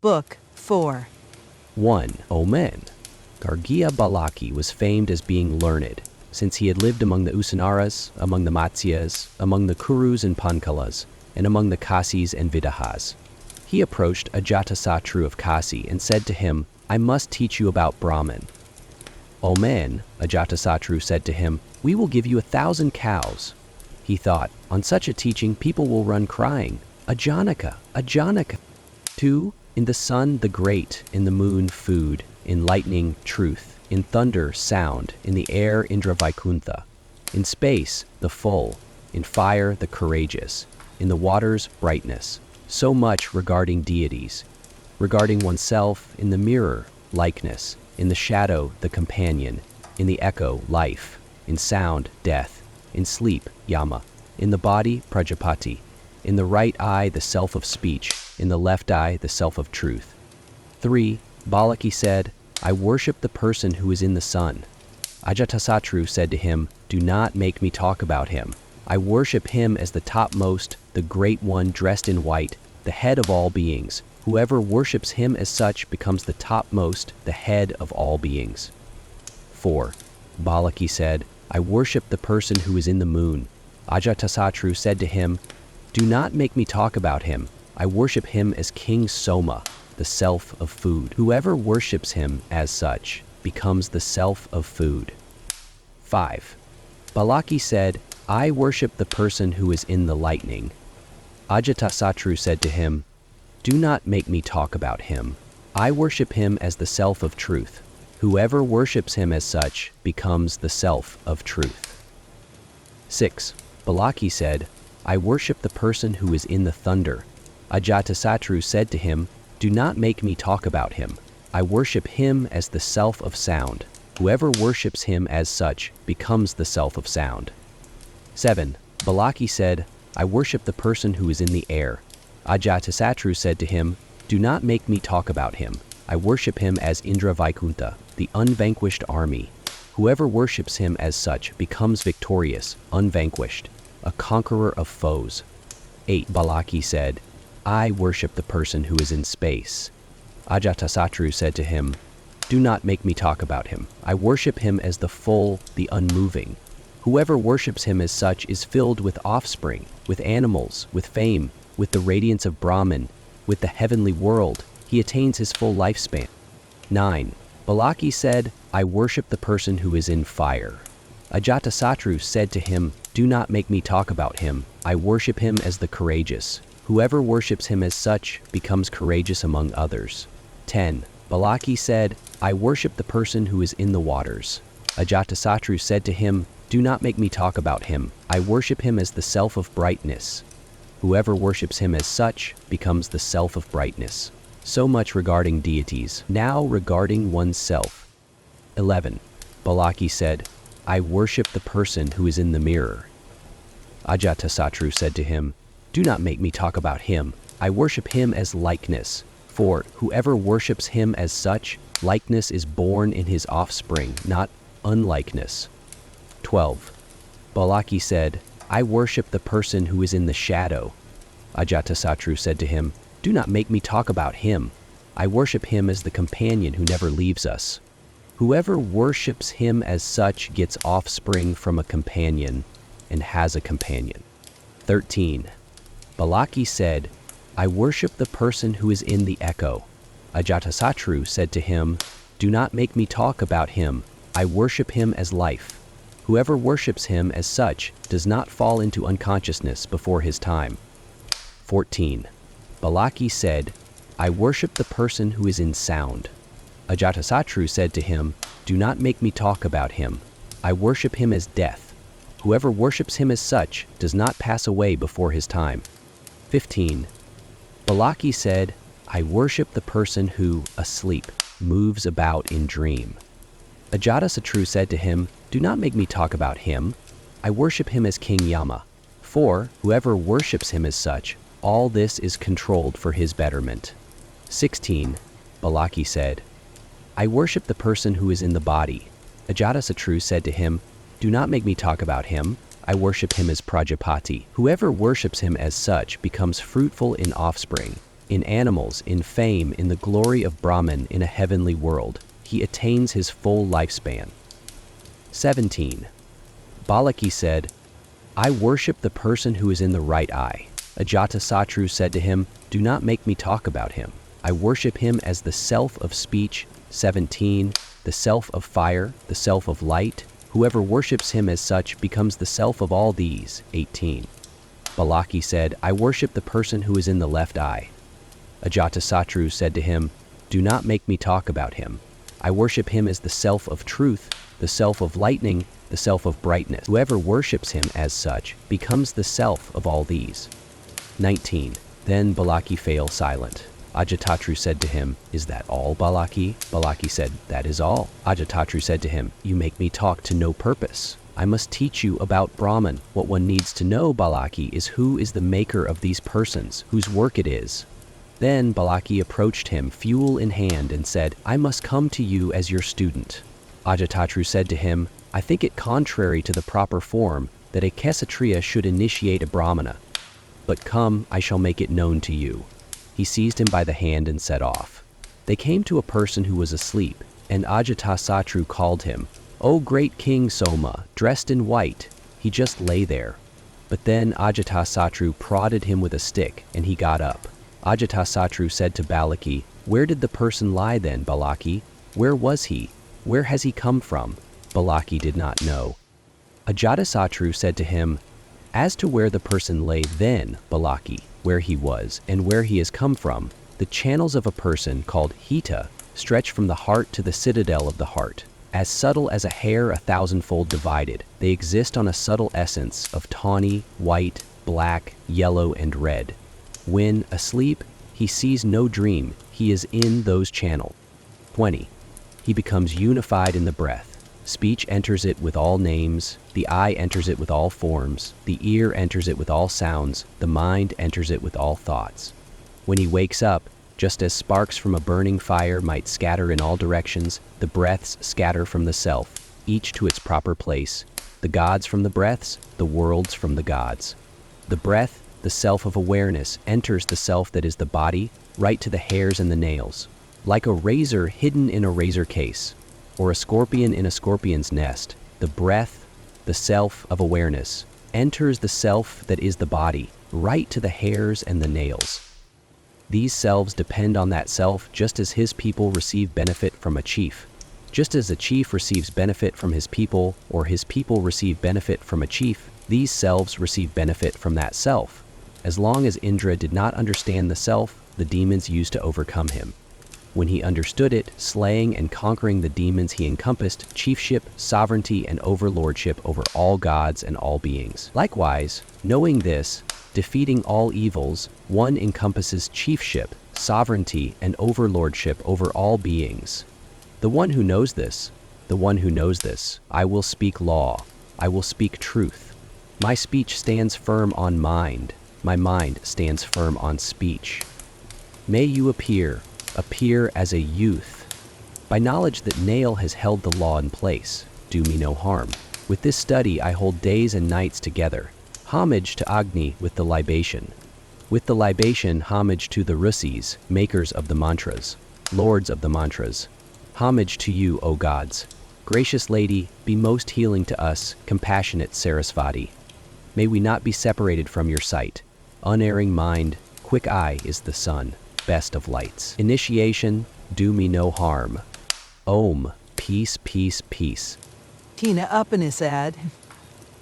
Book 4. 1. O men! Gargya Balaki was famed as being learned, since he had lived among the Usanaras, among the Matsyas, among the Kurus and Pankalas, and among the Kasis and Vidahas. He approached Ajatasattu of Kasi and said to him, "I must teach you about Brahman." "O man," Ajatasattu said to him, "we will give you 1,000 cows." He thought, on such a teaching people will run crying, "Ajanaka, Ajanaka." 2. In the sun, the great; in the moon, food; in lightning, truth; in thunder, sound; in the air, Indra Vaikuntha; in space, the full; in fire, the courageous; in the waters, brightness. So much regarding deities. Regarding oneself, in the mirror, likeness; in the shadow, the companion; in the echo, life; in sound, death; in sleep, yama; in the body, prajapati; in the right eye, the self of speech; in the left eye, the self of truth. 3. Balaki said, "I worship the person who is in the sun." Ajatasattu said to him, "Do not make me talk about him. I worship him as the topmost, the great one dressed in white, the head of all beings. Whoever worships him as such becomes the topmost, the head of all beings." 4. Balaki said, "I worship the person who is in the moon." Ajatasattu said to him, "Do not make me talk about him. I worship him as King Soma, the self of food. Whoever worships him as such becomes the self of food." 5. Balaki said, "I worship the person who is in the lightning." Ajatasattu said to him, "Do not make me talk about him. I worship him as the self of truth. Whoever worships him as such becomes the self of truth." 6. Balaki said, "I worship the person who is in the thunder." Ajatasattu said to him, "Do not make me talk about him. I worship him as the self of sound. Whoever worships him as such becomes the self of sound." 7. Balaki said, "I worship the person who is in the air." Ajatasattu said to him, "Do not make me talk about him. I worship him as Indra Vaikuntha, the unvanquished army. Whoever worships him as such becomes victorious, unvanquished, a conqueror of foes." 8. Balaki said, "I worship the person who is in space." Ajatasattu said to him, "Do not make me talk about him. I worship him as the full, the unmoving. Whoever worships him as such is filled with offspring, with animals, with fame, with the radiance of Brahman, with the heavenly world. He attains his full lifespan." 9. Balaki said, "I worship the person who is in fire." Ajatasattu said to him, "Do not make me talk about him. I worship him as the courageous. Whoever worships him as such becomes courageous among others." 10. Balaki said, "I worship the person who is in the waters." Ajatasattu said to him, "Do not make me talk about him. I worship him as the self of brightness. Whoever worships him as such becomes the self of brightness." So much regarding deities. Now regarding oneself. 11. Balaki said, "I worship the person who is in the mirror." Ajatasattu said to him, "Do not make me talk about him. I worship him as likeness. For whoever worships him as such, likeness is born in his offspring, not unlikeness." 12. Balaki said, "I worship the person who is in the shadow." Ajatasattu said to him, "Do not make me talk about him. I worship him as the companion who never leaves us. Whoever worships him as such gets offspring from a companion and has a companion." 13. Balaki said, "I worship the person who is in the echo." Ajatasattu said to him, "Do not make me talk about him. I worship him as life. Whoever worships him as such does not fall into unconsciousness before his time." 14. Balaki said, "I worship the person who is in sound." Ajatasattu said to him, "Do not make me talk about him. I worship him as death. Whoever worships him as such does not pass away before his time." 15. Balaki said, "I worship the person who, asleep, moves about in dream." Ajatasattu said to him, "Do not make me talk about him. I worship him as King Yama. For whoever worships him as such, all this is controlled for his betterment." 16. Balaki said, "I worship the person who is in the body." Ajatasattu said to him, "Do not make me talk about him. I worship him as Prajapati. Whoever worships him as such becomes fruitful in offspring. in animals, in fame, in the glory of Brahman, in a heavenly world. He attains his full lifespan. 17. Balaki said, I worship the person who is in the right eye. Ajatasattu said to him, do not make me talk about him. I worship him as the self of speech. 17. The self of fire, the self of light. Whoever worships him as such becomes the self of all these. 18. Balaki said, I worship the person who is in the left eye. Ajatasattu said to him, do not make me talk about him. I worship him as the self of truth, the self of lightning, the self of brightness. Whoever worships him as such becomes the self of all these. 19. Then Balaki fell silent. Ajatasattu said to him, is that all, Balaki? Balaki said, that is all. Ajatasattu said to him, you make me talk to no purpose. I must teach you about Brahman. What one needs to know, Balaki, is who is the maker of these persons, whose work it is. Then Balaki approached him, fuel in hand, and said, I must come to you as your student. Ajatasattu said to him, I think it contrary to the proper form that a Kshatriya should initiate a Brahmana. But come, I shall make it known to you. He seized him by the hand and set off. They came to a person who was asleep, and Ajatasattu called him, O great King Soma, dressed in white. He just lay there. But then Ajatasattu prodded him with a stick, and he got up. Ajatasattu said to Balaki, where did the person lie then, Balaki? Where was he? Where has he come from? Balaki did not know. Ajatasattu said to him, as to where the person lay then, Balaki, where he was, and where he has come from, the channels of a person called Hita stretch from the heart to the citadel of the heart. As subtle as a hair 1,000-fold divided, they exist on a subtle essence of tawny, white, black, yellow, and red. When, asleep, he sees no dream, he is in those channels. 20. He becomes unified in the breath. Speech enters it with all names, the eye enters it with all forms, the ear enters it with all sounds, the mind enters it with all thoughts. When he wakes up, just as sparks from a burning fire might scatter in all directions, the breaths scatter from the self, each to its proper place, the gods from the breaths, the worlds from the gods. The breath, the self of awareness, enters the self that is the body, right to the hairs and the nails. Like a razor hidden in a razor case, or a scorpion in a scorpion's nest, the breath, the self of awareness, enters the self that is the body, right to the hairs and the nails. These selves depend on that self just as his people receive benefit from a chief. Just as a chief receives benefit from his people, or his people receive benefit from a chief, these selves receive benefit from that self. As long as Indra did not understand the self, the demons used to overcome him. When he understood it, slaying and conquering the demons, he encompassed chiefship, sovereignty, and overlordship over all gods and all beings. Likewise, knowing this, defeating all evils, one encompasses chiefship, sovereignty, and overlordship over all beings. The one who knows this, I will speak law, I will speak truth. My speech stands firm on mind, my mind stands firm on speech. May you appear as a youth. By knowledge that Nail has held the law in place, do me no harm. With this study I hold days and nights together. Homage to Agni with the libation. With the libation, homage to the Risis, makers of the mantras, lords of the mantras. Homage to you, O gods. Gracious Lady, be most healing to us, compassionate Sarasvati. May we not be separated from your sight. Unerring mind, quick eye is the sun, best of lights. Initiation, do me no harm. Om, peace, peace, peace. Tina Upanishad.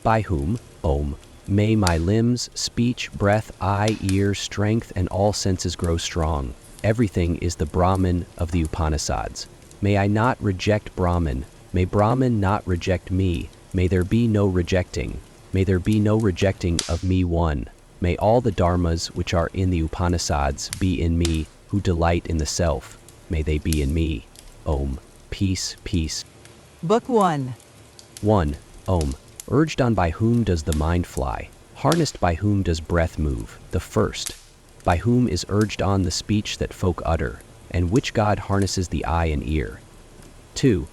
By whom, Om, may my limbs, speech, breath, eye, ear, strength, and all senses grow strong. Everything is the Brahman of the Upanishads. May I not reject Brahman. May Brahman not reject me. May there be no rejecting. May there be no rejecting of me one. May all the dharmas which are in the Upanishads be in me, who delight in the self. May they be in me. Om. Peace, peace. Book 1. 1. Om. Urged on by whom does the mind fly? Harnessed by whom does breath move? The first. By whom is urged on the speech that folk utter? And which god harnesses the eye and ear? 2.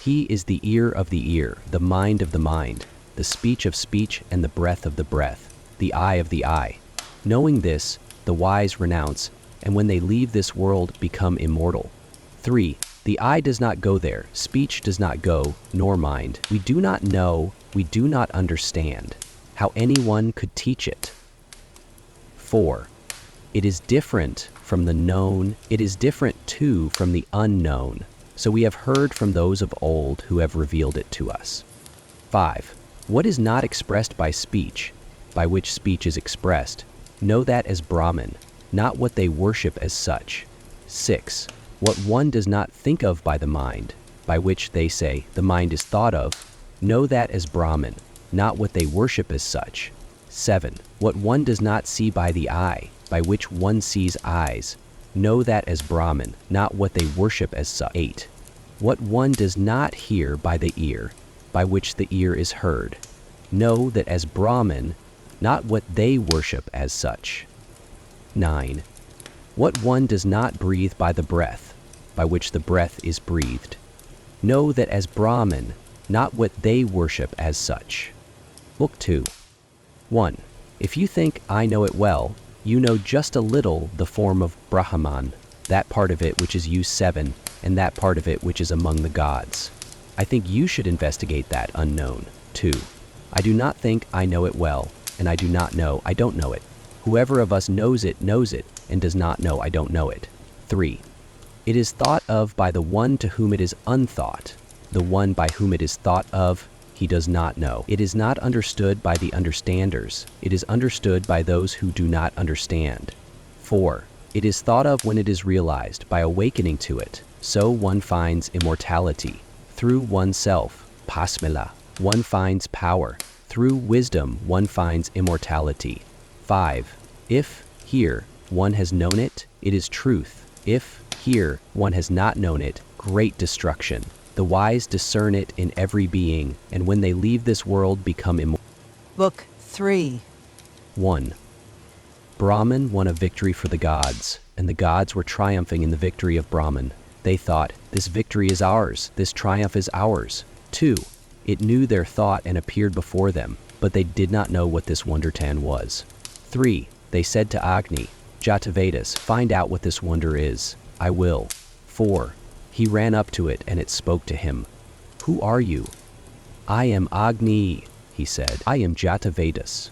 He is the ear of the ear, the mind of the mind, the speech of speech, and the breath of the breath, the eye of the eye. Knowing this, the wise renounce, and when they leave this world become immortal. 3. The eye does not go there, speech does not go, nor mind. We do not know, we do not understand how anyone could teach it. 4. It is different from the known, it is different too from the unknown. So we have heard from those of old who have revealed it to us. 5. What is not expressed by speech, by which speech is expressed, know that as Brahman, not what they worship as such. 6. What one does not think of by the mind, by which they say the mind is thought of, know that as Brahman, not what they worship as such. 7. What one does not see by the eye, by which one sees eyes, know that as Brahman, not what they worship as such. 8. What one does not hear by the ear, by which the ear is heard, know that as Brahman, not what they worship as such. 9. What one does not breathe by the breath, by which the breath is breathed, know that as Brahman, not what they worship as such. Book 2. 1. If you think I know it well, you know just a little the form of Brahman, that part of it which is used 7, and that part of it which is among the gods. I think you should investigate that unknown. 2. I do not think I know it well, and I do not know I don't know it. Whoever of us knows it, and does not know I don't know it. 3. It is thought of by the one to whom it is unthought. The one by whom it is thought of, he does not know. It is not understood by the understanders. It is understood by those who do not understand. 4. It is thought of when it is realized by awakening to it. So one finds immortality. Through oneself, pasmila, one finds power. Through wisdom, one finds immortality. 5. If, here, one has known it, it is truth. If, here, one has not known it, great destruction. The wise discern it in every being, and when they leave this world become immortal. Book 3. 1. Brahman won a victory for the gods, and the gods were triumphing in the victory of Brahman. They thought, this victory is ours, this triumph is ours. 2. It knew their thought and appeared before them, but they did not know what this wondertan was. 3. They said to Agni, Jatavedas, find out what this wonder is. I will. 4. He ran up to it and it spoke to him. Who are you? I am Agni, he said. I am Jatavedas.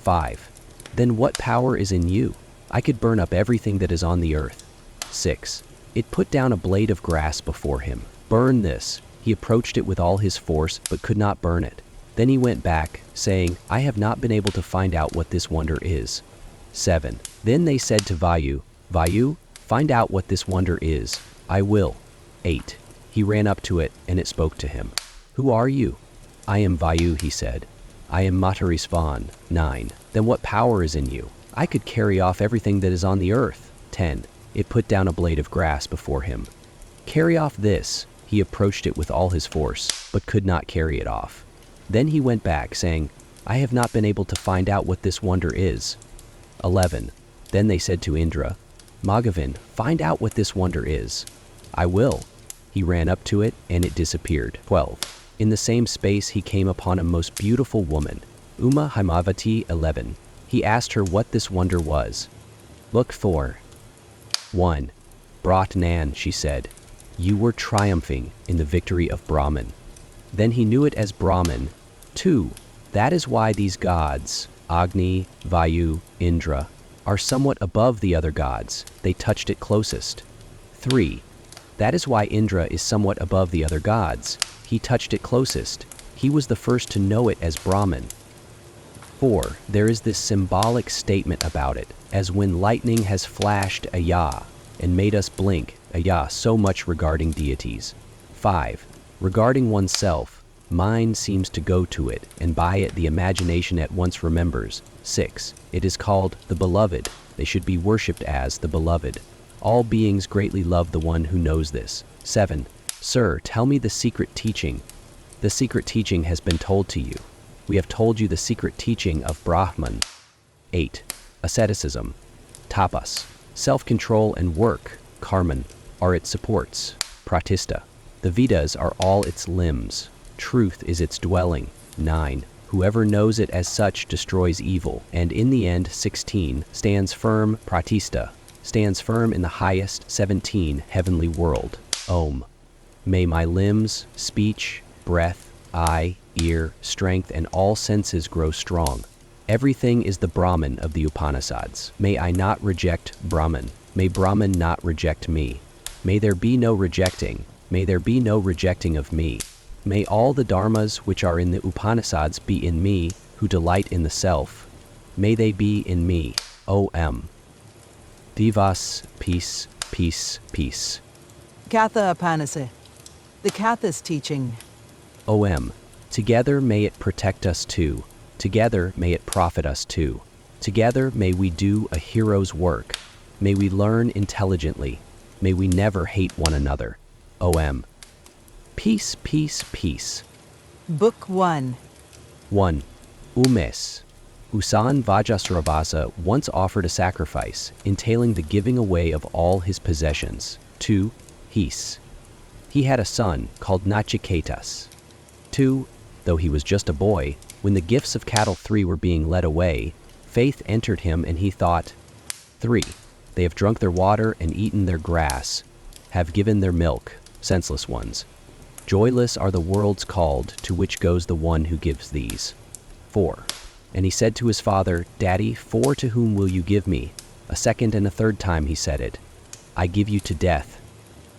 5. Then what power is in you? I could burn up everything that is on the earth. 6. It put down a blade of grass before him. Burn this. He approached it with all his force, but could not burn it. Then he went back, saying, I have not been able to find out what this wonder is. 7. Then they said to Vayu, Vayu, find out what this wonder is. I will. 8. He ran up to it, and it spoke to him. Who are you? I am Vayu, he said. I am Matarisvan. 9. Then what power is in you? I could carry off everything that is on the earth. 10. It put down a blade of grass before him. Carry off this. He approached it with all his force, but could not carry it off. Then he went back, saying, I have not been able to find out what this wonder is. 11. Then they said to Indra, Maghavin, find out what this wonder is. I will. He ran up to it, and it disappeared. 12. In the same space he came upon a most beautiful woman, Uma Himavati. 11. He asked her what this wonder was. Book 4. 1. Brahman, she said, you were triumphing in the victory of Brahman. Then he knew it as Brahman. 2. That is why these gods, Agni, Vayu, Indra, are somewhat above the other gods. They touched it closest. 3. That is why Indra is somewhat above the other gods. He touched it closest. He was the first to know it as Brahman. 4. There is this symbolic statement about it, as when lightning has flashed Ayah and made us blink, Ayah, so much regarding deities. 5. Regarding oneself, mind seems to go to it, and by it the imagination at once remembers. 6. It is called the Beloved. They should be worshipped as the Beloved. All beings greatly love the one who knows this. 7. Sir, tell me the secret teaching. The secret teaching has been told to you. We have told you the secret teaching of Brahman. 8. Asceticism, tapas, self-control and work, karman, are its supports. Pratista. The Vedas are all its limbs. Truth is its dwelling. 9. Whoever knows it as such destroys evil, and in the end, 16, stands firm, pratista. stands firm in the highest 17 heavenly world. Om. May my limbs, speech, breath, eye, ear, strength, and all senses grow strong. Everything is the Brahman of the Upanishads. May I not reject Brahman. May Brahman not reject me. May there be no rejecting. May there be no rejecting of me. May all the dharmas which are in the Upanishads be in me, who delight in the self. May they be in me. Om. Divas, peace, peace, peace. Katha Upanishad. The Katha's teaching. Om. Together may it protect us too. Together may it profit us too. Together may we do a hero's work. May we learn intelligently. May we never hate one another. Om. Peace, peace, peace. Book 1. 1. Umes. Usan Vajrasrabhasa once offered a sacrifice, entailing the giving away of all his possessions. 2. His. He had a son called Nachiketas. 2. Though he was just a boy, when the gifts of cattle 3 were being led away, faith entered him and he thought. 3. They have drunk their water and eaten their grass, have given their milk, senseless ones. Joyless are the worlds called, to which goes the one who gives these. 4. And he said to his father, Daddy, 4 to whom will you give me? A second and a third time he said it. I give you to death.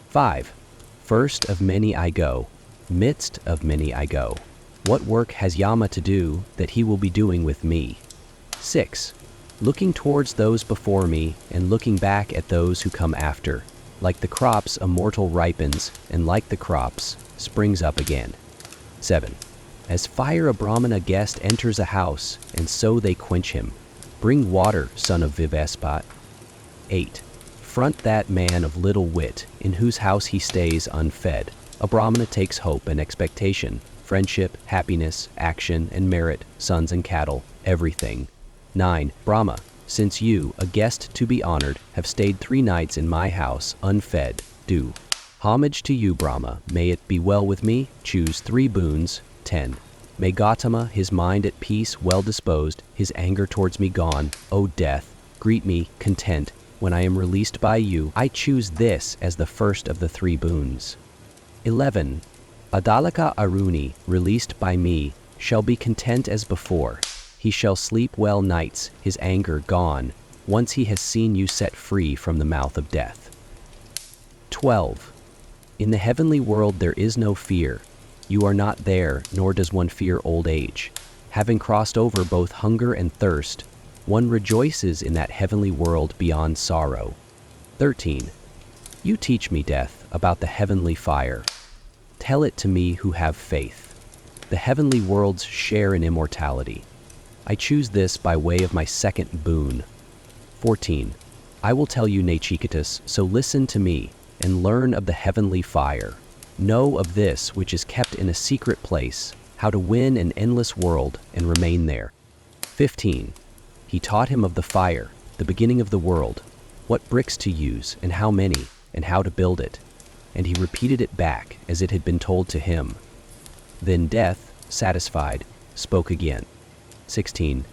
5. First of many I go, midst of many I go. What work has Yama to do that he will be doing with me? 6. Looking towards those before me and looking back at those who come after. Like the crops a mortal ripens, and like the crops, springs up again. 7. As fire a Brahmana guest enters a house, and so they quench him. Bring water, son of Vivespat. 8. Front that man of little wit, in whose house he stays unfed. A Brahmana takes hope and expectation, friendship, happiness, action, and merit, sons and cattle, everything. 9. Brahma, since you, a guest to be honored, have stayed 3 nights in my house, unfed, do homage to you, Brahma. May it be well with me. Choose 3 boons. 10. May Gautama, his mind at peace, well disposed, his anger towards me gone, O death, greet me, content. When I am released by you, I choose this as the first of the 3 boons. 11. Adalaka Aruni, released by me, shall be content as before. He shall sleep well nights, his anger gone, once he has seen you set free from the mouth of death. 12. In the heavenly world there is no fear. You are not there, nor does one fear old age. Having crossed over both hunger and thirst, one rejoices in that heavenly world beyond sorrow. 13. You teach me, death, about the heavenly fire. Tell it to me who have faith. The heavenly worlds share in immortality. I choose this by way of my second boon. 14. I will tell you, Nachiketas, so listen to me, and learn of the heavenly fire. Know of this which is kept in a secret place, how to win an endless world and remain there. 15. He taught him of the fire, the beginning of the world, what bricks to use and how many, and how to build it. And he repeated it back as it had been told to him. Then Death, satisfied, spoke again. 16.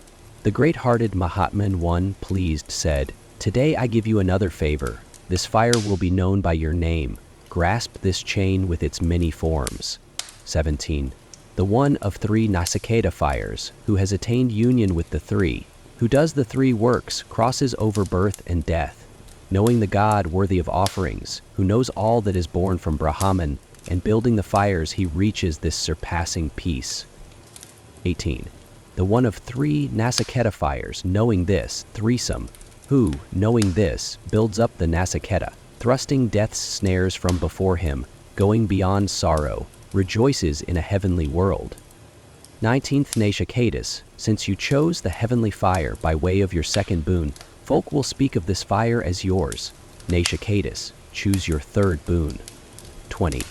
The great-hearted Mahatman one, pleased, said, Today I give you another favor. This fire will be known by your name. Grasp this chain with its many forms. 17. The one of 3 Nasiketa fires, who has attained union with the 3, who does the 3 works, crosses over birth and death, knowing the God worthy of offerings, who knows all that is born from Brahman, and building the fires he reaches this surpassing peace. 18. The one of 3 Nasiketa fires, knowing this, threesome, who, knowing this, builds up the Nasiketa, thrusting death's snares from before him, going beyond sorrow, rejoices in a heavenly world. 19th Nachiketas, since you chose the heavenly fire by way of your second boon, folk will speak of this fire as yours. Nachiketas, choose your third boon. 20.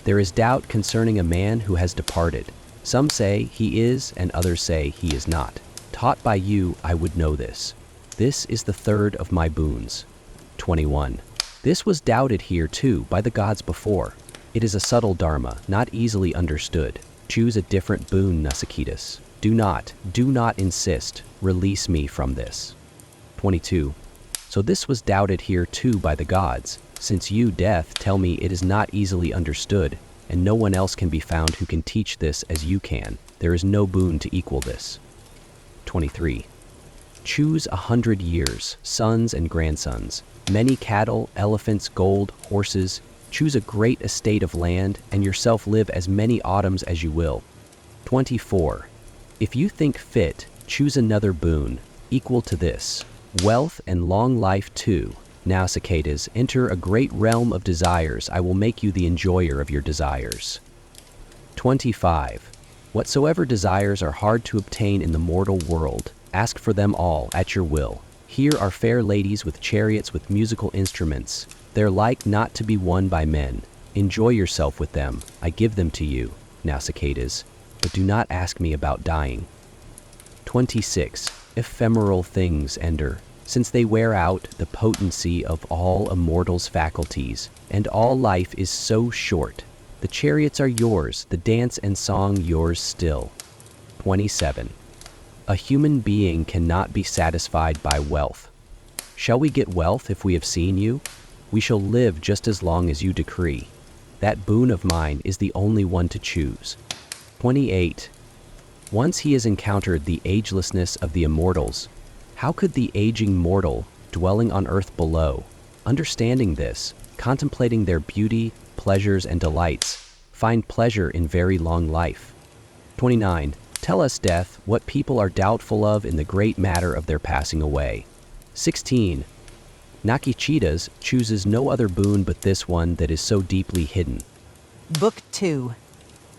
There is doubt concerning a man who has departed. Some say he is, and others say he is not. Taught by you, I would know this. This is the third of my boons. 21. This was doubted here too by the gods before. It is a subtle dharma, not easily understood. Choose a different boon, Nachiketas. Do not insist. Release me from this. 22. So this was doubted here too by the gods, since you, death, tell me it is not easily understood, and no one else can be found who can teach this as you can. There is no boon to equal this. 23. Choose 100 years, sons and grandsons, many cattle, elephants, gold, horses. Choose a great estate of land, and yourself live as many autumns as you will. 24. If you think fit, choose another boon, equal to this, wealth and long life too. Now, cicadas, enter a great realm of desires. I will make you the enjoyer of your desires. 25. Whatsoever desires are hard to obtain in the mortal world, ask for them all at your will. Here are fair ladies with chariots with musical instruments. They're like not to be won by men. Enjoy yourself with them. I give them to you, now, cicadas, but do not ask me about dying. 26. Ephemeral things ender, since they wear out the potency of all immortals' faculties, and all life is so short. The chariots are yours, the dance and song yours still. 27. A human being cannot be satisfied by wealth. Shall we get wealth if we have seen you? We shall live just as long as you decree. That boon of mine is the only one to choose. 28. Once he has encountered the agelessness of the immortals, how could the aging mortal, dwelling on earth below, understanding this, contemplating their beauty, pleasures, and delights, find pleasure in very long life? 29. Tell us, death, what people are doubtful of in the great matter of their passing away. 16. Nakichidas chooses no other boon but this one that is so deeply hidden. Book 2.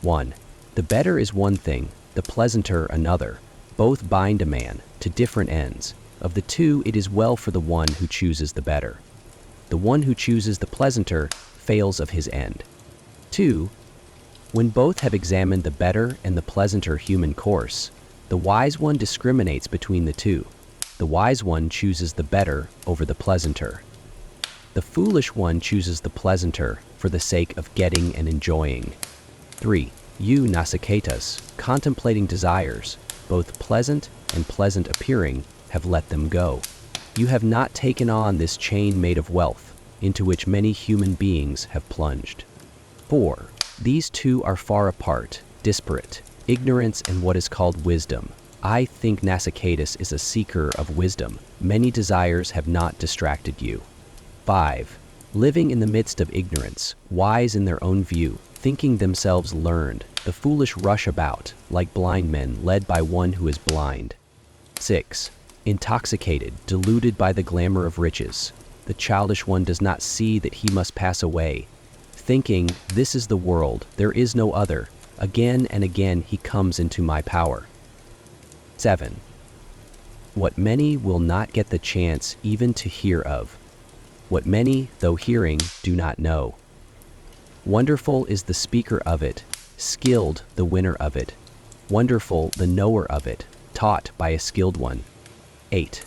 1. The better is one thing, the pleasanter another. Both bind a man to different ends. Of the two, it is well for the one who chooses the better. The one who chooses the pleasanter fails of his end. 2. When both have examined the better and the pleasanter human course, the wise one discriminates between the two. The wise one chooses the better over the pleasanter. The foolish one chooses the pleasanter for the sake of getting and enjoying. 3. You, Nasicatas, contemplating desires, both pleasant and pleasant appearing, have let them go. You have not taken on this chain made of wealth, into which many human beings have plunged. 4. These two are far apart, disparate, ignorance and what is called wisdom. I think Nasicatas is a seeker of wisdom. Many desires have not distracted you. 5. Living in the midst of ignorance, wise in their own view, thinking themselves learned, the foolish rush about, like blind men led by one who is blind. 6. Intoxicated, deluded by the glamour of riches, the childish one does not see that he must pass away. Thinking, this is the world, there is no other, again and again he comes into my power. 7. What many will not get the chance even to hear of. What many, though hearing, do not know. Wonderful is the speaker of it, skilled the winner of it. Wonderful the knower of it, taught by a skilled one. 8.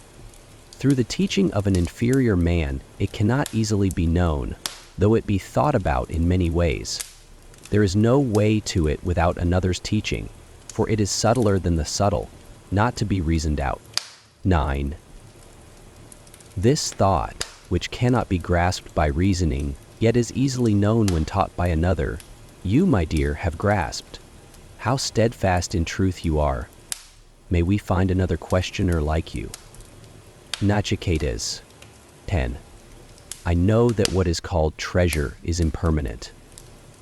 Through the teaching of an inferior man, it cannot easily be known, though it be thought about in many ways. There is no way to it without another's teaching, for it is subtler than the subtle, not to be reasoned out. 9. This thought, which cannot be grasped by reasoning, yet is easily known when taught by another, you, my dear, have grasped. How steadfast in truth you are. May we find another questioner like you. Nachicates. 10. I know that what is called treasure is impermanent,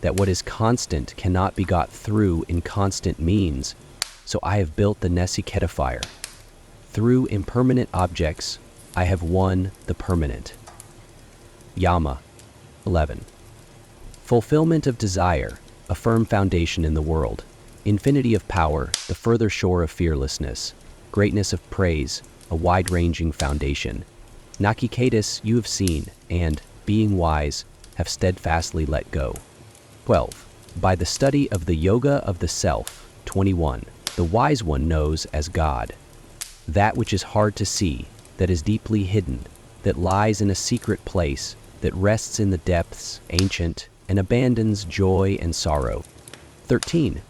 that what is constant cannot be got through inconstant means, so I have built the Nesicheta. Through impermanent objects, I have won the permanent. Yama. 11. Fulfillment of desire, a firm foundation in the world. Infinity of power, the further shore of fearlessness. Greatness of praise, a wide-ranging foundation. Nachicatus you have seen, and, being wise, have steadfastly let go. 12. By the study of the yoga of the self. 21. The wise one knows as God. That which is hard to see, that is deeply hidden, that lies in a secret place, that rests in the depths, ancient, and abandons joy and sorrow. 13.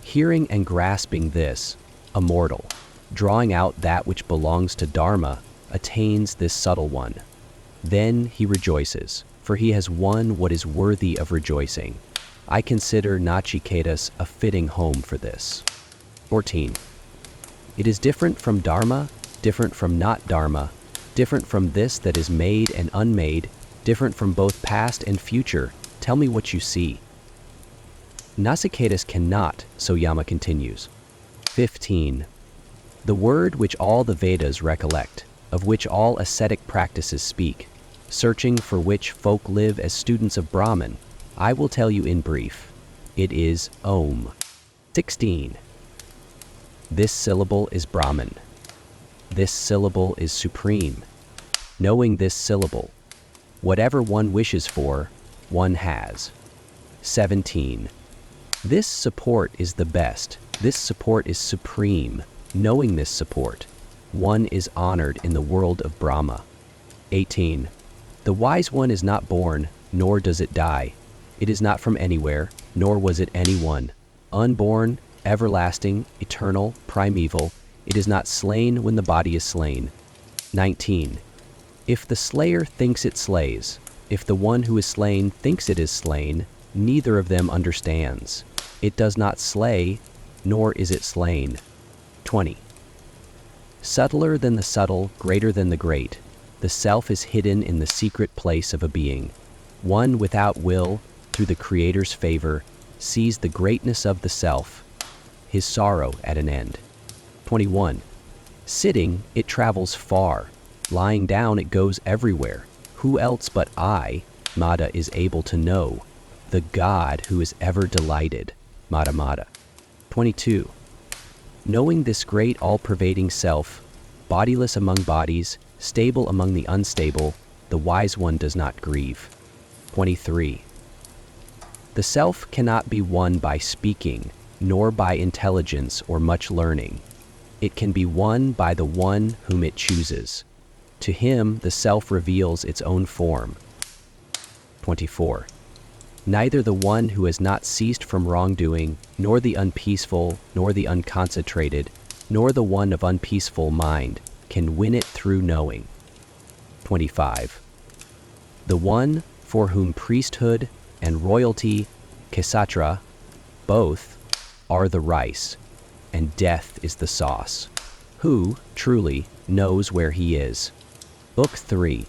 Hearing and grasping this, immortal, drawing out that which belongs to Dharma, attains this subtle one. Then he rejoices, for he has won what is worthy of rejoicing. I consider Nachiketas a fitting home for this. 14. It is different from Dharma, different from not Dharma, different from this that is made and unmade, different from both past and future. Tell me what you see. Nachiketas cannot, so Yama continues. 15. The word which all the Vedas recollect, of which all ascetic practices speak, searching for which folk live as students of Brahman, I will tell you in brief. It is Om. 16. This syllable is Brahman. This syllable is supreme. Knowing this syllable, whatever one wishes for, one has. 17. This support is the best. This support is supreme. Knowing this support, one is honored in the world of Brahma. 18. The wise one is not born, nor does it die. It is not from anywhere, nor was it anyone. Unborn, everlasting, eternal, primeval, it is not slain when the body is slain. 19. If the slayer thinks it slays, if the one who is slain thinks it is slain, neither of them understands. It does not slay, nor is it slain. 20. Subtler than the subtle, greater than the great, the self is hidden in the secret place of a being. One without will, through the Creator's favor, sees the greatness of the self, his sorrow at an end. 21. Sitting, it travels far. Lying down, it goes everywhere. Who else but I, Mada, is able to know the God who is ever delighted, Mada Mada. 22. Knowing this great all-pervading self, bodiless among bodies, stable among the unstable, the wise one does not grieve. 23. The self cannot be won by speaking, nor by intelligence or much learning. It can be won by the one whom it chooses. To him the self reveals its own form. 24. Neither the one who has not ceased from wrongdoing, nor the unpeaceful, nor the unconcentrated, nor the one of unpeaceful mind, can win it through knowing. 25. The one for whom priesthood and royalty, Ksatra, both, are the rice, and death is the sauce, who, truly, knows where he is. Book 3.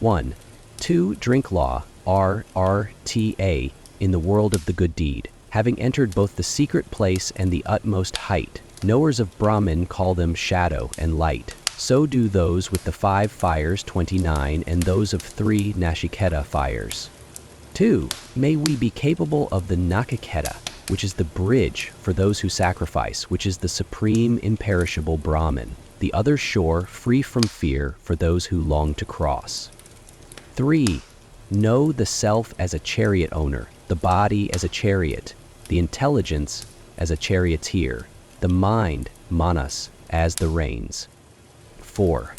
1. 2. Drink law, RRTA, in the world of the good deed. Having entered both the secret place and the utmost height, knowers of Brahman call them shadow and light. So do those with the 5 fires, 29, and those of 3 Nachiketa fires. 2. May we be capable of the Nakiketa, which is the bridge for those who sacrifice, which is the supreme imperishable Brahman, the other shore free from fear for those who long to cross. 3. Know the self as a chariot owner, the body as a chariot, the intelligence as a charioteer, the mind, manas, as the reins. 4.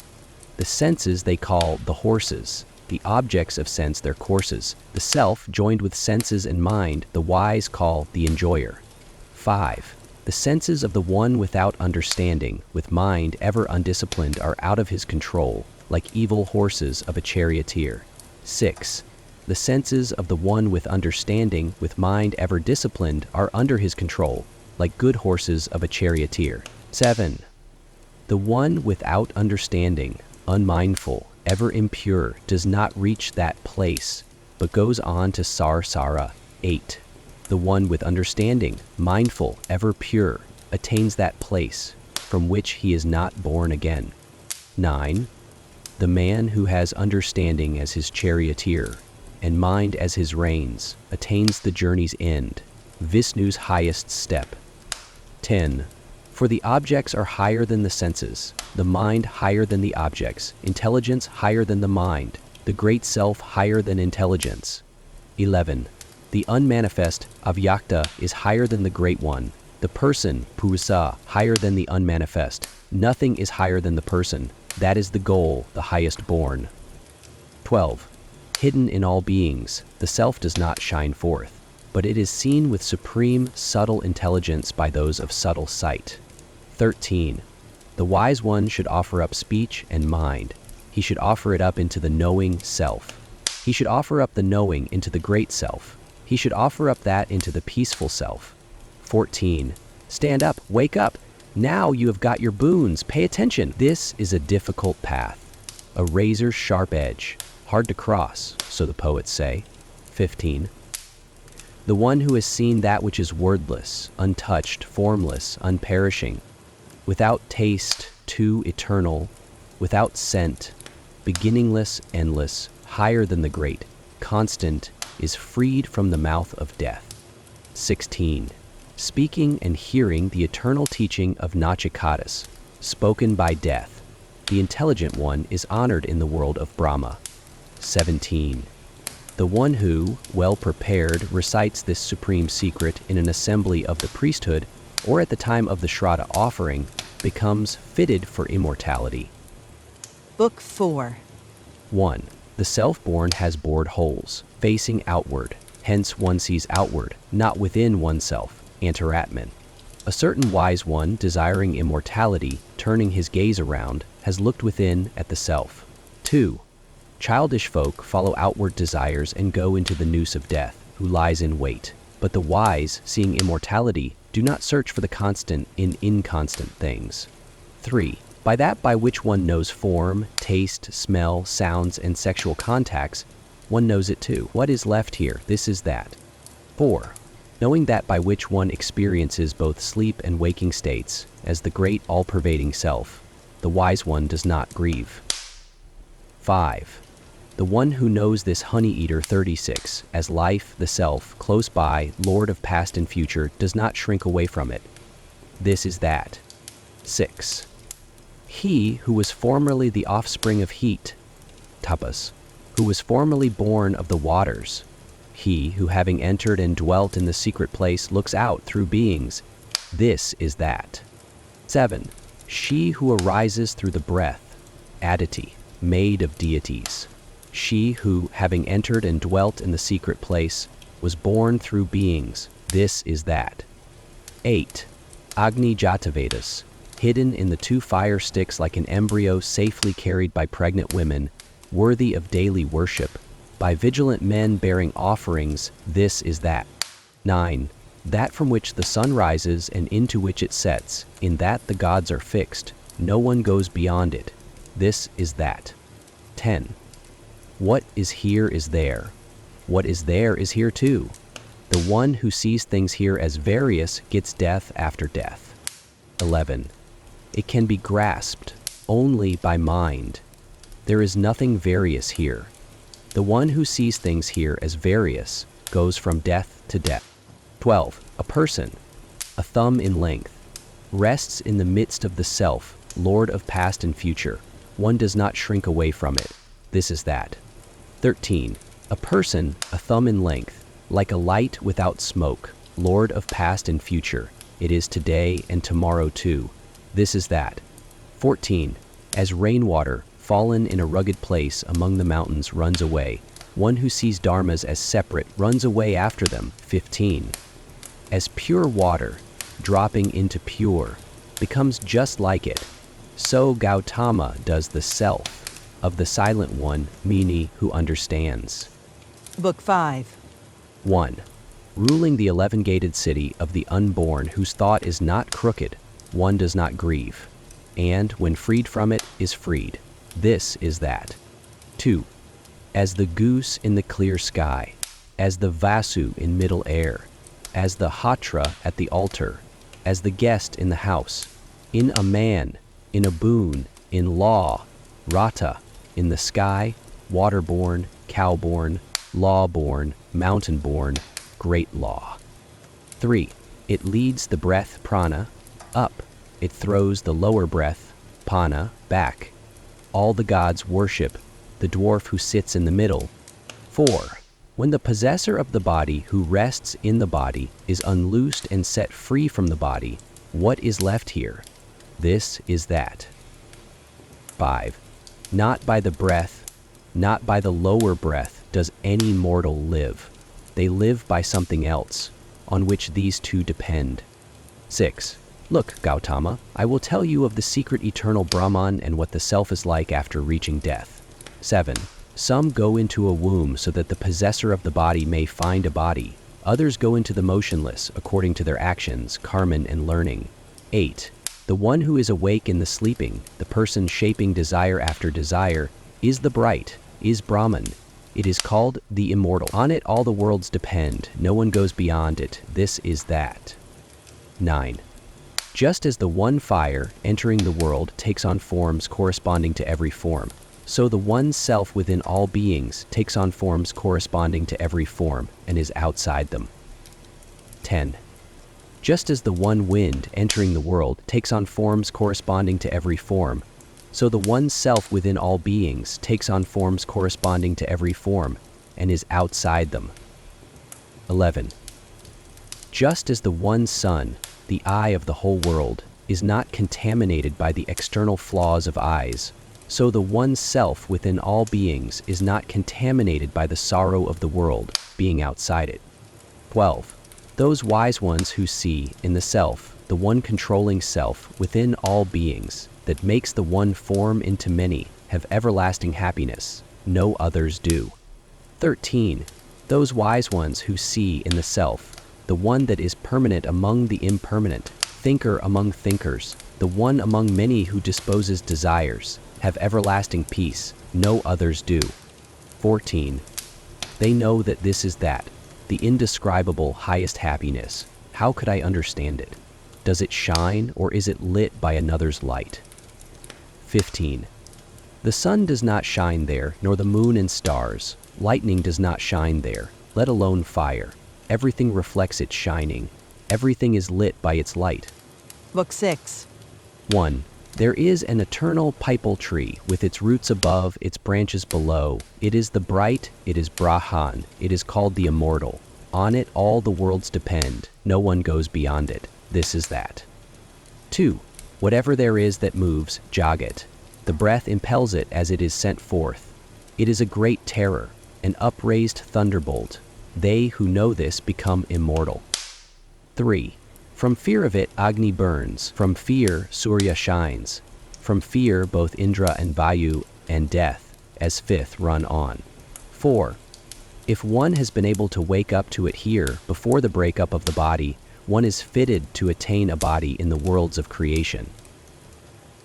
The senses they call the horses, the objects of sense their courses, the self joined with senses and mind the wise call the enjoyer. 5. The senses of the one without understanding, with mind ever undisciplined, are out of his control, like evil horses of a charioteer. 6. The senses of the one with understanding, with mind ever disciplined, are under his control, like good horses of a charioteer. 7. The one without understanding, unmindful, ever impure, does not reach that place, but goes on to Sarsara. 8. The one with understanding, mindful, ever pure, attains that place, from which he is not born again. 9. The man who has understanding as his charioteer, and mind as his reins, attains the journey's end, Vishnu's highest step. 10. For the objects are higher than the senses, the mind higher than the objects, intelligence higher than the mind, the great self higher than intelligence. 11. The unmanifest, avyakta, is higher than the great one, the person, purusa, higher than the unmanifest. Nothing is higher than the person. That is the goal, the highest born. 12. Hidden in all beings, the self does not shine forth, but it is seen with supreme, subtle intelligence by those of subtle sight. 13. The wise one should offer up speech and mind. He should offer it up into the knowing self. He should offer up the knowing into the great self. He should offer up that into the peaceful self. 14. Stand up, wake up. Now you have got your boons. Pay attention. This is a difficult path, a razor-sharp edge, hard to cross, so the poets say. 15. The one who has seen that which is wordless, untouched, formless, unperishing, without taste, too eternal, without scent, beginningless, endless, higher than the great, constant, is freed from the mouth of death. 16. Speaking and hearing the eternal teaching of Nachiketas, spoken by death, the intelligent one is honored in the world of Brahma. 17. The one who, well prepared, recites this supreme secret in an assembly of the priesthood or at the time of the Shraddha offering becomes fitted for immortality. Book 4. 1. The self-born has bored holes, facing outward. Hence one sees outward, not within oneself. Antaratman. A certain wise one, desiring immortality, turning his gaze around, has looked within at the self. 2. Childish folk follow outward desires and go into the noose of death, who lies in wait. But the wise, seeing immortality, do not search for the constant in inconstant things. 3. By that by which one knows form, taste, smell, sounds, and sexual contacts, one knows it too. What is left here? This is that. 4. Knowing that by which one experiences both sleep and waking states, as the great all-pervading self, the wise one does not grieve. 5. The one who knows this honey-eater 36, as life, the self, close by, lord of past and future, does not shrink away from it. This is that. 6. He who was formerly the offspring of heat, tapas, who was formerly born of the waters, he who having entered and dwelt in the secret place looks out through beings, this is that. 7. She who arises through the breath, Aditi, maid of deities. She who, having entered and dwelt in the secret place, was born through beings, this is that. 8. Agni Jatavedas, hidden in the 2 fire sticks like an embryo safely carried by pregnant women, worthy of daily worship, by vigilant men bearing offerings, this is that. 9. That from which the sun rises and into which it sets, in that the gods are fixed, no one goes beyond it, this is that. 10. What is here is there. What is there is here too. The one who sees things here as various gets death after death. 11. It can be grasped only by mind. There is nothing various here. The one who sees things here as various goes from death to death. 12. A person, a thumb in length, rests in the midst of the self, lord of past and future. One does not shrink away from it. This is that. 13. A person, a thumb in length, like a light without smoke, lord of past and future. It is today and tomorrow too. This is that. 14. As rainwater, fallen in a rugged place among the mountains, runs away. One who sees dharmas as separate runs away after them. 15. As pure water, dropping into pure, becomes just like it, so Gautama does the self of the silent one, Mini, who understands. Book 5. 1. Ruling the 11-gated city of the unborn whose thought is not crooked, one does not grieve, and when freed from it is freed. This is that. 2. As the goose in the clear sky, as the Vasu in middle air, as the Hatra at the altar, as the guest in the house, in a man, in a boon, in law, Rata, in the sky, waterborn, cowborn, lawborn, mountain-born, great law. 3. It leads the breath, prana, up. It throws the lower breath, pana, back. All the gods worship the dwarf who sits in the middle. 4. When the possessor of the body who rests in the body is unloosed and set free from the body, what is left here? This is that. 5. Not by the breath, not by the lower breath does any mortal live. They live by something else, on which these two depend. 6. Look, Gautama, I will tell you of the secret eternal Brahman and what the self is like after reaching death. 7. Some go into a womb so that the possessor of the body may find a body. Others go into the motionless according to their actions, karman, and learning. 8. The one who is awake in the sleeping, the person shaping desire after desire, is the bright, is Brahman. It is called the immortal. On it all the worlds depend, no one goes beyond it, this is that. 9. Just as the one fire entering the world takes on forms corresponding to every form, so the one self within all beings takes on forms corresponding to every form and is outside them. 10. Just as the one wind entering the world takes on forms corresponding to every form, so the one self within all beings takes on forms corresponding to every form and is outside them. 11. Just as the one sun, the eye of the whole world, is not contaminated by the external flaws of eyes, so the one self within all beings is not contaminated by the sorrow of the world, being outside it. 12. Those wise ones who see in the self, the one controlling self within all beings, that makes the one form into many, have everlasting happiness. No others do. 13. Those wise ones who see in the self, the one that is permanent among the impermanent, thinker among thinkers, the one among many who disposes desires, have everlasting peace. No others do. 14. They know that this is that, the indescribable highest happiness. How could I understand it? Does it shine, or is it lit by another's light? 15. The sun does not shine there, nor the moon and stars. Lightning does not shine there, let alone fire. Everything reflects its shining. Everything is lit by its light. Book 6. 1. There is an eternal pipal tree, with its roots above, its branches below. It is the bright, it is Brahman, it is called the immortal. On it all the worlds depend, no one goes beyond it. This is that. 2. Whatever there is that moves, Jagat. The breath impels it as it is sent forth. It is a great terror, an upraised thunderbolt. They who know this become immortal. 3. From fear of it, Agni burns. From fear, Surya shines. From fear, both Indra and Vayu and death, as fifth, run on. 4. If one has been able to wake up to it here, before the breakup of the body, one is fitted to attain a body in the worlds of creation.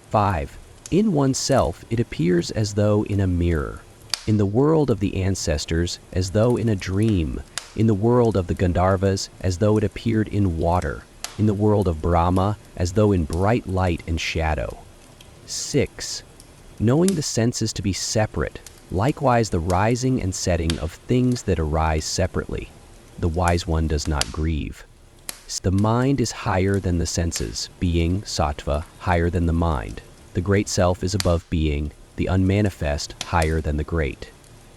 5. In oneself, it appears as though in a mirror. In the world of the ancestors, as though in a dream. In the world of the Gandharvas, as though it appeared in water. In the world of Brahma, as though in bright light and shadow. 6. Knowing the senses to be separate, likewise the rising and setting of things that arise separately. The wise one does not grieve. The mind is higher than the senses, being, sattva, higher than the mind. The great self is above being, the unmanifest higher than the great.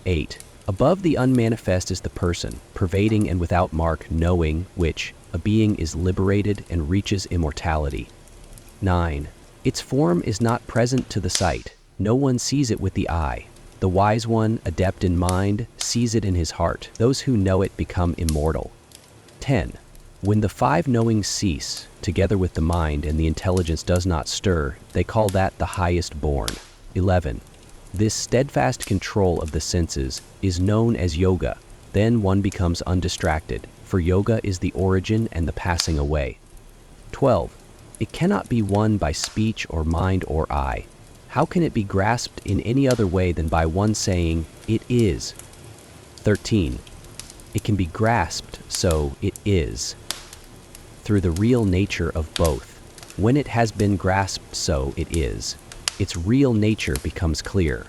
8. Above the unmanifest is the person, pervading and without mark, knowing, which, a being is liberated and reaches immortality. 9. Its form is not present to the sight. No one sees it with the eye. The wise one, adept in mind, sees it in his heart. Those who know it become immortal. 10. When the five knowings cease, together with the mind, and the intelligence does not stir, they call that the highest born. 11. This steadfast control of the senses is known as yoga. Then one becomes undistracted, for yoga is the origin and the passing away. 12. It cannot be won by speech or mind or eye. How can it be grasped in any other way than by one saying, "It is"? 13. It can be grasped, so it is, through the real nature of both. When it has been grasped, so it is, its real nature becomes clear.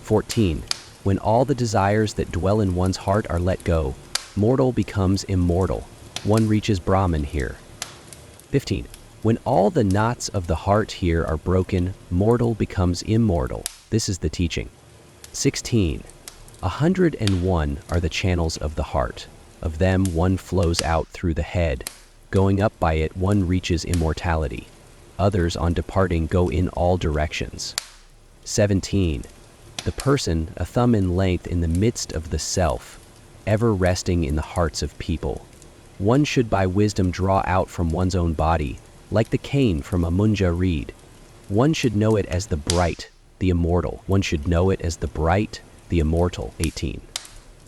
14. When all the desires that dwell in one's heart are let go, mortal becomes immortal. One reaches Brahman here. 15. When all the knots of the heart here are broken, mortal becomes immortal. This is the teaching. 16. 101 are the channels of the heart. Of them one flows out through the head. Going up by it one reaches immortality. Others on departing go in all directions. 17. The person, a thumb in length in the midst of the self, ever resting in the hearts of people. One should by wisdom draw out from one's own body, like the cane from a munja reed. One should know it as the bright, the immortal. One should know it as the bright, the immortal. 18.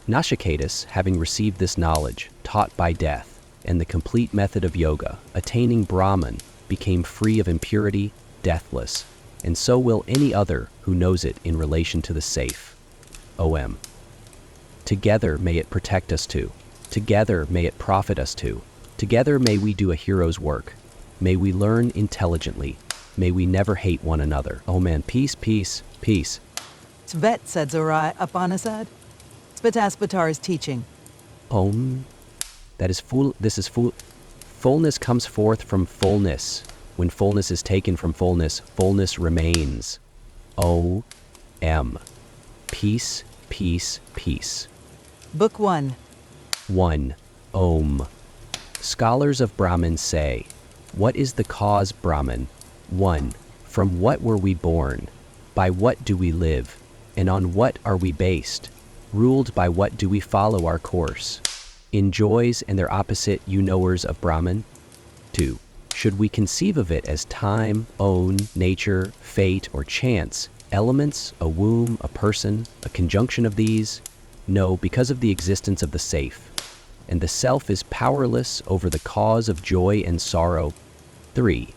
Nashiketas, having received this knowledge, taught by death, and the complete method of yoga, attaining Brahman, became free of impurity, deathless, and so will any other who knows it in relation to the safe. OM. Together may it protect us too. Together may it profit us too. Together may we do a hero's work. May we learn intelligently. May we never hate one another. Oh man, peace, peace, peace. Svet said Zorai Upanishad. Svataspatar's teaching. Om. That is full. This is full. Fullness comes forth from fullness. When fullness is taken from fullness, fullness remains. O-M. Peace, peace, peace. Book 1. 1. Om. Scholars of Brahman say, what is the cause, Brahman? 1. From what were we born? By what do we live? And on what are we based? Ruled by what do we follow our course? In joys and their opposite, you knowers of Brahman? 2. Should we conceive of it as time, own, nature, fate, or chance, elements, a womb, a person, a conjunction of these? No, because of the existence of the safe. And the self is powerless over the cause of joy and sorrow. 3.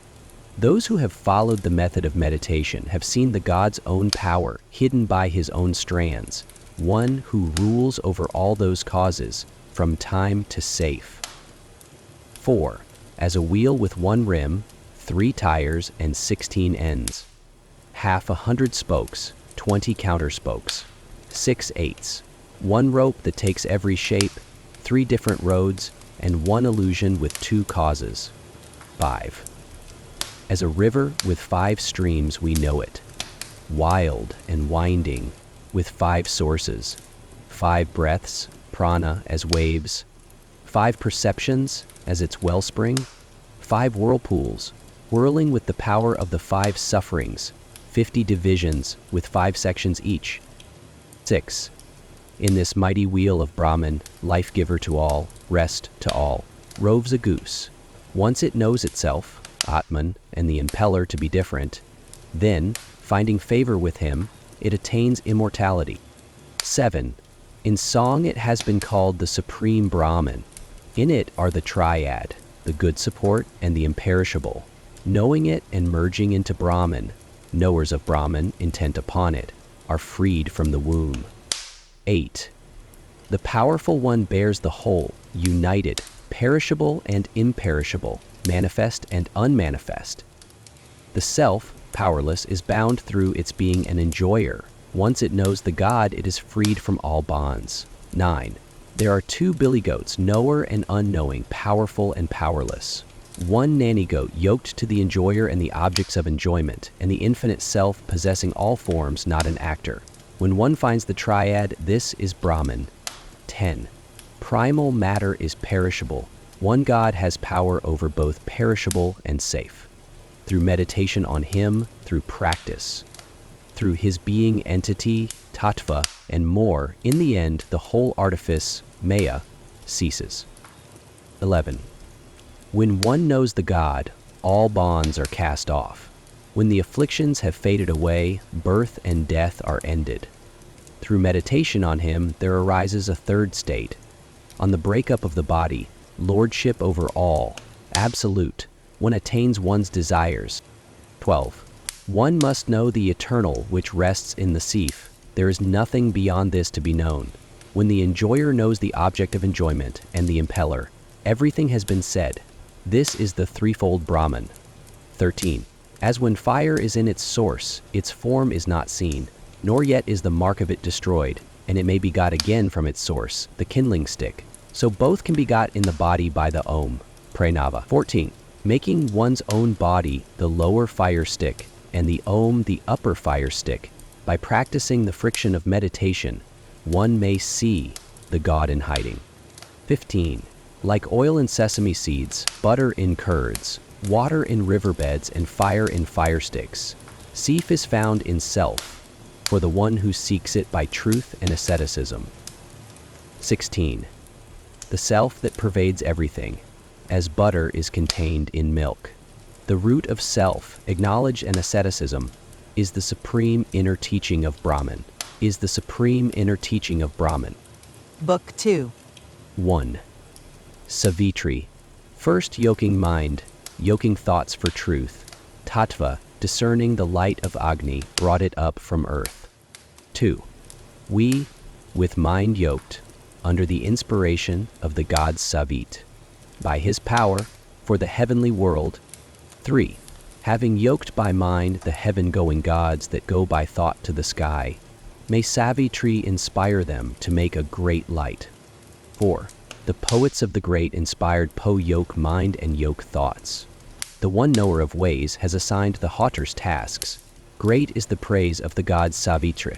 Those who have followed the method of meditation have seen the God's own power hidden by his own strands, one who rules over all those causes, from time to safe. 4. As a wheel with 1 rim, 3 tires, and 16 ends. 1/2 spokes, 20 counter spokes. 6 eighths. 1 rope that takes every shape, 3 different roads, and 1 illusion with 2 causes. 5. As a river with 5 streams we know it, wild and winding, with 5 sources, 5 breaths, prana, as waves, 5 perceptions as its wellspring, 5 whirlpools, whirling with the power of the 5 sufferings, 50 divisions with 5 sections each. 6. In this mighty wheel of Brahman, life-giver to all, rest to all, roves a goose. Once it knows itself, Atman, and the impeller to be different, then, finding favor with him, it attains immortality. 7. In song it has been called the Supreme Brahman. In it are the triad, the good support and the imperishable. Knowing it and merging into Brahman, knowers of Brahman, intent upon it, are freed from the womb. 8. The powerful one bears the whole, united, perishable and imperishable, manifest and unmanifest. The self, powerless, is bound through its being an enjoyer. Once it knows the God, it is freed from all bonds. 9. There are 2 billy goats, knower and unknowing, powerful and powerless. 1 nanny goat yoked to the enjoyer and the objects of enjoyment, and the infinite self possessing all forms, not an actor. When one finds the triad, this is Brahman. 10. Primal matter is perishable. One God has power over both perishable and safe. Through meditation on him, through practice, through his being entity, tattva, and more, in the end, the whole artifice, maya, ceases. 11. When one knows the God, all bonds are cast off. When the afflictions have faded away, birth and death are ended. Through meditation on him, there arises a 3rd state. On the breakup of the body, lordship over all, absolute, one attains one's desires. 12. One must know the eternal which rests in the seif. There is nothing beyond this to be known. When the enjoyer knows the object of enjoyment and the impeller, everything has been said. This is the threefold Brahman. 13. As when fire is in its source, its form is not seen, nor yet is the mark of it destroyed, and it may be got again from its source, the kindling stick. So both can be got in the body by the Om, Pranava. 14. Making one's own body the lower fire stick, and the Om the upper fire stick, by practicing the friction of meditation, one may see the God in hiding. 15. Like oil in sesame seeds, butter in curds, water in riverbeds, and fire in fire sticks, seif is found in self, for the one who seeks it by truth and asceticism. 16. The self that pervades everything, as butter is contained in milk. The root of self, acknowledged in asceticism, is the supreme inner teaching of Brahman. Is the supreme inner teaching of Brahman. Book 2. 1. Savitri. First yoking mind, yoking thoughts for truth. Tattva, discerning the light of Agni, brought it up from earth. 2. We, with mind yoked, under the inspiration of the god Savit, by his power, for the heavenly world. 3. Having yoked by mind the heaven-going gods that go by thought to the sky, may Savitri inspire them to make a great light. 4. The poets of the great inspired yoke mind and yoke thoughts. The one knower of ways has assigned the haughter's tasks. Great is the praise of the god Savitri.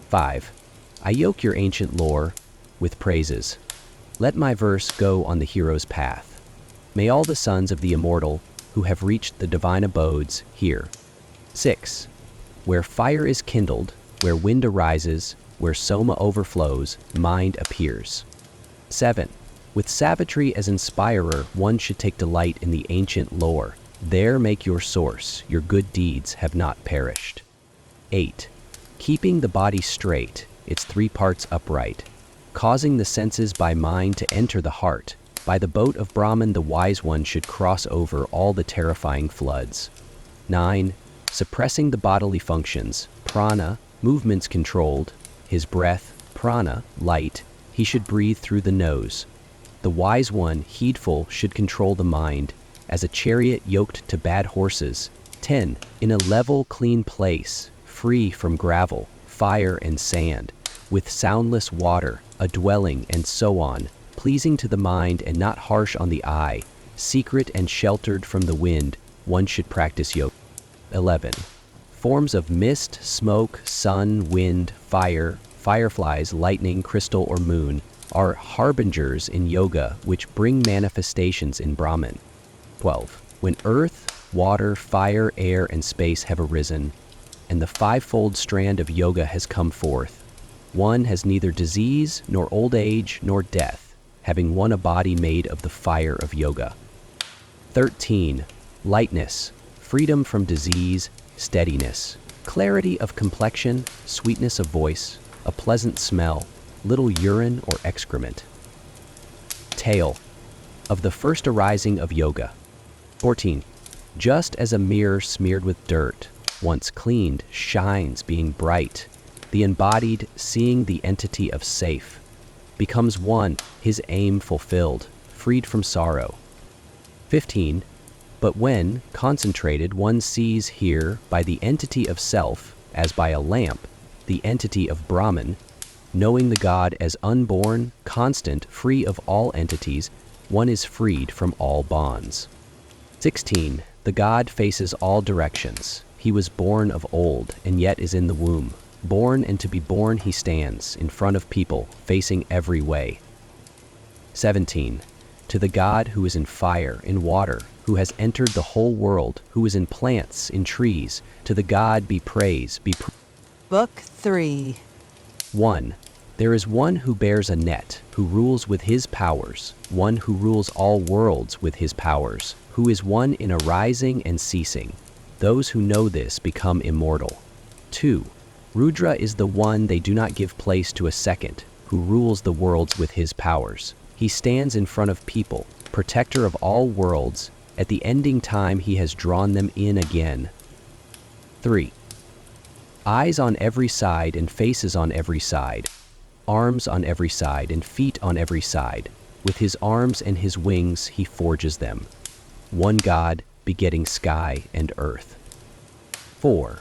5. I yoke your ancient lore with praises. Let my verse go on the hero's path. May all the sons of the immortal who have reached the divine abodes hear. 6. Where fire is kindled, where wind arises, where soma overflows, mind appears. 7. With Savitri as inspirer, one should take delight in the ancient lore. There make your source, your good deeds have not perished. 8. Keeping the body straight, its 3 parts upright, causing the senses by mind to enter the heart. By the boat of Brahman the wise one should cross over all the terrifying floods. 9. Suppressing the bodily functions, prana, movements controlled, his breath, prana, light, he should breathe through the nose. The wise one, heedful, should control the mind, as a chariot yoked to bad horses. 10. In a level, clean place, free from gravel, fire and sand, with soundless water, a dwelling, and so on, pleasing to the mind and not harsh on the eye, secret and sheltered from the wind, one should practice yoga. 11. Forms of mist, smoke, sun, wind, fire, fireflies, lightning, crystal, or moon are harbingers in yoga which bring manifestations in Brahman. 12. When earth, water, fire, air, and space have arisen, and the 5-fold strand of yoga has come forth, one has neither disease, nor old age, nor death, having one a body made of the fire of yoga. 13. Lightness, freedom from disease, steadiness, clarity of complexion, sweetness of voice, a pleasant smell, little urine or excrement. Tale of the first arising of yoga. 14. Just as a mirror smeared with dirt, once cleaned, shines being bright, the embodied, seeing the entity of safe, becomes one, his aim fulfilled, freed from sorrow. 15. But when, concentrated, one sees here, by the entity of self, as by a lamp, the entity of Brahman, knowing the God as unborn, constant, free of all entities, one is freed from all bonds. 16. The God faces all directions. He was born of old, and yet is in the womb. Born and to be born he stands, in front of people, facing every way. 17. To the God who is in fire, in water, who has entered the whole world, who is in plants, in trees, to the God be praise, Book 3. 1. There is one who bears a net, who rules with his powers, one who rules all worlds with his powers, who is one in arising and ceasing. Those who know this become immortal. 2. Rudra is the one they do not give place to a second, who rules the worlds with his powers. He stands in front of people, protector of all worlds. At the ending time he has drawn them in again. 3. Eyes on every side and faces on every side, arms on every side and feet on every side. With his arms and his wings he forges them. One God, begetting sky and earth. 4.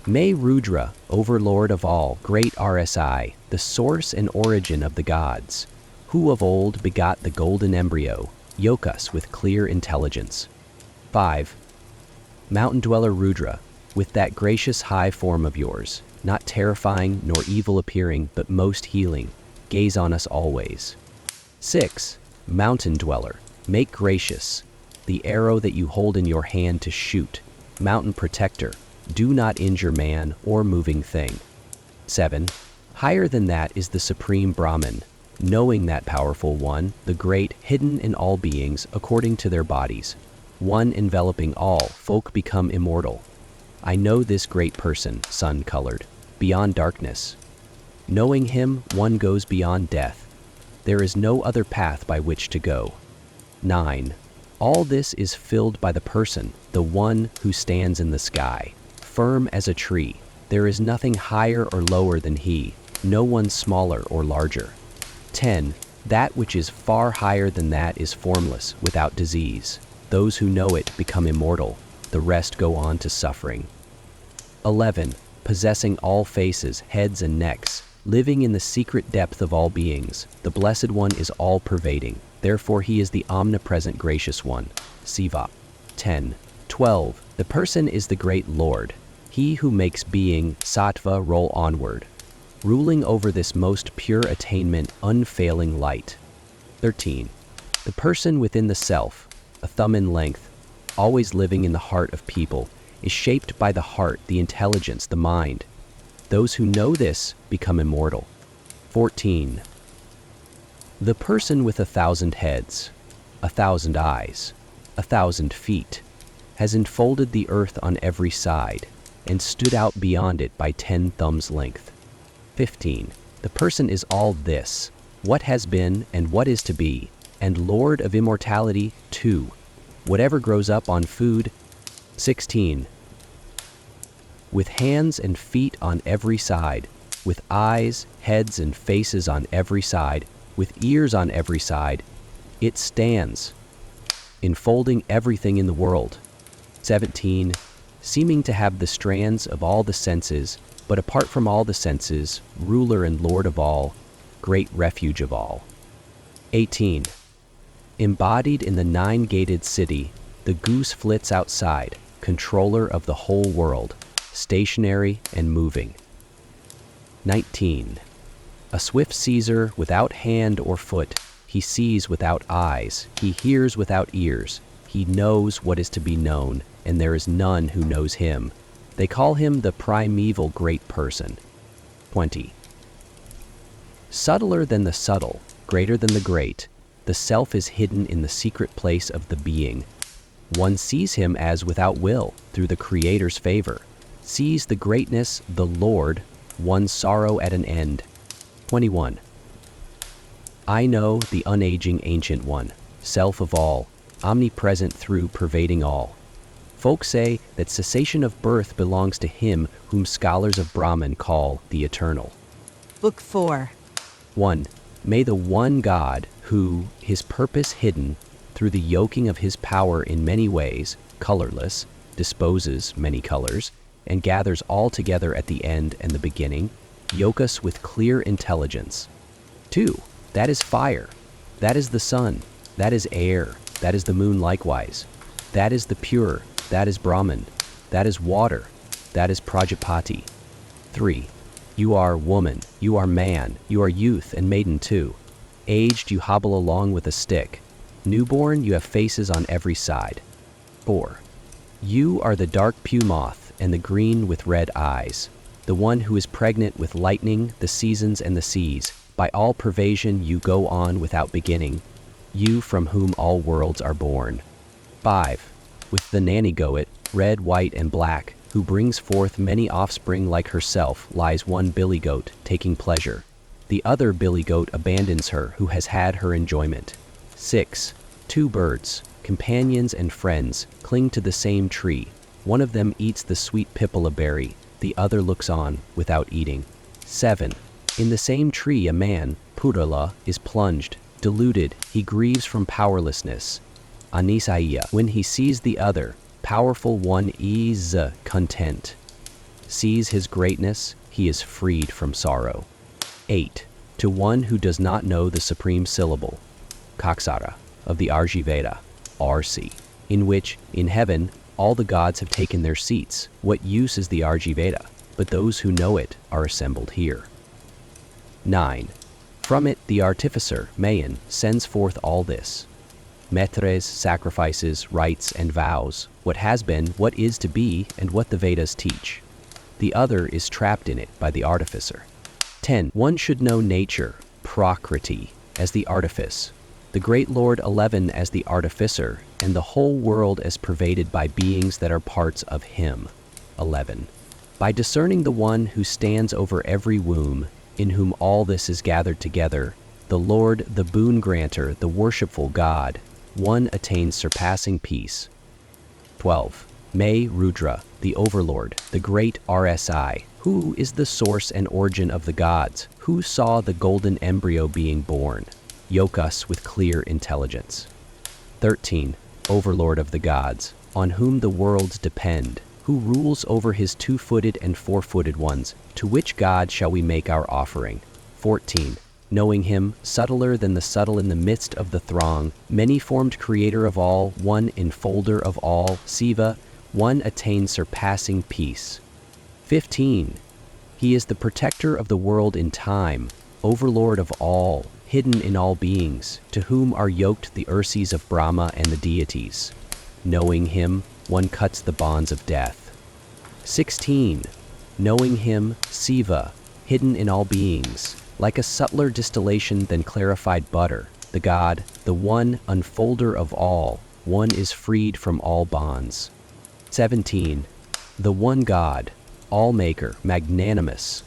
May Rudra, overlord of all, great RSI, the source and origin of the gods, who of old begot the golden embryo, yoke us with clear intelligence. 5. Mountain dweller Rudra, with that gracious high form of yours, not terrifying nor evil appearing, but most healing, gaze on us always. 6. Mountain dweller, make gracious, the arrow that you hold in your hand to shoot, mountain protector, do not injure man or moving thing. 7. Higher than that is the supreme Brahman, knowing that powerful one, the great, hidden in all beings according to their bodies. one enveloping all, folk become immortal. I know this great person, sun-colored, beyond darkness. Knowing him, one goes beyond death. There is no other path by which to go. 9. All this is filled by the person, the one who stands in the sky, firm as a tree. There is nothing higher or lower than he, no one smaller or larger. 10. That which is far higher than that is formless, without disease. Those who know it become immortal, the rest go on to suffering. 11. Possessing all faces, heads and necks, living in the secret depth of all beings, the Blessed One is all-pervading. Therefore he is the omnipresent gracious one. Siva. 10. 12. The person is the great Lord, he who makes being, sattva, roll onward, ruling over this most pure attainment, unfailing light. 13. The person within the self, a thumb in length, always living in the heart of people, is shaped by the heart, the intelligence, the mind. Those who know this become immortal. 14. The person with 1,000 heads, 1,000 eyes, 1,000 feet, has enfolded the earth on every side and stood out beyond it by 10 thumbs length. 15. The person is all this, what has been and what is to be, and Lord of immortality, too. Whatever grows up on food. 16. With hands and feet on every side, with eyes, heads and faces on every side, with ears on every side, it stands, enfolding everything in the world. 17. Seeming to have the strands of all the senses, but apart from all the senses, ruler and lord of all, great refuge of all. 18. Embodied in the 9-gated city, the goose flits outside, controller of the whole world, stationary and moving. 19. A swift Caesar without hand or foot, he sees without eyes, he hears without ears, he knows what is to be known, and there is none who knows him. They call him the primeval great person. 20. Subtler than the subtle, greater than the great, the self is hidden in the secret place of the being. One sees him as without will, through the Creator's favor, sees the greatness, the Lord, one's sorrow at an end. 21. I know the unaging ancient one, self of all, omnipresent through pervading all. Folk say that cessation of birth belongs to him whom scholars of Brahman call the Eternal. Book 4. 1. May the one God who, his purpose hidden, through the yoking of his power in many ways, colorless, disposes many colors, and gathers all together at the end and the beginning, yoke us with clear intelligence. 2. That is fire. That is the sun. That is air. That is the moon likewise. That is the pure. That is Brahman. That is water. That is Prajapati. 3. You are woman. You are man. You are youth and maiden too. Aged, you hobble along with a stick. Newborn, you have faces on every side. 4. You are the dark pew moth and the green with red eyes, the one who is pregnant with lightning, the seasons and the seas. By all pervasion you go on without beginning, you from whom all worlds are born. 5. With the nanny goat, red, white, and black, who brings forth many offspring like herself, lies one billy goat, taking pleasure. The other billy goat abandons her, who has had her enjoyment. 6. 2 birds, companions and friends, cling to the same tree. One of them eats the sweet pipala berry, the other looks on, without eating. 7. In the same tree a man, Pudala, is plunged, deluded, he grieves from powerlessness. Anisaya, when he sees the other, powerful one is content. Sees his greatness, he is freed from sorrow. 8. To one who does not know the supreme syllable, Kaksara, of the Veda, RC, in which, in heaven, all the gods have taken their seats. What use is the Veda? But those who know it are assembled here. 9. From it the artificer, Mayan, sends forth all this. Metres, sacrifices, rites, and vows, what has been, what is to be, and what the Vedas teach. The other is trapped in it by the artificer. 10. One should know nature, Prakriti, as the artifice. the great Lord 11 as the artificer, and the whole world as pervaded by beings that are parts of him. 11. By discerning the one who stands over every womb, in whom all this is gathered together, the Lord, the boon granter, the worshipful God, one attains surpassing peace. 12. May Rudra, the overlord, the great RSI, who is the source and origin of the gods, who saw the golden embryo being born, yoke us with clear intelligence. 13. Overlord of the gods, on whom the worlds depend, who rules over his two-footed and four-footed ones, to which God shall we make our offering. 14. Knowing him, subtler than the subtle in the midst of the throng, many-formed creator of all, one enfolder of all, Siva, one attains surpassing peace. 15. He is the protector of the world in time, overlord of all, hidden in all beings, to whom are yoked the Ursis of Brahma and the deities. Knowing him, one cuts the bonds of death. 16. Knowing him, Siva, hidden in all beings, like a subtler distillation than clarified butter, the God, the one unfolder of all, one is freed from all bonds. 17. The one God, all-maker, magnanimous,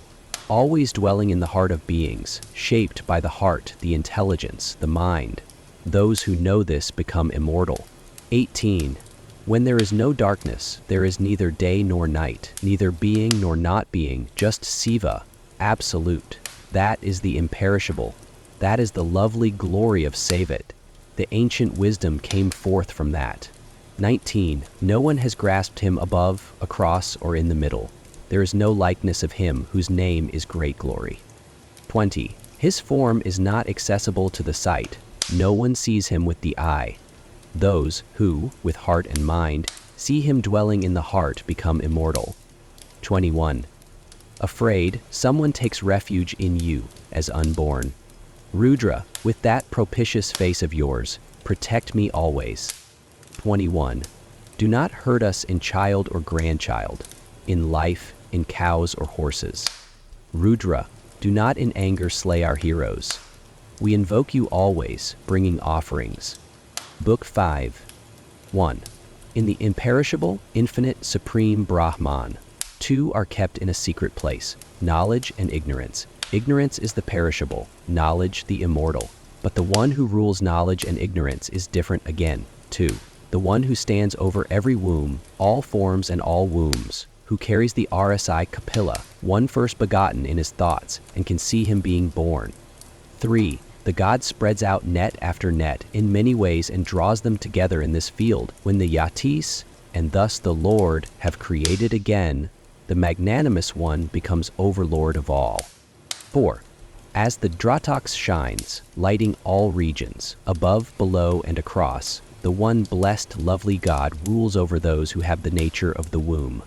always dwelling in the heart of beings, shaped by the heart, the intelligence, the mind. Those who know this become immortal. 18. When there is no darkness, there is neither day nor night, neither being nor not being, just Siva, absolute. That is the imperishable. That is the lovely glory of Savat. The ancient wisdom came forth from that. 19. No one has grasped him above, across, or in the middle. There is no likeness of him whose name is great glory. 20. His form is not accessible to the sight. No one sees him with the eye. Those who, with heart and mind, see him dwelling in the heart become immortal. 21. Afraid, someone takes refuge in you as unborn. Rudra, with that propitious face of yours, protect me always. 21. Do not hurt us in child or grandchild, in life, in cows or horses. Rudra, do not in anger slay our heroes. We invoke you always, bringing offerings. Book 5. 1. In the imperishable, infinite, supreme Brahman, two are kept in a secret place, knowledge and ignorance. Ignorance is the perishable, knowledge the immortal. But the one who rules knowledge and ignorance is different again. 2. The one who stands over every womb, all forms and all wombs, who carries the RSI Kapila, one first begotten in his thoughts, and can see him being born. 3. The God spreads out net after net in many ways and draws them together in this field. When the Yatis, and thus the Lord, have created again, the magnanimous one becomes overlord of all. 4. As the Dratox shines, lighting all regions, above, below, and across, the one blessed, lovely God rules over those who have the nature of the womb.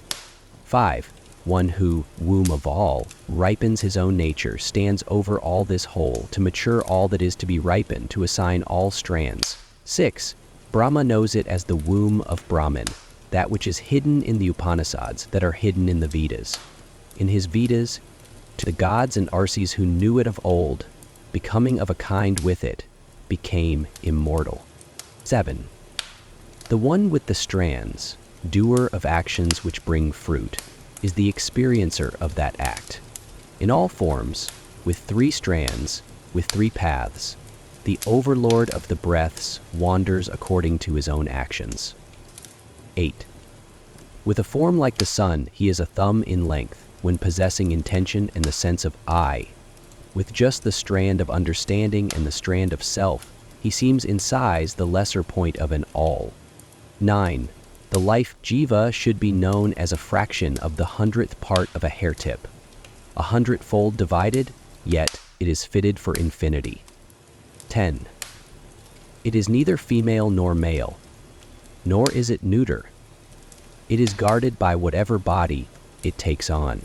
5. One who, womb of all, ripens his own nature, stands over all this whole, to mature all that is to be ripened, to assign all strands. 6. Brahma knows it as the womb of Brahman, that which is hidden in the Upanishads, that are hidden in the Vedas. In his Vedas, to the gods and Arsis who knew it of old, becoming of a kind with it, became immortal. 7. The one with the strands, doer of actions which bring fruit, is the experiencer of that act. In all forms, with 3 strands, with 3 paths, the overlord of the breaths wanders according to his own actions. 8. With a form like the sun, he is a thumb in length, when possessing intention and the sense of I. With just the strand of understanding and the strand of self, he seems in size the lesser point of an all. 9. The life jiva should be known as a fraction of the 100th part of a hair tip. 100-fold divided, yet it is fitted for infinity. 10. It is neither female nor male, nor is it neuter. It is guarded by whatever body it takes on.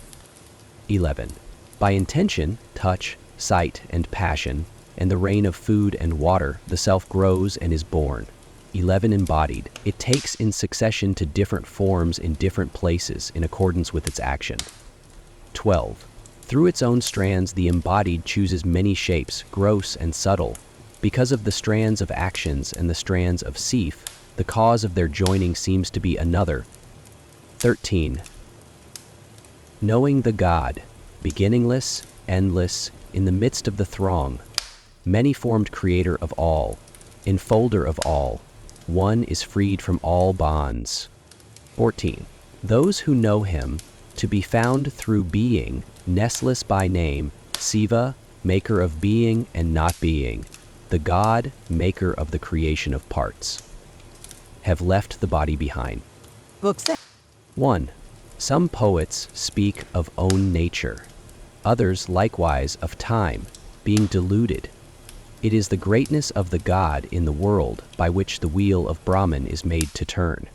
11. By intention, touch, sight, and passion, and the rain of food and water, the self grows and is born. 11. Embodied. It takes in succession to different forms in different places in accordance with its action. 12. Through its own strands, the embodied chooses many shapes, gross and subtle, Because of the strands of actions and the strands of Sif, the cause of their joining seems to be another. 13. Knowing the God, beginningless, endless, in the midst of the throng, many-formed creator of all, enfolder of all, one is freed from all bonds. 14. Those who know him, to be found through being, nestless by name, Siva, maker of being and not being, the God, maker of the creation of parts, have left the body behind. Book 6. 1. Some poets speak of own nature, others likewise of time, being deluded. It is the greatness of the God in the world by which the wheel of Brahman is made to turn.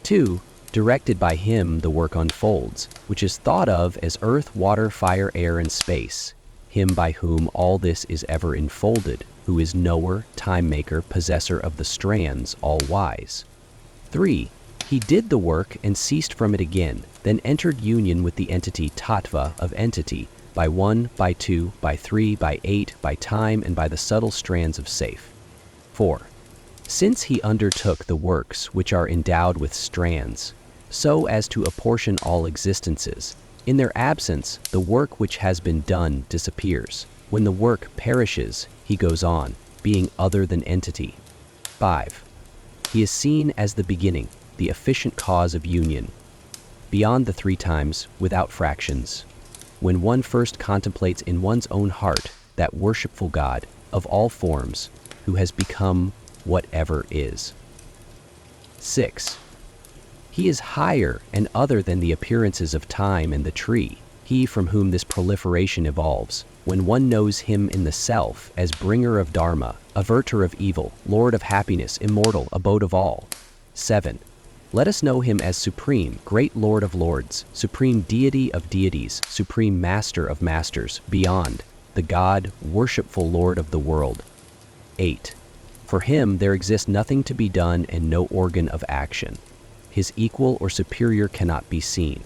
2. Directed by him the work unfolds, which is thought of as earth, water, fire, air, and space, him by whom all this is ever enfolded, who is knower, time-maker, possessor of the strands, all-wise. 3. He did the work and ceased from it again, then entered union with the entity tattva of entity, by 1, by 2, by 3, by 8, by time, and by the subtle strands of safe. 4. Since he undertook the works which are endowed with strands, so as to apportion all existences, in their absence the work which has been done disappears. When the work perishes, he goes on, being other than entity. 5. He is seen as the beginning, the efficient cause of union, beyond the three times, without fractions. When one first contemplates in one's own heart that worshipful God of all forms, who has become whatever is. 6. He is higher and other than the appearances of time and the tree, he from whom this proliferation evolves, when one knows him in the self as bringer of dharma, averter of evil, lord of happiness, immortal, abode of all. 7. Let us know him as supreme, great lord of lords, supreme deity of deities, supreme master of masters, beyond, the God, worshipful Lord of the world. 8. For him there exists nothing to be done and no organ of action. His equal or superior cannot be seen.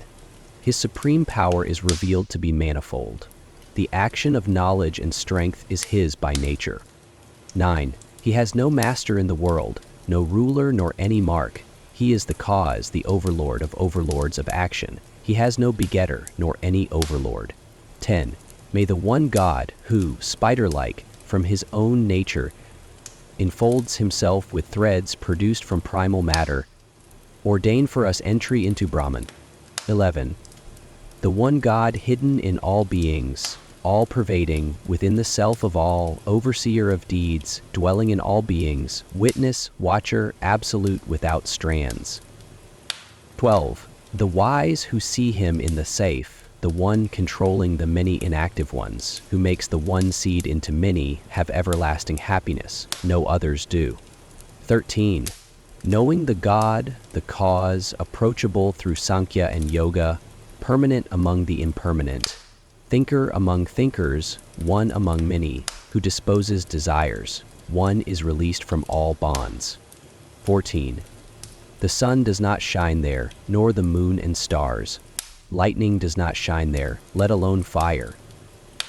His supreme power is revealed to be manifold. The action of knowledge and strength is his by nature. 9. He has no master in the world, no ruler nor any mark. He is the cause, the overlord of overlords of action. He has no begetter nor any overlord. 10. May the one God who, spider-like, from his own nature, enfolds himself with threads produced from primal matter, ordain for us entry into Brahman. 11. The one God hidden in all beings, all-pervading, within the self of all, overseer of deeds, dwelling in all beings, witness, watcher, absolute without strands. 12. The wise who see him in the safe, the one controlling the many inactive ones, who makes the one seed into many, have everlasting happiness, no others do. 13. Knowing the God, the cause, approachable through Sankhya and Yoga, permanent among the impermanent, thinker among thinkers, one among many, who disposes desires, one is released from all bonds. 14. The sun does not shine there, nor the moon and stars. Lightning does not shine there, let alone fire.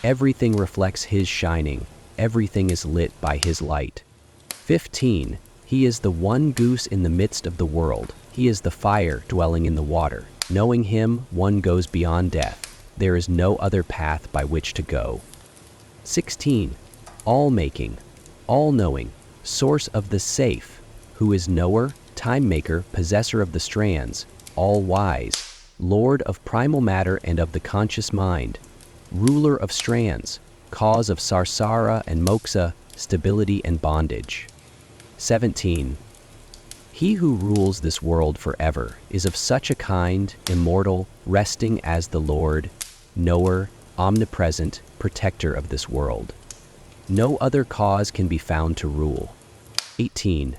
Everything reflects his shining, everything is lit by his light. 15. He is the one goose in the midst of the world, he is the fire dwelling in the water. Knowing him, one goes beyond death. There is no other path by which to go. 16. All-making, all-knowing, source of the safe, who is knower, time-maker, possessor of the strands, all-wise, lord of primal matter and of the conscious mind, ruler of strands, cause of sarsara and moksha, stability and bondage. 17. He who rules this world forever is of such a kind, immortal, resting as the Lord, knower, omnipresent, protector of this world. No other cause can be found to rule. 18.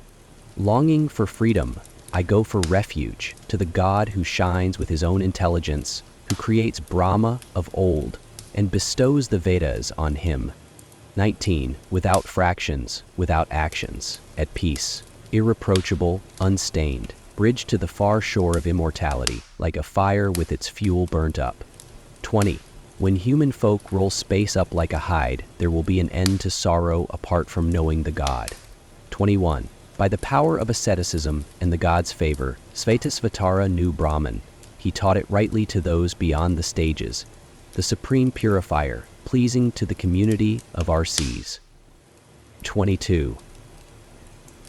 Longing for freedom, I go for refuge to the God who shines with his own intelligence, who creates Brahma of old, and bestows the Vedas on him. 19. Without fractions, without actions, at peace, irreproachable, unstained, bridged to the far shore of immortality, like a fire with its fuel burnt up. 20. When human folk roll space up like a hide, there will be an end to sorrow apart from knowing the God. 21. By the power of asceticism and the God's favor, Svetasvatara knew Brahman. He taught it rightly to those beyond the stages, the supreme purifier, pleasing to the community of our seas. 22.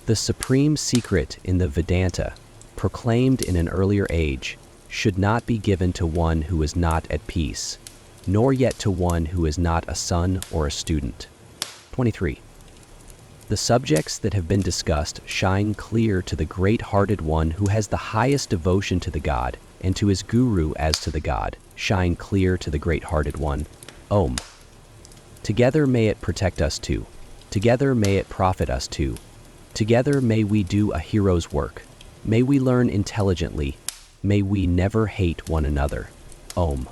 The supreme secret in the Vedanta, proclaimed in an earlier age, should not be given to one who is not at peace, nor yet to one who is not a son or a student. 23. The subjects that have been discussed shine clear to the great-hearted one who has the highest devotion to the God, and to his guru as to the God, shine clear to the great-hearted one. Om. Together may it protect us too. Together may it profit us too. Together may we do a hero's work. May we learn intelligently. May we never hate one another. Om.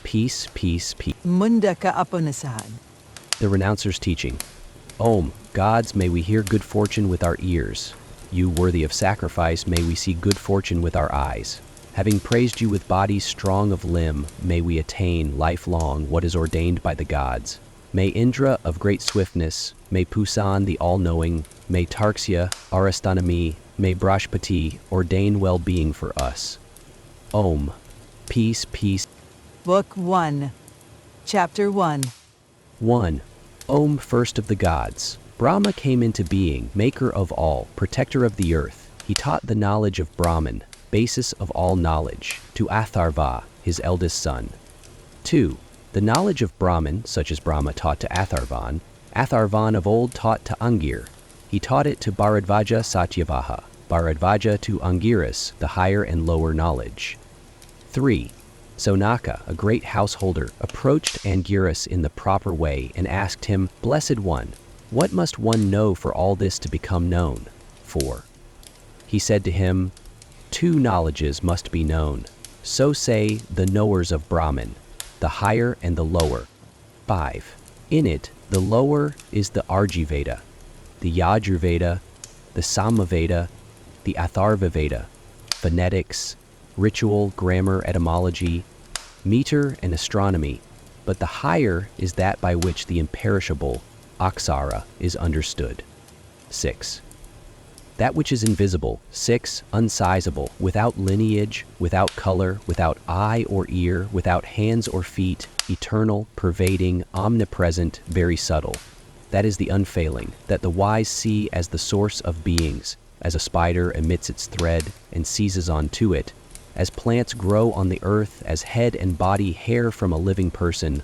Peace, peace, peace. Mundaka Upanishad. The renouncer's teaching. Om, gods, may we hear good fortune with our ears. You, worthy of sacrifice, may we see good fortune with our eyes. Having praised you with bodies strong of limb, may we attain lifelong what is ordained by the gods. May Indra of great swiftness, may Pusan the all-knowing, may Tarksya, Arastanami, may Brahspati ordain well-being for us. Om. Peace, peace. Book 1. Chapter 1. 1. Om, first of the gods. Brahma came into being, maker of all, protector of the earth. He taught the knowledge of Brahman, basis of all knowledge, to Atharva, his eldest son. 2. The knowledge of Brahman, such as Brahma taught to Atharvan, Atharvan of old taught to Angir. He taught it to Bharadvaja Satyavaha, Bharadvaja to Angiras, the higher and lower knowledge. 3. Sonaka, a great householder, approached Angiras in the proper way and asked him, Blessed One, what must one know for all this to become known? 4. He said to him, 2 knowledges must be known. So say the knowers of Brahman, the higher and the lower. 5. In it, the lower is the Arjiveda, the Yajurveda, the Samaveda, the Atharvaveda, phonetics, ritual, grammar, etymology, meter, and astronomy, but the higher is that by which the imperishable, aksara, is understood. 6. That which is invisible. 6. Unsizable, without lineage, without color, without eye or ear, without hands or feet, eternal, pervading, omnipresent, very subtle. That is the unfailing, that the wise see as the source of beings, as a spider emits its thread and seizes on to it, as plants grow on the earth, as head and body hair from a living person,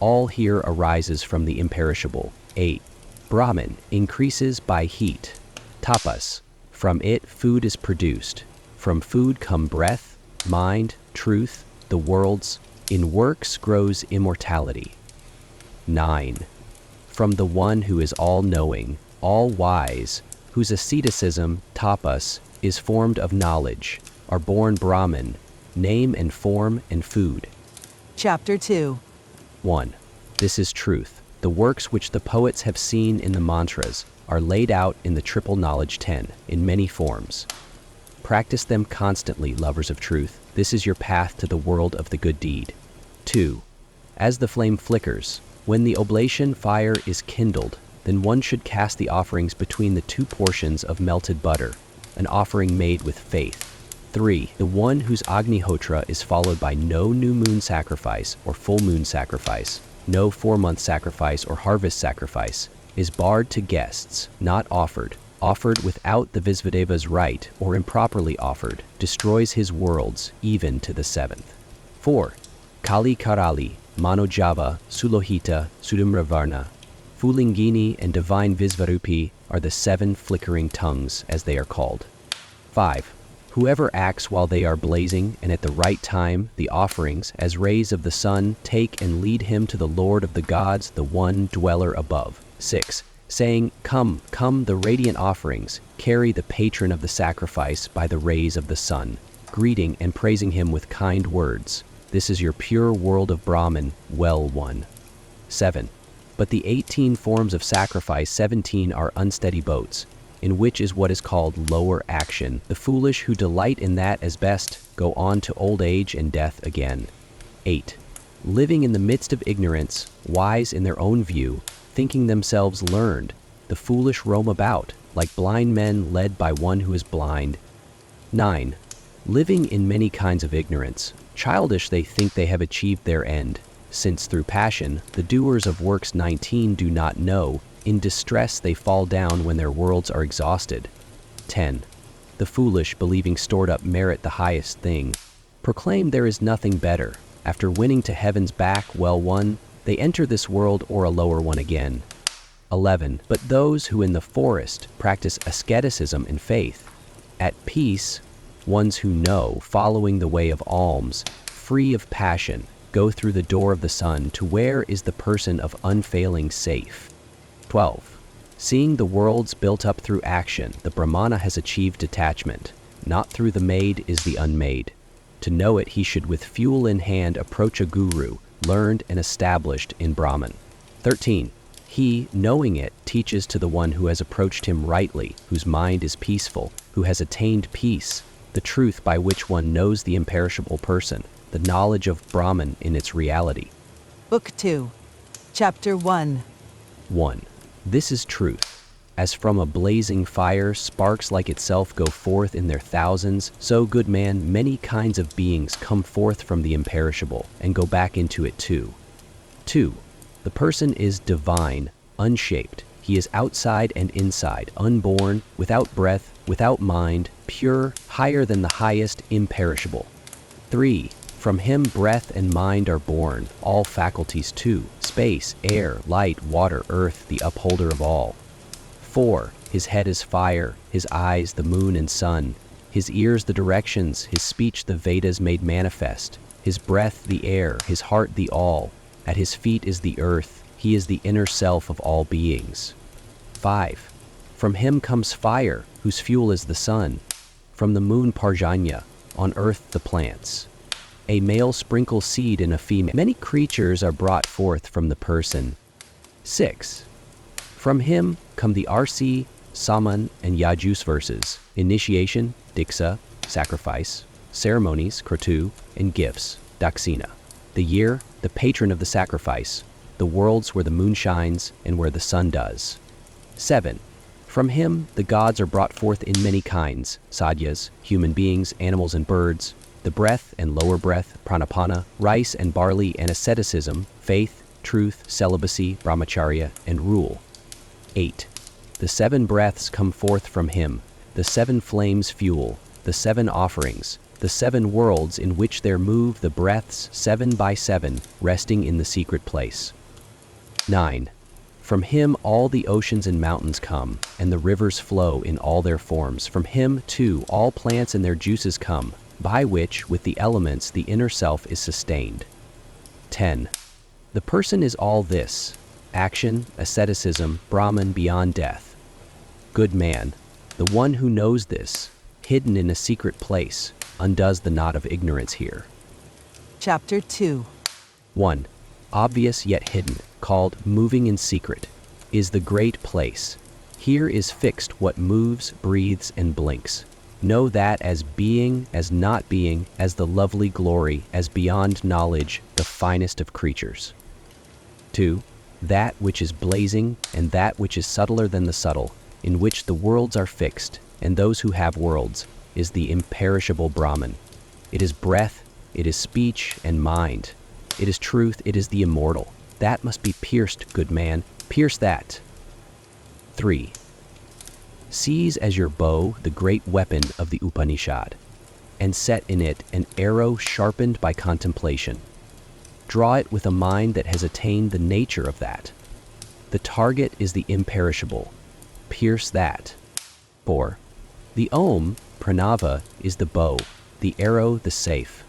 all here arises from the imperishable. 8. Brahman increases by heat. Tapas, from it food is produced. From food come breath, mind, truth, the worlds. In works grows immortality. 9. From the one who is all-knowing, all-wise, whose asceticism, tapas, is formed of knowledge, are born Brahman, name and form and food. Chapter 2. 1. This is truth. The works which the poets have seen in the mantras are laid out in the triple knowledge 10, in many forms. Practice them constantly, lovers of truth. This is your path to the world of the good deed. 2. As the flame flickers, when the oblation fire is kindled, then one should cast the offerings between the 2 portions of melted butter, an offering made with faith. 3. The one whose Agnihotra is followed by no new moon sacrifice or full moon sacrifice, no 4-month sacrifice or harvest sacrifice, is barred to guests, not offered, offered without the Visvadeva's right or improperly offered, destroys his worlds, even to the 7th. 4. Kali Karali, Manojava, Sulohita, Sudamravarna, Fulingini, and Divine Visvarupi are the 7 flickering tongues, as they are called. 5. Whoever acts while they are blazing, and at the right time, the offerings, as rays of the sun, take and lead him to the Lord of the gods, the one dweller above. 6. Saying, Come, come, the radiant offerings, carry the patron of the sacrifice by the rays of the sun, greeting and praising him with kind words. This is your pure world of Brahman, well won. 7. But the 18 forms of sacrifice, 17 are unsteady boats, in which is what is called lower action. The foolish who delight in that as best go on to old age and death again. 8. living in the midst of ignorance, wise in their own view, thinking themselves learned, the foolish roam about, like blind men led by one who is blind. 9. Living in many kinds of ignorance, childish they think they have achieved their end, since through passion, the doers of works 19 do not know, in distress they fall down when their worlds are exhausted. 10. The foolish, believing stored up merit the highest thing, proclaim there is nothing better. After winning to heaven's back well won, they enter this world or a lower one again. 11. But those who in the forest practice asceticism and faith, at peace, ones who know, following the way of alms, free of passion, go through the door of the sun to where is the person of unfailing safe. 12. Seeing the worlds built up through action, the Brahmana has achieved detachment. Not through the made is the unmade. To know it, he should with fuel in hand approach a guru, learned and established in Brahman. 13. He, knowing it, teaches to the one who has approached him rightly, whose mind is peaceful, who has attained peace, the truth by which one knows the imperishable person, the knowledge of Brahman in its reality. Book 2, Chapter 1. 1. This is truth. As from a blazing fire sparks like itself go forth in their thousands, so, good man, many kinds of beings come forth from the imperishable and go back into it too. 2. The person is divine, unshaped. He is outside and inside, unborn, without breath, without mind, pure, higher than the highest, imperishable. 3. From him breath and mind are born, all faculties too, space, air, light, water, earth, the upholder of all. 4. His head is fire, his eyes the moon and sun, his ears the directions, his speech the Vedas made manifest, his breath the air, his heart the all, at his feet is the earth, he is the inner self of all beings. 5. From him comes fire, whose fuel is the sun, from the moon Parjanya, on earth the plants. A male sprinkles seed in a female. Many creatures are brought forth from the person. 6. From him come the Arsi, Saman, and Yajus verses, initiation, Diksha, sacrifice, ceremonies, Kratu, and gifts, Dakshina. The year, the patron of the sacrifice, the worlds where the moon shines and where the sun does. 7. From him the gods are brought forth in many kinds, sadhyas, human beings, animals and birds, the breath and lower breath, pranapana, rice and barley and asceticism, faith, truth, celibacy, brahmacharya, and rule. 8. The 7 breaths come forth from him, the 7 flames fuel, the 7 offerings, the 7 worlds in which there move the breaths 7 by 7, resting in the secret place. 9. From him all the oceans and mountains come, and the rivers flow in all their forms. From him, too, all plants and their juices come, by which, with the elements, the inner self is sustained. 10. The person is all this: action, asceticism, Brahman beyond death. Good man, the one who knows this, hidden in a secret place, undoes the knot of ignorance here. Chapter 2. 1. Obvious yet hidden, called moving in secret, is the great place. Here is fixed what moves, breathes, and blinks. Know that as being, as not being, as the lovely glory, as beyond knowledge, the finest of creatures. 2. That which is blazing, and that which is subtler than the subtle, in which the worlds are fixed, and those who have worlds, is the imperishable Brahman. It is breath, it is speech and mind. It is truth, it is the immortal. That must be pierced, good man, pierce that. 3. Seize as your bow the great weapon of the Upanishad, and set in it an arrow sharpened by contemplation. Draw it with a mind that has attained the nature of that. The target is the imperishable. Pierce that. 4. The Om, Pranava, is the bow, the arrow the safe.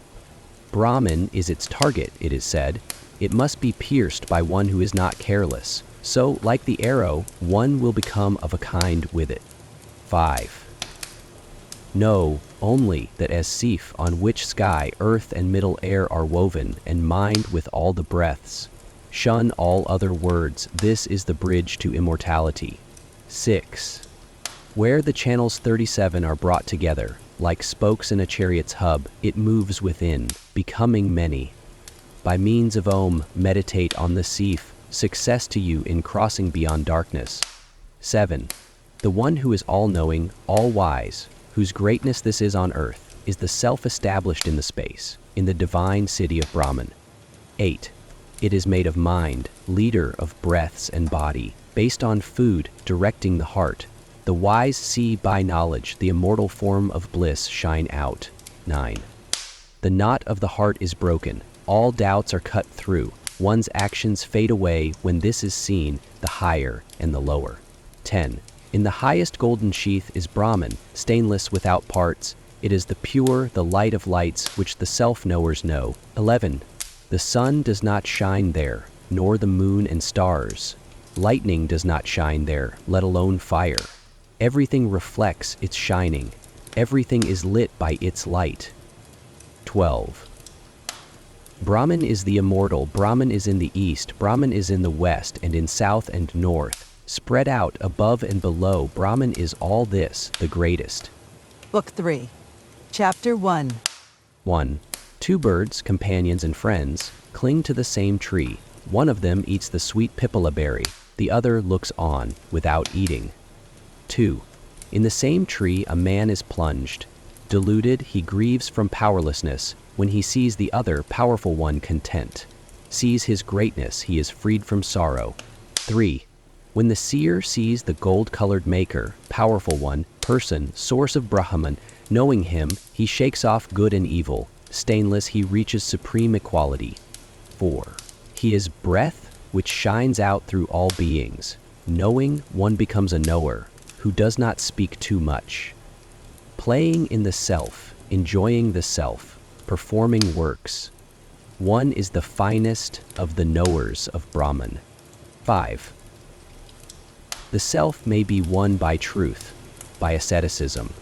Brahman is its target, it is said. It must be pierced by one who is not careless. So, like the arrow, one will become of a kind with it. 5. Know only that as Sif, on which sky, earth, and middle air are woven, and mind with all the breaths. Shun all other words, this is the bridge to immortality. 6. Where the channels 37 are brought together, like spokes in a chariot's hub, it moves within, becoming many. By means of Om, meditate on the Sif, success to you in crossing beyond darkness. 7. The one who is all-knowing, all-wise, whose greatness this is on earth, is the self-established in the space, in the divine city of Brahman. 8. It is made of mind, leader of breaths and body, based on food, directing the heart. The wise see by knowledge the immortal form of bliss shine out. 9. The knot of the heart is broken, all doubts are cut through, one's actions fade away when this is seen, the higher and the lower. 10. In the highest golden sheath is Brahman, stainless without parts. It is the pure, the light of lights, which the self-knowers know. 11. The sun does not shine there, nor the moon and stars. Lightning does not shine there, let alone fire. Everything reflects its shining. Everything is lit by its light. 12. Brahman is the immortal, Brahman is in the east, Brahman is in the west, and in south and north. Spread out above and below, Brahman is all this, the greatest. Book 3. Chapter 1. 1. Two birds, companions and friends, cling to the same tree. One of them eats the sweet pipala berry, the other looks on, without eating. 2. In the same tree a man is plunged. Deluded, he grieves from powerlessness, when he sees the other powerful one content. Sees his greatness, he is freed from sorrow. 3. When the seer sees the gold-colored maker, powerful one, person, source of Brahman, knowing him, he shakes off good and evil. Stainless, he reaches supreme equality. 4. He is breath which shines out through all beings. Knowing, one becomes a knower, who does not speak too much. Playing in the self, enjoying the self, performing works. One is the finest of the knowers of Brahman. 5. The self may be won by truth, by asceticism,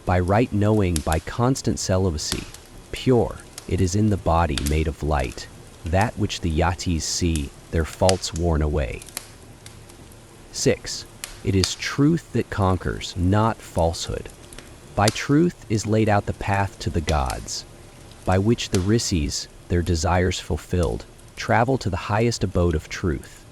by right knowing, by constant celibacy. Pure, it is in the body made of light, that which the yatis see, their faults worn away. 6. It is truth that conquers, not falsehood. By truth is laid out the path to the gods, by which the rishis, their desires fulfilled, travel to the highest abode of truth.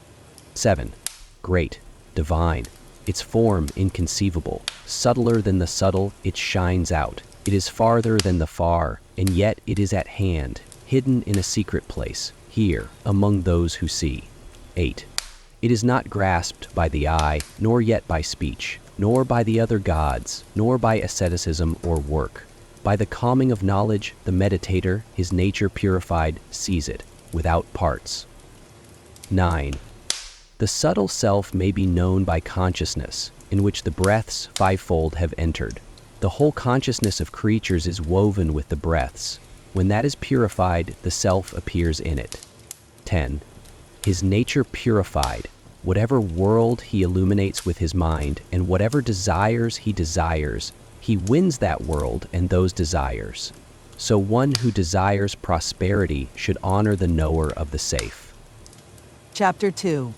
7. Great, divine, its form inconceivable, subtler than the subtle, it shines out. It is farther than the far, and yet it is at hand, hidden in a secret place, here, among those who see. 8. It is not grasped by the eye, nor yet by speech, nor by the other gods, nor by asceticism or work. By the calming of knowledge, the meditator, his nature purified, sees it, without parts. 9. The subtle self may be known by consciousness, in which the breaths fivefold have entered. The whole consciousness of creatures is woven with the breaths. When that is purified, the self appears in it. 10. His nature purified, whatever world he illuminates with his mind, and whatever desires he desires, he wins that world and those desires. So one who desires prosperity should honor the knower of the safe. Chapter 2.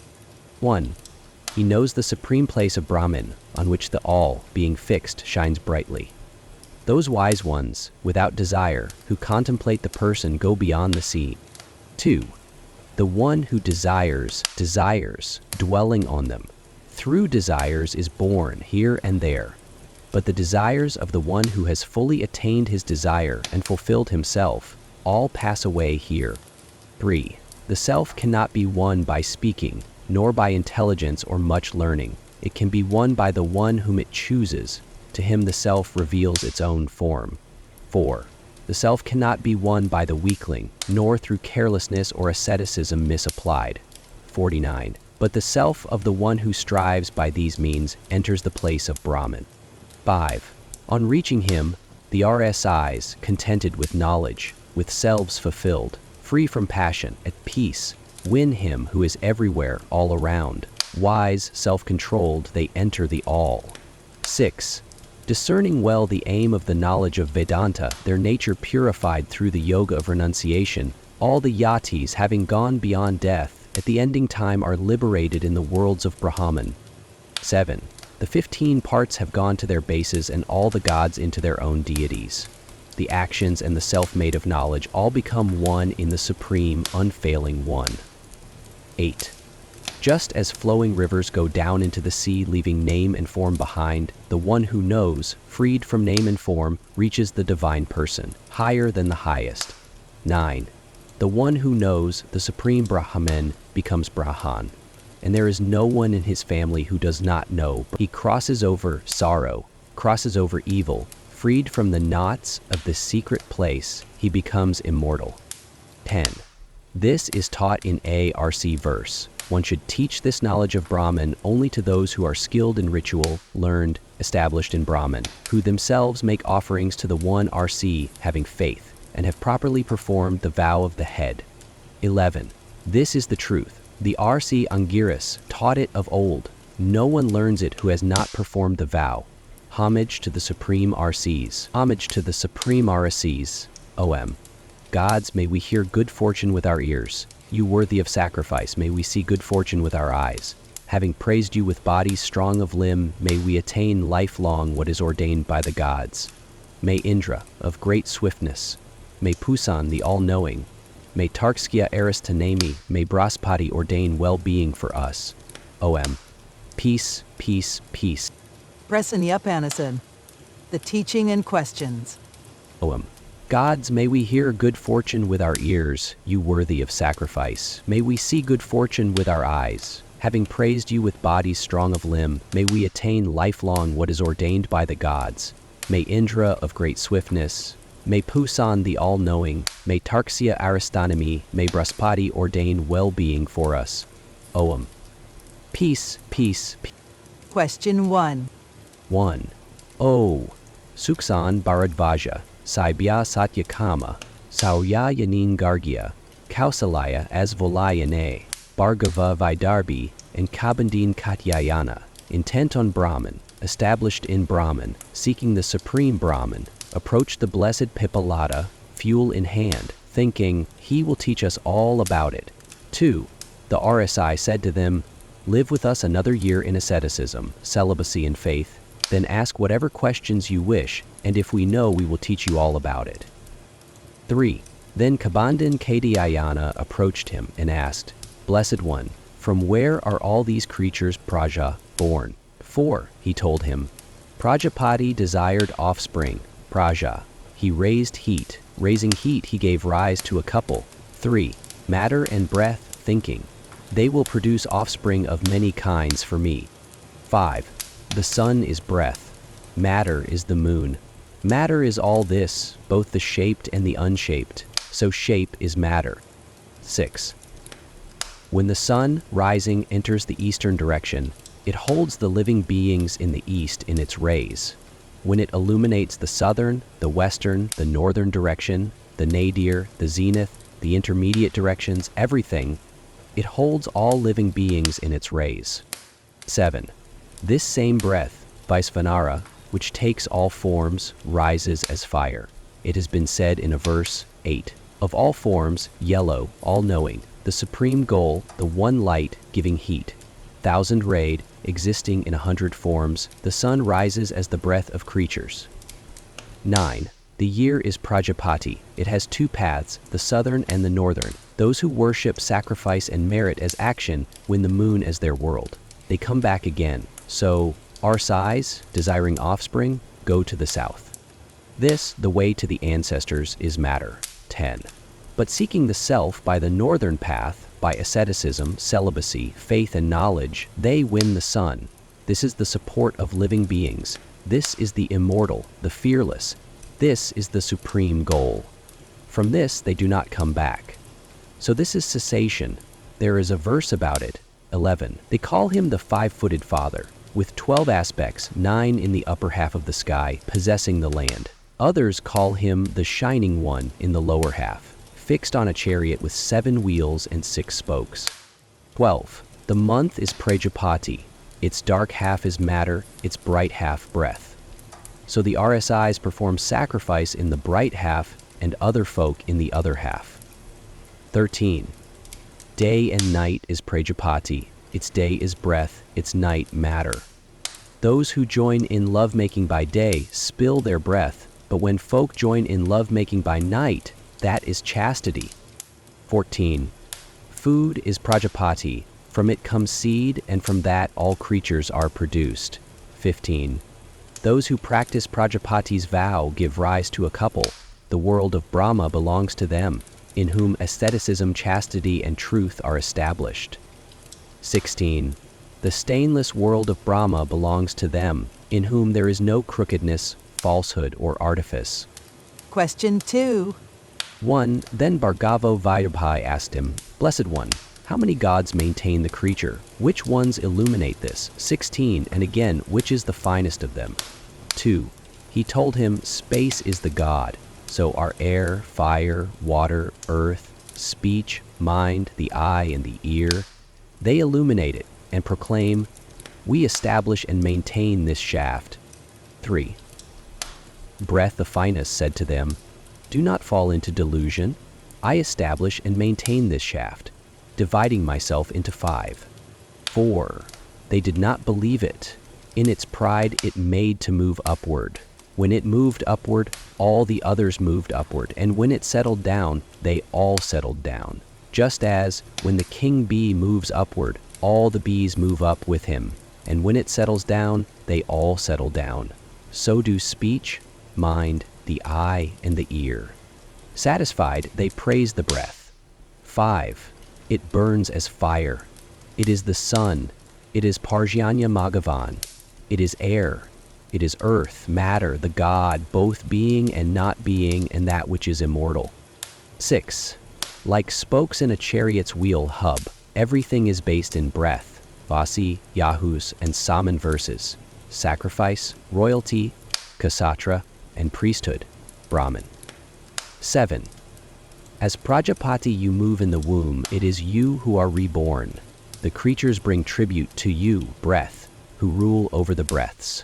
1. He knows the supreme place of Brahman, on which the all, being fixed, shines brightly. Those wise ones, without desire, who contemplate the person go beyond the sea. 2. The one who desires, dwelling on them. Through desires is born here and there. But the desires of the one who has fully attained his desire and fulfilled himself, all pass away here. 3. The self cannot be won by speaking, nor by intelligence or much learning. It can be won by the one whom it chooses. To him the self reveals its own form. 4. The self cannot be won by the weakling, nor through carelessness or asceticism misapplied. 49. But the self of the one who strives by these means enters the place of Brahman. 5. On reaching him, the RSIs, contented with knowledge, with selves fulfilled, free from passion, at peace, win him who is everywhere, all around. Wise, self-controlled, they enter the all. 6. Discerning well the aim of the knowledge of Vedanta, their nature purified through the yoga of renunciation, all the yatis, having gone beyond death, at the ending time are liberated in the worlds of Brahman. 7. The 15 parts have gone to their bases and all the gods into their own deities. the actions, and the self-made of knowledge all become one in the supreme, unfailing one. 8. Just as flowing rivers go down into the sea, leaving name and form behind, the one who knows, freed from name and form, reaches the divine person, higher than the highest. 9. The one who knows, the supreme Brahman, becomes Brahman, and there is no one in his family who does not know. He crosses over sorrow, crosses over evil, freed from the knots of the secret place, he becomes immortal. 10. This is taught in a.rc verse. One should teach this knowledge of Brahman only to those who are skilled in ritual, learned, established in Brahman, who themselves make offerings to the one RC, having faith, and have properly performed the vow of the head. 11. This is the truth. The RC Angiras taught it of old. No one learns it who has not performed the vow. Homage to the Supreme RCs. Homage to the Supreme RCs. OM. Gods, may we hear good fortune with our ears. You worthy of sacrifice, may we see good fortune with our eyes. Having praised you with bodies strong of limb, may we attain lifelong what is ordained by the gods. May Indra, of great swiftness, may Pusan, the all-knowing, may Tarkskia Aristanemi, may Braspati ordain well-being for us. OM. Peace, peace, peace. Presenya Upanishad. The teaching and questions. OM. Gods, may we hear good fortune with our ears, you worthy of sacrifice. May we see good fortune with our eyes. Having praised you with bodies strong of limb, may we attain lifelong what is ordained by the gods. May Indra of great swiftness, may Pusan the all-knowing, may Tarksya Aristanemi, may Braspati ordain well-being for us. Om. Peace, peace, peace. Question 1. 1. O. Suksan Bharadvaja, Saibya Satyakama, Saurya Yanin Gargya, Kausalaya Asvolayane, Bhargava Vidarbi, and Kabandin Katyayana, intent on Brahman, established in Brahman, seeking the supreme Brahman, approached the blessed Pipalada, fuel in hand, thinking, he will teach us all about it. 2. The RSI said to them, live with us another year in asceticism, celibacy and faith, then ask whatever questions you wish, and if we know, we will teach you all about it. 3. Then Kabandin Katyayana approached him and asked, Blessed One, from where are all these creatures Praja born? 4. He told him, Prajapati desired offspring, Praja. He raised heat. Raising heat, he gave rise to a couple. 3. Matter and breath, thinking. They will produce offspring of many kinds for me. 5. The sun is breath. Matter is the moon. Matter is all this, both the shaped and the unshaped. So shape is matter. 6. When the sun, rising, enters the eastern direction, it holds the living beings in the east in its rays. When it illuminates the southern, the western, the northern direction, the nadir, the zenith, the intermediate directions, everything, it holds all living beings in its rays. 7. This same breath, Vaisvanara, which takes all forms, rises as fire. It has been said in a verse, 8. Of all forms, yellow, all-knowing, the supreme goal, the one light, giving heat. Thousand-rayed, existing in 100 forms, the sun rises as the breath of creatures. 9. The year is Prajapati. It has two paths, the southern and the northern. Those who worship, sacrifice, and merit as action win the moon as their world. They come back again. So, our size, desiring offspring, go to the south. This, the way to the ancestors, is matter. 10. But seeking the self by the northern path, by asceticism, celibacy, faith, and knowledge, they win the sun. This is the support of living beings. This is the immortal, the fearless. This is the supreme goal. From this, they do not come back. So this is cessation. There is a verse about it. 11. They call him the five-footed father, with 12 aspects, 9 in the upper half of the sky, possessing the land. Others call him the shining one in the lower half, fixed on a chariot with 7 wheels and 6 spokes. 12. The month is Prajapati. Its dark half is matter, its bright half breath. So the RSIs perform sacrifice in the bright half and other folk in the other half. 13. Day and night is Prajapati. Its day is breath, its night matter. Those who join in lovemaking by day spill their breath, But when folk join in love-making by night, that is chastity. 14. Food is Prajapati. From it comes seed, and from that all creatures are produced. 15. Those who practice Prajapati's vow give rise to a couple. The world of Brahma belongs to them, in whom asceticism, chastity, and truth are established. 16. The stainless world of Brahma belongs to them, in whom there is no crookedness, falsehood, or artifice. Question 2. 1. Then Bhargava Vaidabhai asked him, Blessed One, how many gods maintain the creature? Which ones illuminate this? 16. And again, which is the finest of them? 2. He told him, space is the god. So are air, fire, water, earth, speech, mind, the eye, and the ear. They illuminate it and proclaim, we establish and maintain this shaft. 3. Breath the finest said to them, do not fall into delusion. I establish and maintain this shaft, dividing myself into 5. 4. They did not believe it. In its pride it made to move upward. When it moved upward, all the others moved upward, and when it settled down, they all settled down. Just as, when the king bee moves upward, all the bees move up with him, and when it settles down, they all settle down. So do speech, mind, the eye, and the ear. Satisfied, they praise the breath. 5. It burns as fire. It is the sun. It is Parjanya Magavan. It is air. It is earth, matter, the God, both being and not being, and that which is immortal. 6. Like spokes in a chariot's wheel hub, everything is based in breath, Vasi, Yahus, and Saman verses, sacrifice, royalty, Ksatra, and priesthood, Brahman. 7. As Prajapati you move in the womb, it is you who are reborn. The creatures bring tribute to you, breath, who rule over the breaths.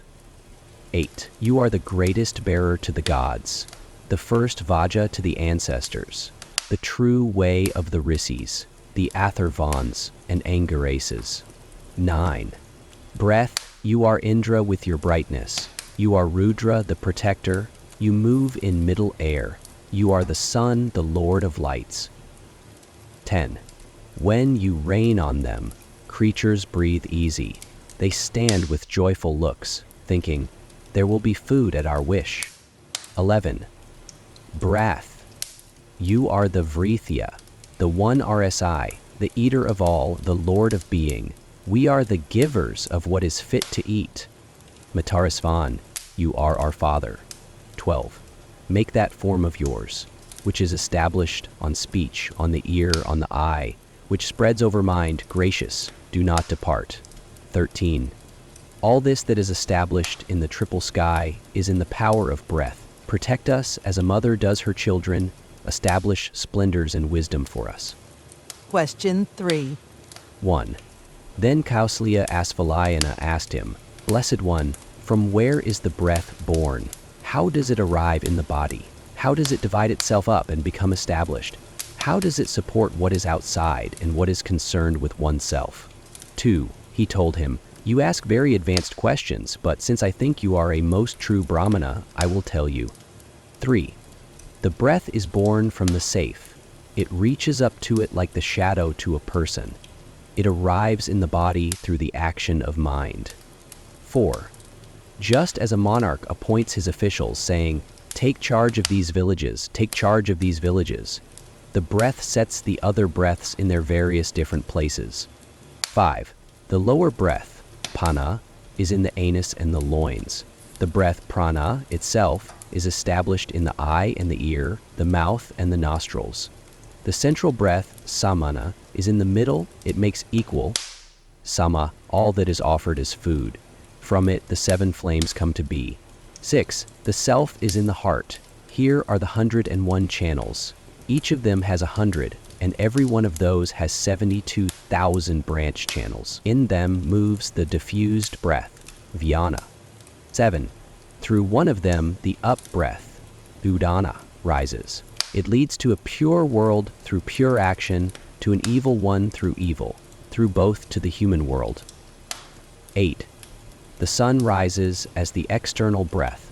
8. You are the greatest bearer to the gods, the first Vaja to the ancestors, the true way of the Rishis, the Atharvans, and Angarases. 9. Breath, you are Indra with your brightness. You are Rudra, the protector. You move in middle air. You are the sun, the lord of lights. 10. When you rain on them, creatures breathe easy. They stand with joyful looks, thinking, there will be food at our wish. 11. Breath. You are the Vrithya, the one RSI, the eater of all, the lord of being. We are the givers of what is fit to eat. Matarasvan, you are our father. 12. Make that form of yours, which is established on speech, on the ear, on the eye, which spreads over mind, gracious, do not depart. 13. All this that is established in the triple sky is in the power of breath. Protect us as a mother does her children, establish splendors and wisdom for us. Question 3. 1. Then Kausalya Asvalayana asked him, Blessed One, from where is the breath born? How does it arrive in the body? How does it divide itself up and become established? How does it support what is outside and what is concerned with oneself? 2. He told him, you ask very advanced questions, but since I think you are a most true Brahmana, I will tell you. 3. The breath is born from the safe. It reaches up to it like the shadow to a person. It arrives in the body through the action of mind. 4. Just as a monarch appoints his officials, saying, take charge of these villages, take charge of these villages, the breath sets the other breaths in their various different places. 5. The lower breath, Pana, is in the anus and the loins. The breath prana itself is established in the eye and the ear, the mouth and the nostrils. The central breath, samana, is in the middle. It makes equal. Sama, all that is offered as food. From it the 7 flames come to be. 6. The self is in the heart. Here are the 101 channels. Each of them has 100, and every one of those has 72,000 branch channels. In them moves the diffused breath, Vyana. 7. Through one of them, the up-breath, Udana, rises. It leads to a pure world through pure action, to an evil one through evil, through both to the human world. 8. The sun rises as the external breath,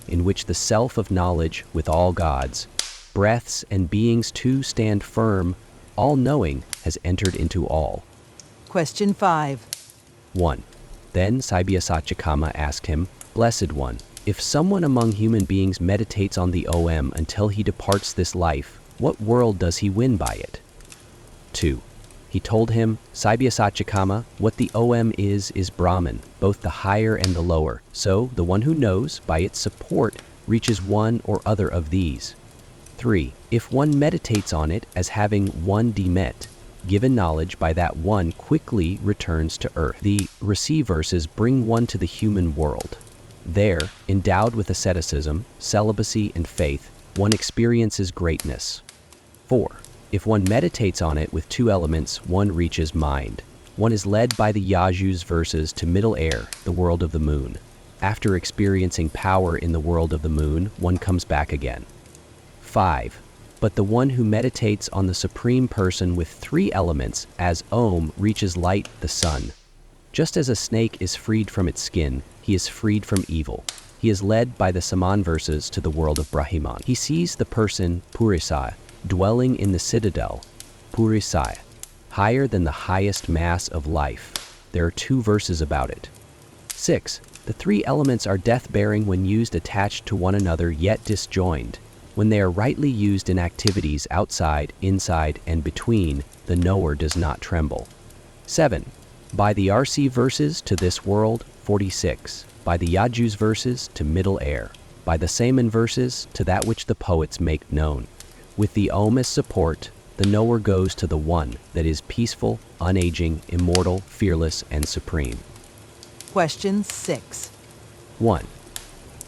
in which the self of knowledge with all gods, breaths and beings too stand firm, all-knowing has entered into all. Question 5. 1. Then Saibhya asked him, Blessed One, if someone among human beings meditates on the Om until he departs this life, what world does he win by it? 2. He told him, Saibhya what the Om is Brahman, both the higher and the lower, so the one who knows, by its support, reaches one or other of these. 3. If one meditates on it as having one demet, given knowledge by that one quickly returns to earth. The verses bring one to the human world. There, endowed with asceticism, celibacy, and faith, one experiences greatness. 4. If one meditates on it with two elements, one reaches mind. One is led by the Yaju's verses to middle air, the world of the moon. After experiencing power in the world of the moon, one comes back again. 5. But the one who meditates on the Supreme Person with three elements, as Om, reaches light, the sun. Just as a snake is freed from its skin, he is freed from evil. He is led by the Saman verses to the world of Brahman. He sees the person, Purisaya, dwelling in the citadel, Purisaya, higher than the highest mass of life. There are 2 verses about it. 6. The 3 elements are death-bearing when used attached to one another yet disjoined. When they are rightly used in activities outside, inside, and between, the knower does not tremble. 7. By the RC verses to this world, 46. By the Yaju's verses to middle air. By the Saman verses to that which the poets make known. With the Om as support, the knower goes to the one that is peaceful, unaging, immortal, fearless, and supreme. Question 6. 1.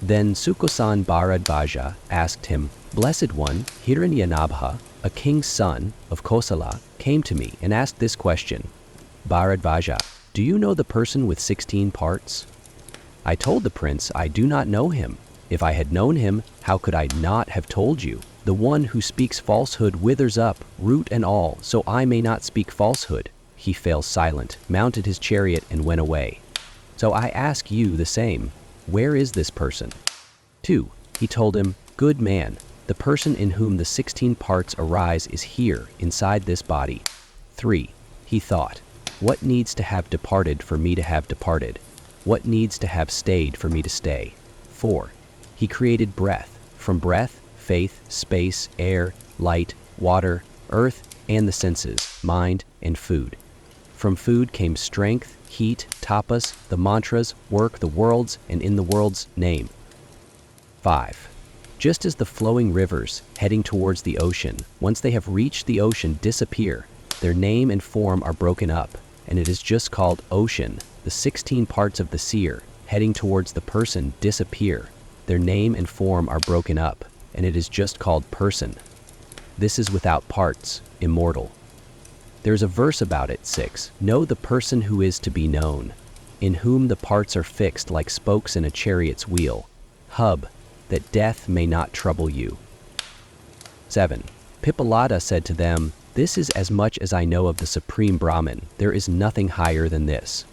Then Sukosan Bharadvaja asked him, Blessed One, Hiranyanabha, a king's son of Kosala, came to me and asked this question. Bharadvaja, do you know the person with 16 parts? I told the prince I do not know him. If I had known him, how could I not have told you? The one who speaks falsehood withers up, root and all, so I may not speak falsehood. He fell silent, mounted his chariot, and went away. So I ask you the same. Where is this person? 2. He told him, Good man, the person in whom the 16 parts arise is here, inside this body. 3. He thought, What needs to have departed for me to have departed? What needs to have stayed for me to stay? 4. He created breath. From breath, faith, space, air, light, water, earth, and the senses, mind, and food. From food came strength, heat, tapas, the mantras, work, the worlds, and in the world's name. 5. Just as the flowing rivers, heading towards the ocean, once they have reached the ocean, disappear, their name and form are broken up, and it is just called ocean. The 16 parts of the seer, heading towards the person, disappear. Their name and form are broken up, and it is just called person. This is without parts, immortal. There's a verse about it, 6. Know the person who is to be known, in whom the parts are fixed like spokes in a chariot's wheel. Hub, that death may not trouble you. 7. Pippalada said to them, This is as much as I know of the Supreme Brahman. There is nothing higher than this.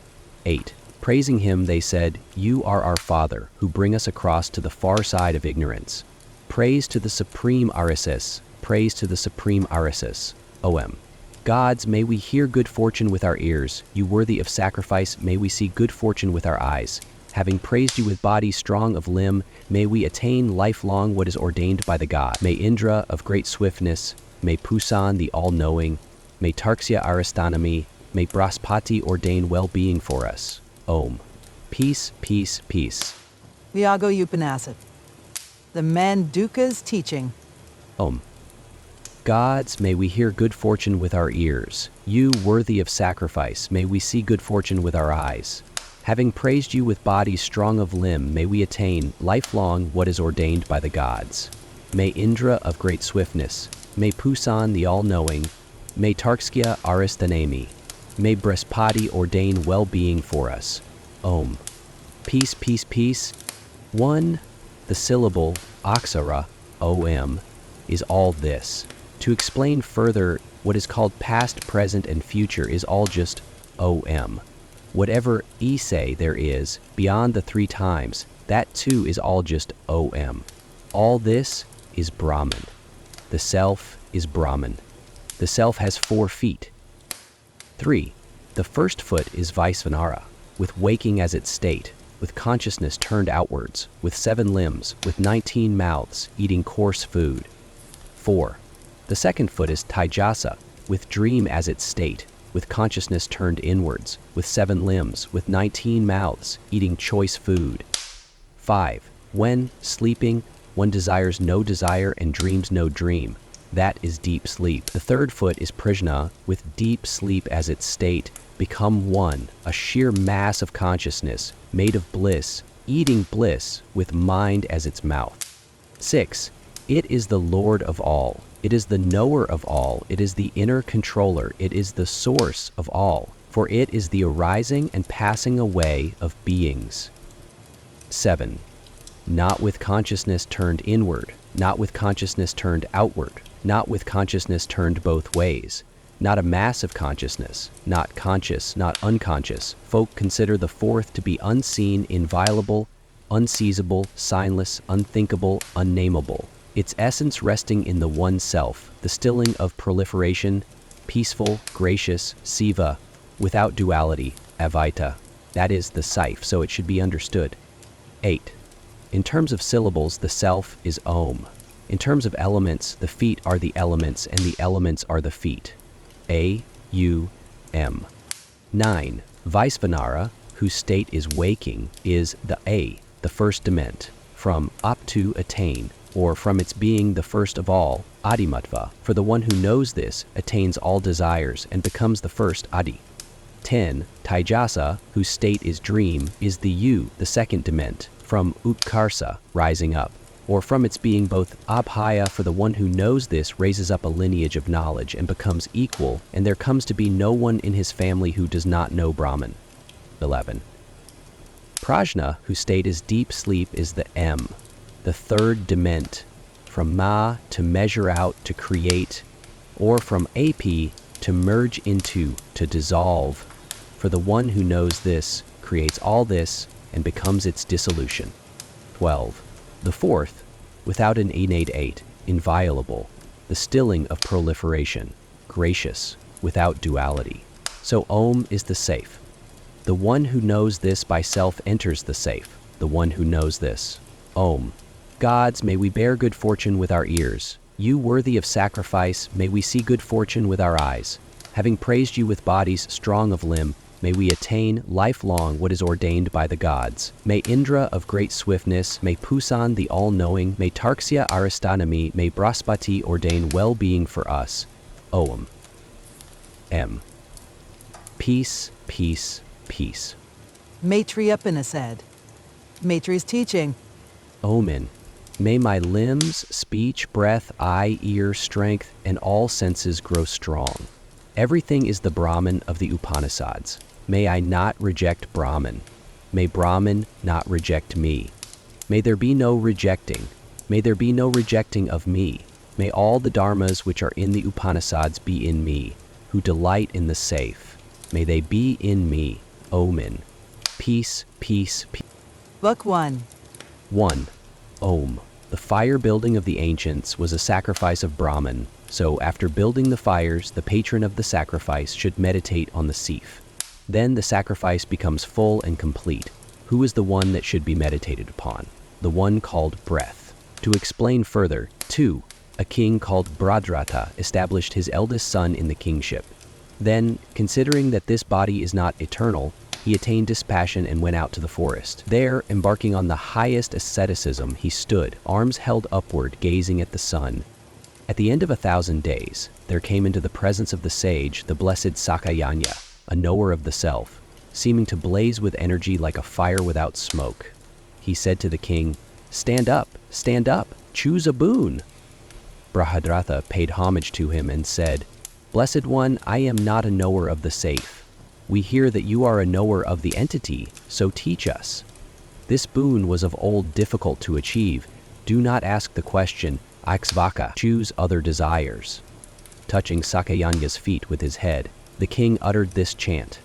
8. Praising him, they said, You are our Father, who bring us across to the far side of ignorance. Praise to the Supreme RSS. Praise to the Supreme RSS. OM. Gods, may we hear good fortune with our ears. You worthy of sacrifice, may we see good fortune with our eyes. Having praised you with body strong of limb, may we attain lifelong what is ordained by the God. May Indra of great swiftness, may Pusan the all-knowing, may Tarksya Aristanami, may Braspati ordain well-being for us. Om. Peace, peace, peace. Vyago Upanishad. The Manduka's teaching. Om. Gods, may we hear good fortune with our ears. You, worthy of sacrifice, may we see good fortune with our eyes. Having praised you with body strong of limb, may we attain lifelong what is ordained by the gods. May Indra of great swiftness, may Pusan the all-knowing, may Tarksya Aristanami, may Braspati ordain well-being for us. Om. Peace, peace, peace. 1. The syllable, Aksara, Om, is all this. To explain further, what is called past, present, and future is all just Om. Whatever say there is, beyond the 3 times, That too is all just Om. All this is Brahman. The self is Brahman. The self has 4 feet. 3. The first foot is Vaisvanara, with waking as its state, with consciousness turned outwards, with 7 limbs, with 19 mouths, eating coarse food. 4. The second foot is Taijasa, with dream as its state, with consciousness turned inwards, with 7 limbs, with 19 mouths, eating choice food. 5. When, sleeping, one desires no desire and dreams no dream. That is deep sleep. The third foot is Prajna, with deep sleep as its state, become one, a sheer mass of consciousness, made of bliss, eating bliss, with mind as its mouth. 6. It is the Lord of all. It is the knower of all. It is the inner controller. It is the source of all. For it is the arising and passing away of beings. 7. Not with consciousness turned inward, not with consciousness turned outward, not with consciousness turned both ways, not a mass of consciousness, not conscious, not unconscious. Folk consider the fourth to be unseen, inviolable, unseizable, signless, unthinkable, unnameable. Its essence resting in the one self, the stilling of proliferation, peaceful, gracious, siva, without duality, avaita. That is the saif, so it should be understood. 8. In terms of syllables, the self is Om. In terms of elements, the feet are the elements and the elements are the feet. A-U-M. 9. Vaisvanara, whose state is waking, is the A, the first dement, from up to attain, or from its being the first of all, Adimatva. For the one who knows this, attains all desires and becomes the first Adi. 10. Taijasa, whose state is dream, is the U, the second dement, from Utkarsa, rising up, or from its being both Abhaya. For the one who knows this raises up a lineage of knowledge and becomes equal, and there comes to be no one in his family who does not know Brahman. 11. Prajna, whose state is deep sleep, is the M, the third dement, from Ma to measure out, to create, or from AP to merge into, to dissolve. For the one who knows this creates all this and becomes its dissolution. 12. The fourth, without an innate 8, inviolable, the stilling of proliferation, gracious, without duality. So Om is the safe. The one who knows this by self enters the safe. The one who knows this. Om. Gods, may we bear good fortune with our ears. You worthy of sacrifice, may we see good fortune with our eyes. Having praised you with bodies strong of limb, may we attain lifelong what is ordained by the gods. May Indra of great swiftness, may Pusan the all-knowing, may Tarksya Aristanami, may Braspati ordain well-being for us. Om. M. Peace, peace, peace. Maitri Upanishad. Maitri's teaching. Omen. May my limbs, speech, breath, eye, ear, strength, and all senses grow strong. Everything is the Brahman of the Upanishads. May I not reject Brahman. May Brahman not reject me. May there be no rejecting. May there be no rejecting of me. May all the dharmas which are in the Upanishads be in me, who delight in the safe. May they be in me. Omen. Peace, peace, peace. Book 1. 1. Om. The fire building of the ancients was a sacrifice of Brahman, so after building the fires, the patron of the sacrifice should meditate on the seif. Then the sacrifice becomes full and complete. Who is the one that should be meditated upon? The one called breath. To explain further, 2. A king called Bhadrata established his eldest son in the kingship. Then, considering that this body is not eternal, he attained dispassion and went out to the forest. There, embarking on the highest asceticism, he stood, arms held upward, gazing at the sun. At the end of 1,000 days, there came into the presence of the sage, the blessed Sakayanya, a knower of the self, seeming to blaze with energy like a fire without smoke. He said to the king, stand up, choose a boon." Bhadrata paid homage to him and said, "Blessed one, I am not a knower of the saif. We hear that you are a knower of the entity, so teach us. This boon was of old difficult to achieve. Do not ask the question, Aksvaka, choose other desires." Touching Sakayanya's feet with his head, the king uttered this chant.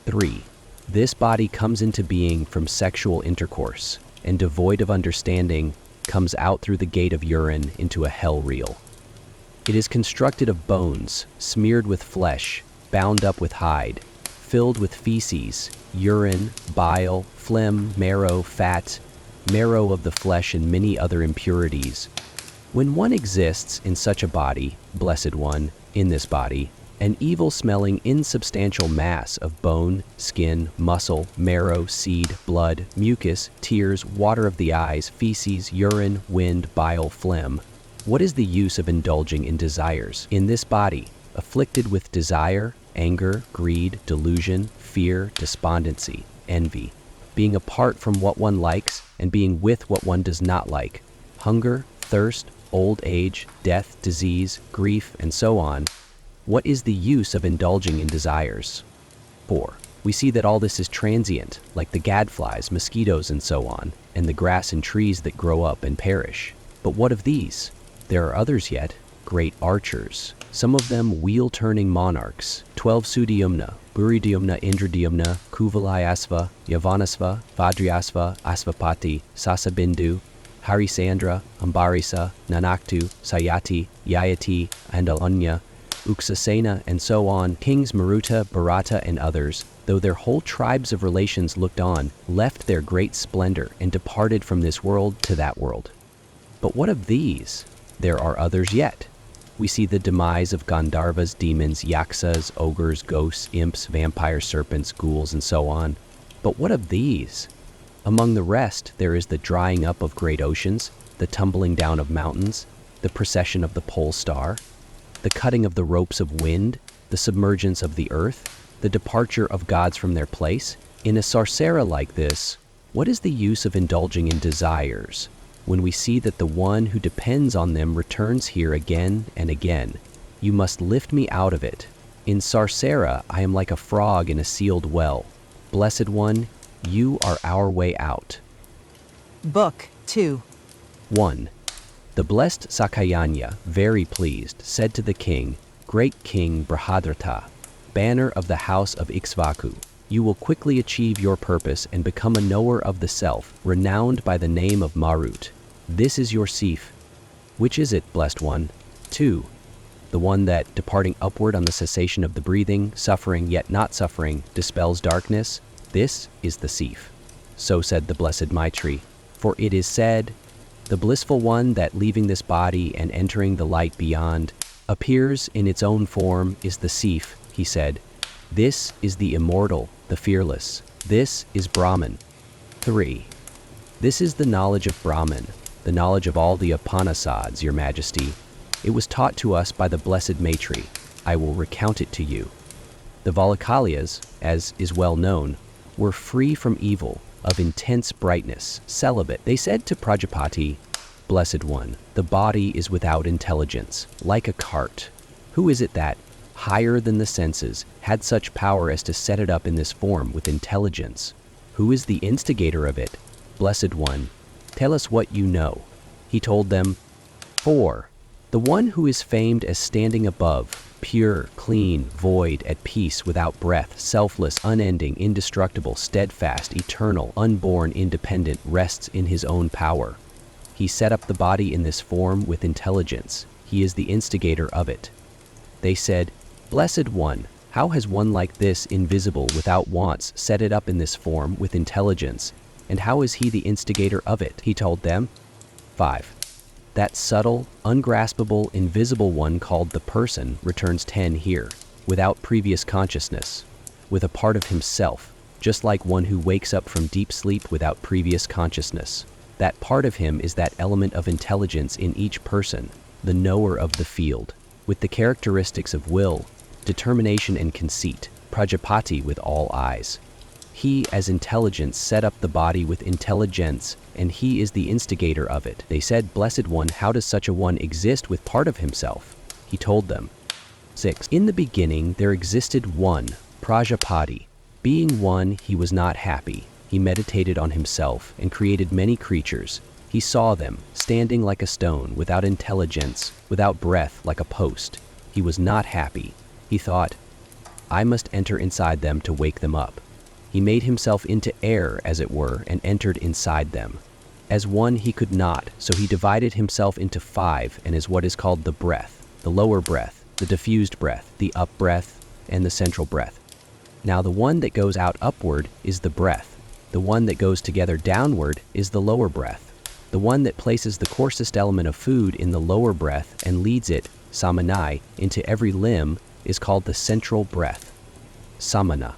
3. This body comes into being from sexual intercourse. and devoid of understanding, comes out through the gate of urine into a hell reel. It is constructed of bones, smeared with flesh, bound up with hide, filled with feces, urine, bile, phlegm, marrow, fat, marrow of the flesh, and many other impurities. When one exists in such a body, blessed one, in this body, an evil-smelling, insubstantial mass of bone, skin, muscle, marrow, seed, blood, mucus, tears, water of the eyes, feces, urine, wind, bile, phlegm. What is the use of indulging in desires in this body, afflicted with desire, anger, greed, delusion, fear, despondency, envy, being apart from what one likes and being with what one does not like, hunger, thirst, old age, death, disease, grief, and so on? What is the use of indulging in desires? 4. We see that all this is transient, like the gadflies, mosquitoes, and so on, and the grass and trees that grow up and perish. But what of these? There are others yet, great archers, some of them wheel-turning monarchs, 12 Sudyumna, Buridyumna, Indradyumna, Kuvalayasva, Yavanasva, Vajrayasva, Asvapati, Sasabindu, Harisandra, Ambarisa, Nanaktu, Sayati, Yayati, and Alanya, Uksasena, and so on, kings Maruta, Bharata, and others, though their whole tribes of relations looked on, left their great splendor and departed from this world to that world. But what of these? There are others yet. We see the demise of Gandharvas, demons, yaksas, ogres, ghosts, imps, vampires, serpents, ghouls, and so on. But what of these? Among the rest, there is the drying up of great oceans, the tumbling down of mountains, the precession of the pole star, the cutting of the ropes of wind, the submergence of the earth, the departure of gods from their place. In a sarsara like this, what is the use of indulging in desires, when we see that the one who depends on them returns here again and again? You must lift me out of it. In sarsara, I am like a frog in a sealed well. Blessed one, you are our way out. Book 2. 1. The blessed Sakayanya, very pleased, said to the king, Great King Brihadrata, banner of the house of Ikshvaku, you will quickly achieve your purpose and become a knower of the self, renowned by the name of Marut. This is your Sif. Which is it, blessed one? 2. The one that, departing upward on the cessation of the breathing, suffering yet not suffering, dispels darkness. This is the Sif. So said the blessed Maitri. For it is said, the blissful one that, leaving this body and entering the light beyond, appears in its own form is the Sif, he said. This is the immortal, the fearless. This is Brahman. 3. This is the knowledge of Brahman, the knowledge of all the Upanishads, your majesty. It was taught to us by the blessed Maitri. I will recount it to you. The Valakalyas, as is well known, were free from evil, of intense brightness, celibate. They said to Prajapati, Blessed one, the body is without intelligence, like a cart. Who is it that, higher than the senses, had such power as to set it up in this form with intelligence? Who is the instigator of it? Blessed one, tell us what you know. He told them, 4. The one who is famed as standing above, pure, clean, void, at peace, without breath, selfless, unending, indestructible, steadfast, eternal, unborn, independent, rests in his own power. He set up the body in this form with intelligence. He is the instigator of it. They said, Blessed one, how has one like this, invisible, without wants, set it up in this form with intelligence? And how is he the instigator of it? He told them. 5. That subtle, ungraspable, invisible one called the person returns 10 here, without previous consciousness, with a part of himself, just like one who wakes up from deep sleep without previous consciousness. That part of him is that element of intelligence in each person, the knower of the field, with the characteristics of will, determination, and conceit, Prajapati with all eyes. He, as intelligence, set up the body with intelligence, and he is the instigator of it. They said, Blessed one, how does such a one exist with part of himself? He told them. 6. In the beginning there existed one, Prajapati. Being one, he was not happy. He meditated on himself and created many creatures. He saw them, standing like a stone, without intelligence, without breath, like a post. He was not happy. He thought, I must enter inside them to wake them up. He made himself into air, as it were, and entered inside them. As one he could not, so he divided himself into 5 and is what is called the breath, the lower breath, the diffused breath, the up breath, and the central breath. Now the one that goes out upward is the breath. The one that goes together downward is the lower breath. The one that places the coarsest element of food in the lower breath and leads it, samanai, into every limb is called the central breath, samana.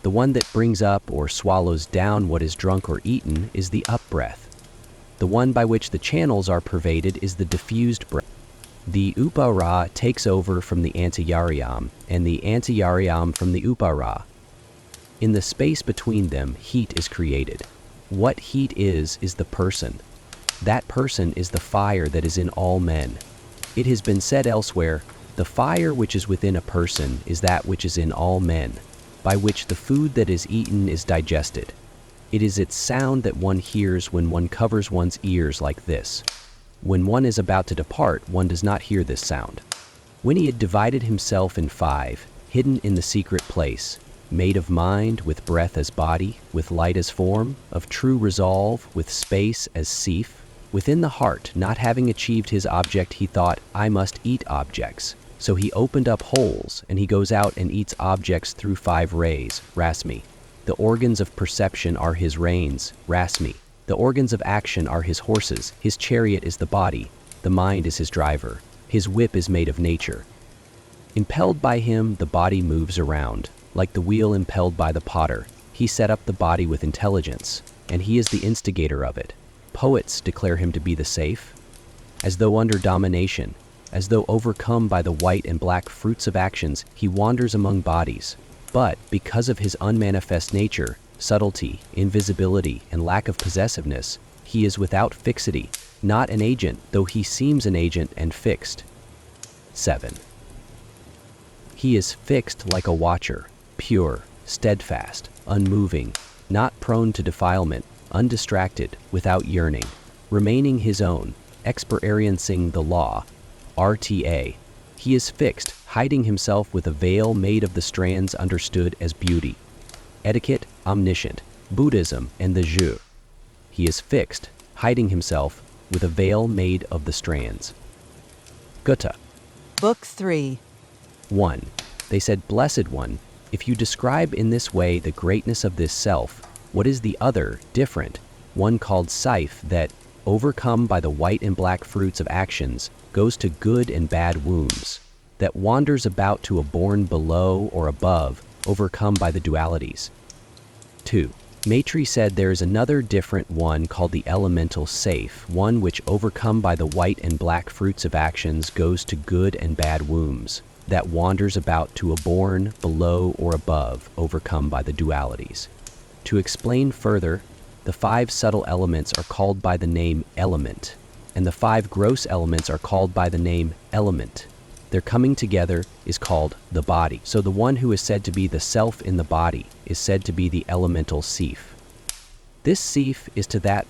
The one that brings up or swallows down what is drunk or eaten is the up breath. The one by which the channels are pervaded is the diffused breath. The upara takes over from the antayaryam, and the antayaryam from the upara. In the space between them, heat is created. What heat is the person. That person is the fire that is in all men. It has been said elsewhere, the fire which is within a person is that which is in all men, by which the food that is eaten is digested. It is its sound that one hears when one covers one's ears like this. When one is about to depart, one does not hear this sound. When he had divided himself in 5, hidden in the secret place, made of mind, with breath as body, with light as form, of true resolve, with space as seif, within the heart, not having achieved his object, he thought, I must eat objects. So he opened up holes, and he goes out and eats objects through 5 rays, rasmi. The organs of perception are his reins, rasmi. The organs of action are his horses, his chariot is the body, the mind is his driver, his whip is made of nature. Impelled by him, the body moves around. Like the wheel impelled by the potter, he set up the body with intelligence, and he is the instigator of it. Poets declare him to be the safe. As though under domination, as though overcome by the white and black fruits of actions, he wanders among bodies. But, because of his unmanifest nature, subtlety, invisibility, and lack of possessiveness, he is without fixity, not an agent, though he seems an agent and fixed. 7. He is fixed like a watcher, pure, steadfast, unmoving, not prone to defilement, undistracted, without yearning, remaining his own, experiencing the law, RTA. He is fixed, hiding himself with a veil made of the strands understood as beauty. Etiquette, omniscient, Buddhism, and the Zhu. He is fixed, hiding himself with a veil made of the strands. Gutta. Book 3. 1. They said, Blessed One, if you describe in this way the greatness of this self, what is the other, different, one called Saif that, overcome by the white and black fruits of actions, goes to good and bad wombs, that wanders about to a born below or above, overcome by the dualities. 2. Maitri said there is another different one called the elemental safe, one which overcome by the white and black fruits of actions goes to good and bad wombs, that wanders about to a born below or above, overcome by the dualities. To explain further, the 5 subtle elements are called by the name element, and the 5 gross elements are called by the name element. Their coming together is called the body. So the one who is said to be the self in the body is said to be the elemental seif. This seif is to that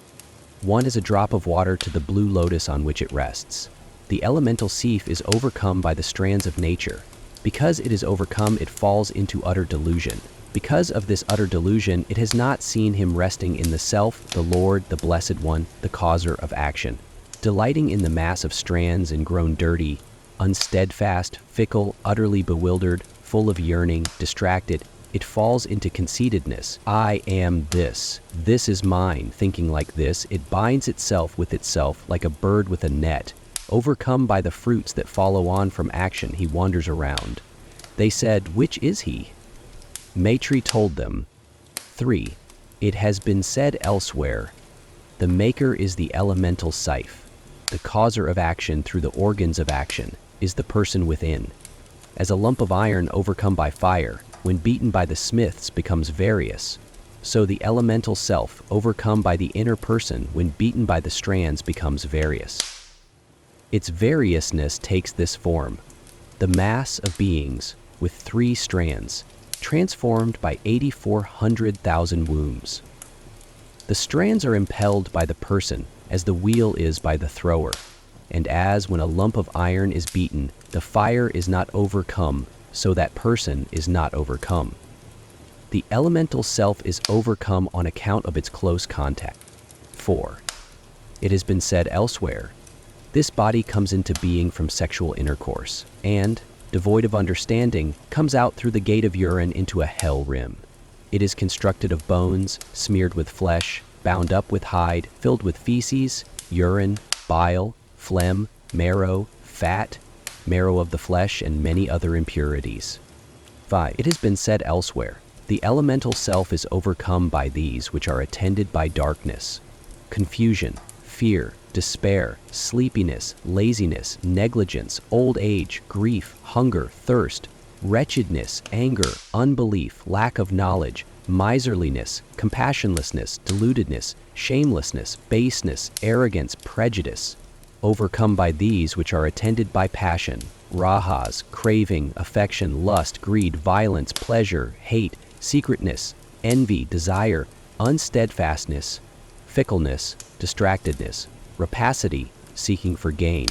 one is a drop of water to the blue lotus on which it rests. The elemental seif is overcome by the strands of nature. Because it is overcome, it falls into utter delusion. Because of this utter delusion, it has not seen him resting in the self, the Lord, the Blessed One, the causer of action. Delighting in the mass of strands and grown dirty, unsteadfast, fickle, utterly bewildered, full of yearning, distracted, it falls into conceitedness. I am this. This is mine. Thinking like this, it binds itself with itself like a bird with a net. Overcome by the fruits that follow on from action, he wanders around. They said, Which is he? Maitri told them. 3. It has been said elsewhere, the maker is the elemental saif. The causer of action through the organs of action is the person within. As a lump of iron overcome by fire, when beaten by the smiths becomes various, so the elemental self overcome by the inner person when beaten by the strands becomes various. Its variousness takes this form, the mass of beings with 3 strands, transformed by 8,400,000 wombs. The strands are impelled by the person as the wheel is by the thrower, and as when a lump of iron is beaten, the fire is not overcome, so that person is not overcome. The elemental self is overcome on account of its close contact. 4. It has been said elsewhere, this body comes into being from sexual intercourse, and, devoid of understanding, comes out through the gate of urine into a hell rim. It is constructed of bones, smeared with flesh, bound up with hide, filled with feces, urine, bile, phlegm, marrow, fat, marrow of the flesh, and many other impurities. 5. It has been said elsewhere, the elemental self is overcome by these which are attended by darkness, confusion, fear, despair, sleepiness, laziness, negligence, old age, grief, hunger, thirst, wretchedness, anger, unbelief, lack of knowledge, miserliness, compassionlessness, deludedness, shamelessness, baseness, arrogance, prejudice, overcome by these which are attended by passion, rahas, craving, affection, lust, greed, violence, pleasure, hate, secretness, envy, desire, unsteadfastness, fickleness, distractedness, rapacity, seeking for gain,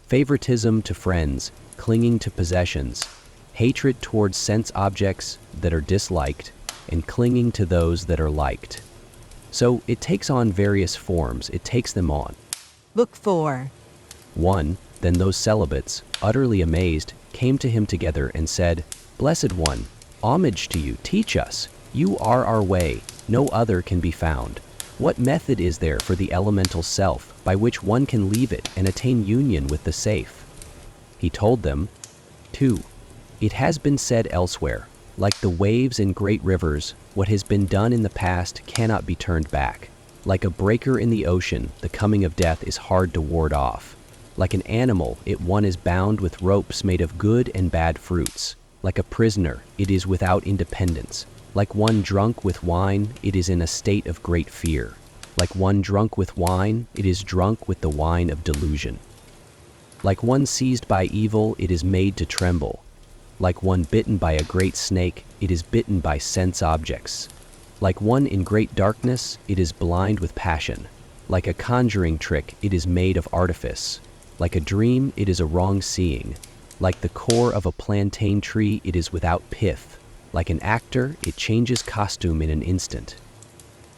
favoritism to friends, clinging to possessions, hatred towards sense objects that are disliked, and clinging to those that are liked. So it takes on various forms, it takes them on. Book 4. 1. Then those celibates, utterly amazed, came to him together and said, Blessed One, homage to you, teach us. You are our way, no other can be found. What method is there for the elemental self by which one can leave it and attain union with the safe? He told them, 2. It has been said elsewhere, like the waves in great rivers, what has been done in the past cannot be turned back. Like a breaker in the ocean, the coming of death is hard to ward off. Like an animal, one is bound with ropes made of good and bad fruits. Like a prisoner, it is without independence. Like one drunk with wine, it is in a state of great fear. Like one drunk with wine, it is drunk with the wine of delusion. Like one seized by evil, it is made to tremble. Like one bitten by a great snake, it is bitten by sense objects. Like one in great darkness, it is blind with passion. Like a conjuring trick, it is made of artifice. Like a dream, it is a wrong seeing. Like the core of a plantain tree, it is without pith. Like an actor, it changes costume in an instant.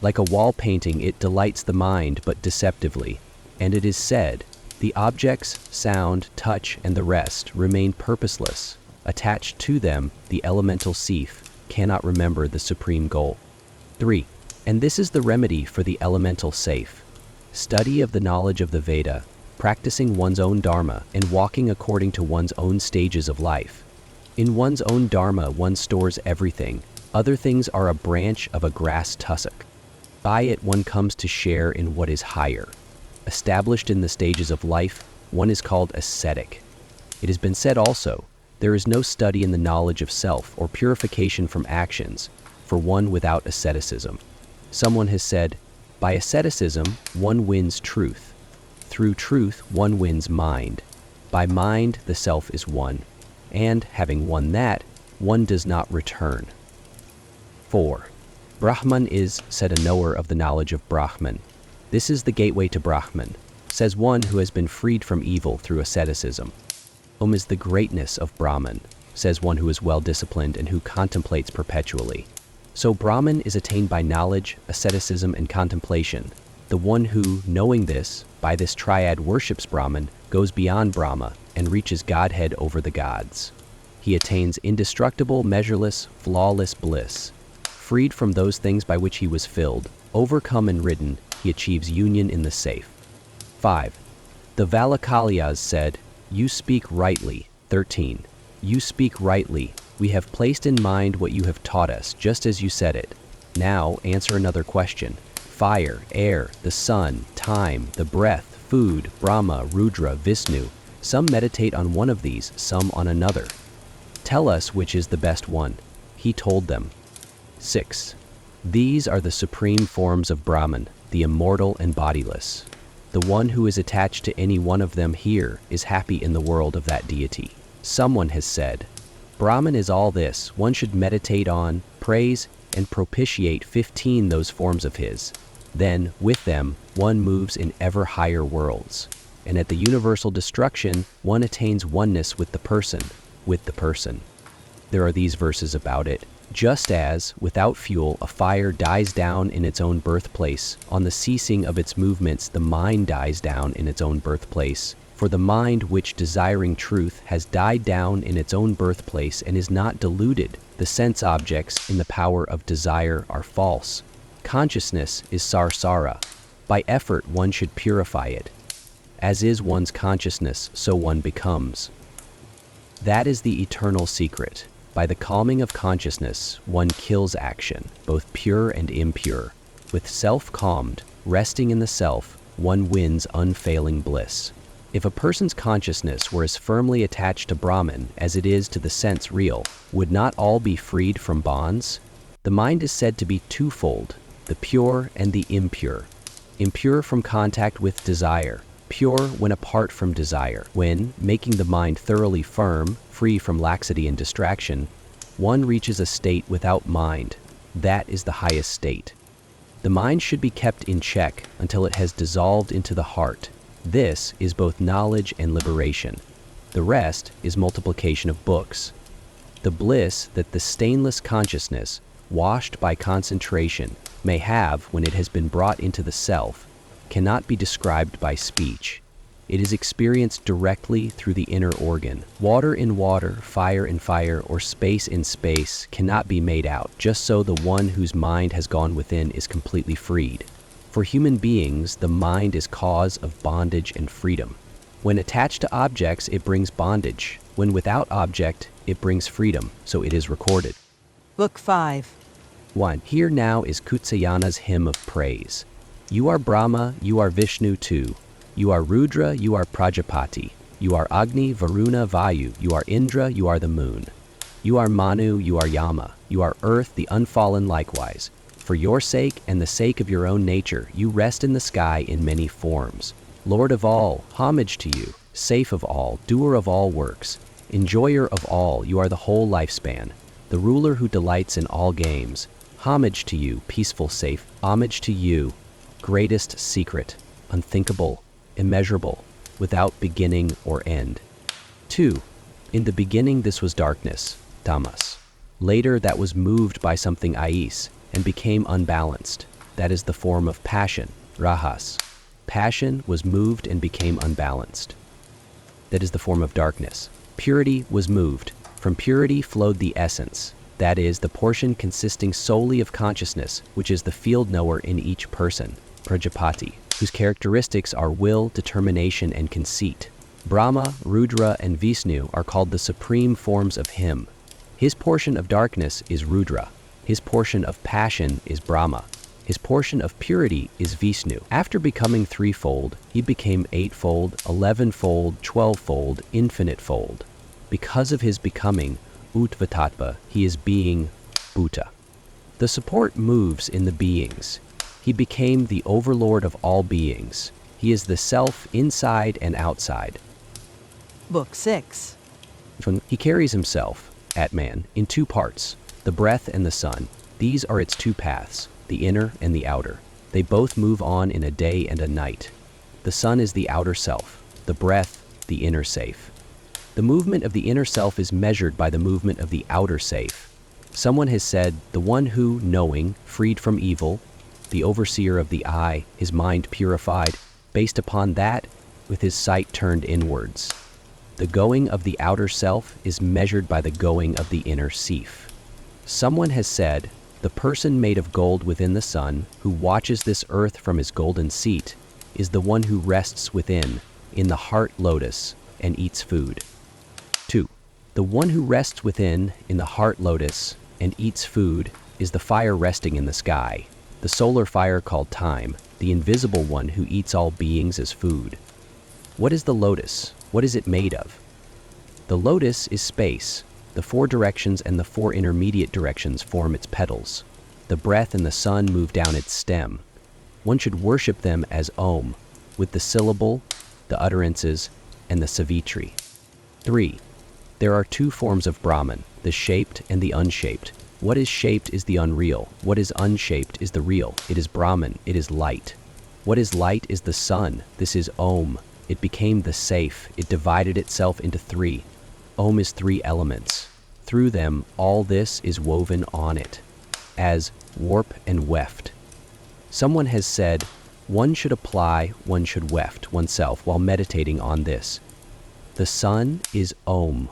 Like a wall painting, it delights the mind, but deceptively. And it is said, the objects, sound, touch, and the rest remain purposeless. Attached to them, the elemental Sif cannot remember the supreme goal. 3. And this is the remedy for the elemental safe. Study of the knowledge of the Veda, practicing one's own Dharma, and walking according to one's own stages of life. In one's own Dharma, one stores everything. Other things are a branch of a grass tussock. By it, one comes to share in what is higher. Established in the stages of life, one is called ascetic. It has been said also, there is no study in the knowledge of self or purification from actions for one without asceticism. Someone has said, by asceticism, one wins truth. Through truth, one wins mind. By mind, the self is one. And, having won that, one does not return. 4. Brahman is, said a knower of the knowledge of Brahman. This is the gateway to Brahman, says one who has been freed from evil through asceticism. Is the greatness of Brahman, says one who is well disciplined and who contemplates perpetually. So Brahman is attained by knowledge, asceticism, and contemplation. The one who, knowing this, by this triad worships Brahman, goes beyond Brahma and reaches Godhead over the gods. He attains indestructible, measureless, flawless bliss. Freed from those things by which he was filled, overcome and ridden, he achieves union in the safe. 5. The Valakalyas said, You speak rightly. 13. You speak rightly. We have placed in mind what you have taught us, just as you said it. Now answer another question. Fire, air, the sun, time, the breath, food, Brahma, Rudra, Vishnu. Some meditate on one of these, some on another. Tell us which is the best one. He told them. 6. These are the supreme forms of Brahman, the immortal and bodiless. The one who is attached to any one of them here is happy in the world of that deity. Someone has said, Brahman is all this. One should meditate on, praise, and propitiate 15 those forms of his. Then, with them, one moves in ever higher worlds. And at the universal destruction, one attains oneness with the person. There are these verses about it. Just as, without fuel, a fire dies down in its own birthplace, on the ceasing of its movements the mind dies down in its own birthplace. For the mind which, desiring truth, has died down in its own birthplace and is not deluded, the sense objects in the power of desire are false. Consciousness is sarsara. By effort one should purify it. As is one's consciousness, so one becomes. That is the eternal secret. By the calming of consciousness, one kills action, both pure and impure. With self calmed, resting in the self, one wins unfailing bliss. If a person's consciousness were as firmly attached to Brahman as it is to the sense real, would not all be freed from bonds? The mind is said to be twofold, the pure and the impure. Impure from contact with desire, pure when apart from desire. When, making the mind thoroughly firm, free from laxity and distraction, one reaches a state without mind. That is the highest state. The mind should be kept in check until it has dissolved into the heart. This is both knowledge and liberation. The rest is multiplication of books. The bliss that the stainless consciousness, washed by concentration, may have when it has been brought into the self, cannot be described by speech. It is experienced directly through the inner organ. Water in water, fire in fire, or space in space cannot be made out. Just so the one whose mind has gone within is completely freed. For human beings, the mind is cause of bondage and freedom. When attached to objects, it brings bondage. When without object, it brings freedom, so it is recorded. Book 5. 1. Here now is Kutsayana's hymn of praise. You are Brahma, you are Vishnu too. You are Rudra, you are Prajapati. You are Agni, Varuna, Vayu. You are Indra, you are the moon. You are Manu, you are Yama. You are earth, the unfallen likewise. For your sake and the sake of your own nature, you rest in the sky in many forms. Lord of all, homage to you. Safe of all, doer of all works. Enjoyer of all, you are the whole lifespan. The ruler who delights in all games. Homage to you, peaceful safe. Homage to you, greatest secret, unthinkable, immeasurable, without beginning or end. 2. In the beginning this was darkness, tamas. Later that was moved by something ais, and became unbalanced. That is the form of passion, rajas. Passion was moved and became unbalanced. That is the form of darkness. Purity was moved. From purity flowed the essence. That is, the portion consisting solely of consciousness, which is the field knower in each person, Prajapati, whose characteristics are will, determination, and conceit. Brahma, Rudra, and Vishnu are called the supreme forms of him. His portion of darkness is Rudra. His portion of passion is Brahma. His portion of purity is Vishnu. After becoming threefold, he became eightfold, 11-fold, 12-fold, infinite-fold. Because of his becoming, Uttva-tattva, he is being Bhuta. The support moves in the beings. He became the overlord of all beings. He is the self inside and outside. Book 6. He carries himself, Atman, in two parts, the breath and the sun. These are its two paths, the inner and the outer. They both move on in a day and a night. The sun is the outer self, the breath, the inner safe. The movement of the inner self is measured by the movement of the outer safe. Someone has said, the one who, knowing, freed from evil, the overseer of the eye, his mind purified, based upon that, with his sight turned inwards. The going of the outer self is measured by the going of the inner seef. Someone has said, the person made of gold within the sun, who watches this earth from his golden seat, is the one who rests within, in the heart lotus, and eats food. 2. The one who rests within, in the heart lotus, and eats food, is the fire resting in the sky, the solar fire called time, the invisible one who eats all beings as food. What is the lotus? What is it made of? The lotus is space. The four directions and the four intermediate directions form its petals. The breath and the sun move down its stem. One should worship them as Om, with the syllable, the utterances, and the Savitri. 3. There are two forms of Brahman, the shaped and the unshaped. What is shaped is the unreal. What is unshaped is the real. It is Brahman. It is light. What is light is the sun. This is Om. It became the safe. It divided itself into three. Om is three elements. through them all this is woven on it, as warp and weft. Someone has said, one should apply, one should weft oneself while meditating on this. The sun is Om.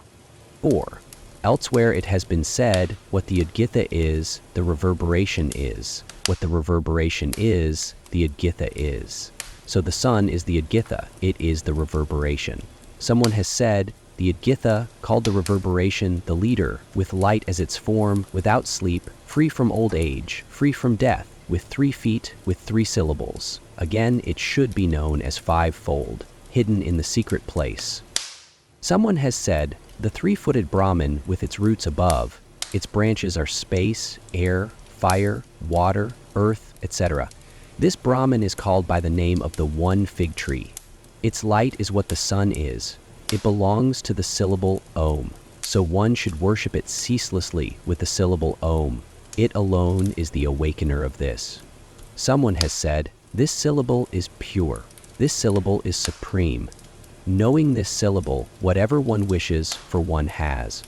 4. Elsewhere it has been said, what the Udgitha is, the reverberation is. What the reverberation is, the Udgitha is. So the sun is the Udgitha, it is the reverberation. Someone has said, the Udgitha, called the reverberation, the leader, with light as its form, without sleep, free from old age, free from death, with 3 feet, with 3 syllables. Again, it should be known as fivefold, hidden in the secret place. Someone has said, the 3-footed Brahman with its roots above, its branches are space, air, fire, water, earth, etc. This Brahman is called by the name of the one fig tree. Its light is what the sun is. It belongs to the syllable Om, so one should worship it ceaselessly with the syllable Om. It alone is the awakener of this. Someone has said, this syllable is pure. This syllable is supreme. Knowing this syllable, whatever one wishes for one has.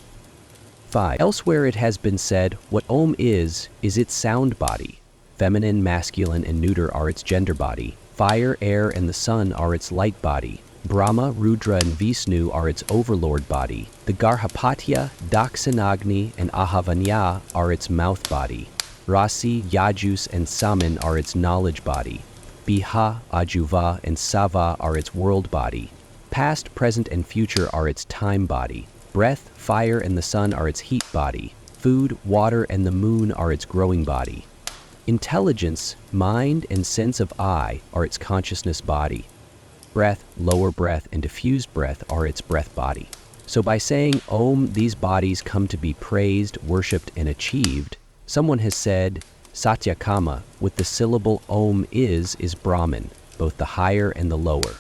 5. Elsewhere it has been said, what Om is its sound body. Feminine, masculine, and neuter are its gender body. Fire, air, and the sun are its light body. Brahma, Rudra, and Vishnu are its overlord body. The Garhapatya, Dakshinagni, and Ahavanya are its mouth body. Rasi, Yajus, and Saman are its knowledge body. Biha, Ajuva, and Sava are its world body. Past, present, and future are its time body. Breath, fire, and the sun are its heat body. Food, water, and the moon are its growing body. Intelligence, mind, and sense of I are its consciousness body. Breath, lower breath, and diffused breath are its breath body. So by saying Om, these bodies come to be praised, worshipped, and achieved. Someone has said, Satyakama, with the syllable Om is Brahman, both the higher and the lower.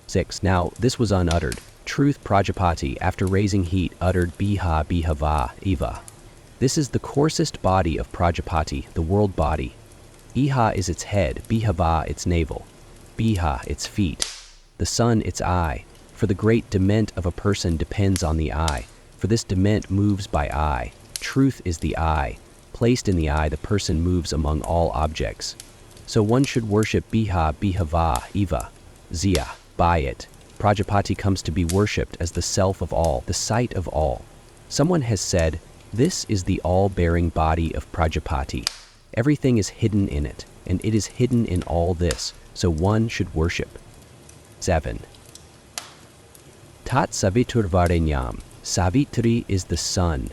6. Now, this was unuttered. Truth Prajapati, after raising heat, uttered Biha Bihava Eva. This is the coarsest body of Prajapati, the world body. Iha is its head, Bihava its navel, Biha its feet, the sun its eye. For the great dement of a person depends on the eye. For this dement moves by eye. Truth is the eye. Placed in the eye, the person moves among all objects. So one should worship Biha Bihava Eva, Zia, by it. Prajapati comes to be worshipped as the self of all, the sight of all. Someone has said, this is the all-bearing body of Prajapati. Everything is hidden in it, and it is hidden in all this, so one should worship. 7. Tat Saviturvarenyam. Savitri is the sun.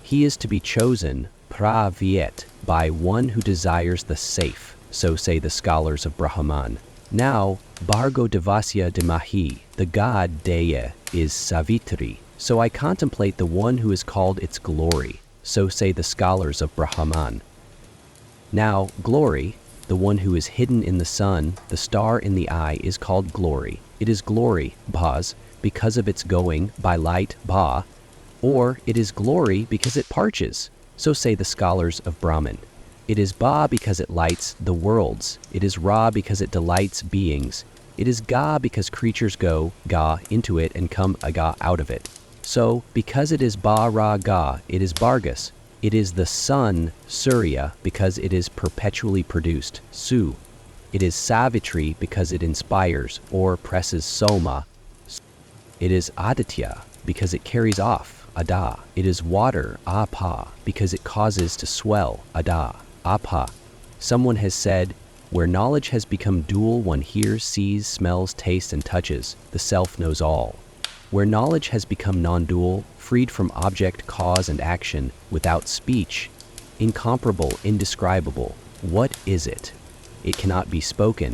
He is to be chosen, pravyet, by one who desires the safe, so say the scholars of Brahman. Now, Bhargo Devasya Dimahi, the god Daya, is Savitri. So I contemplate the one who is called its glory, so say the scholars of Brahman. Now, glory, the one who is hidden in the sun, the star in the eye, is called glory. It is glory, bhas, because of its going by light, bha, or it is glory because it parches, so say the scholars of Brahman. It is ba because it lights the worlds. It is ra because it delights beings. It is ga because creatures go, ga, into it and come aga out of it. So, because it is ba ra ga, it is Bhargas. It is the sun, Surya, because it is perpetually produced, Su. It is Savitri because it inspires, or presses Soma. It is Aditya because it carries off, Ada. It is water, Apa, because it causes to swell, Ada, Apa. Someone has said, where knowledge has become dual, one hears, sees, smells, tastes, and touches. The self knows all. Where knowledge has become non-dual, freed from object, cause, and action, without speech, incomparable, indescribable, what is it? It cannot be spoken.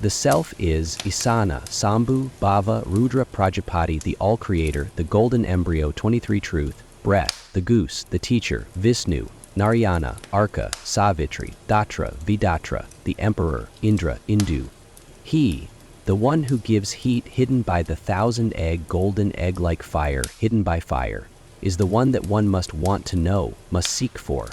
The self is Isana, Sambhu, Bhava, Rudra, Prajapati, the all-creator, the golden embryo, 23 truth, breath, the goose, the teacher, Vishnu, Narayana, Arka, Savitri, Datra, Vidatra, the emperor, Indra, Indu. He, the one who gives heat hidden by the 1,000-egg golden egg-like fire, hidden by fire, is the one that one must want to know, must seek for.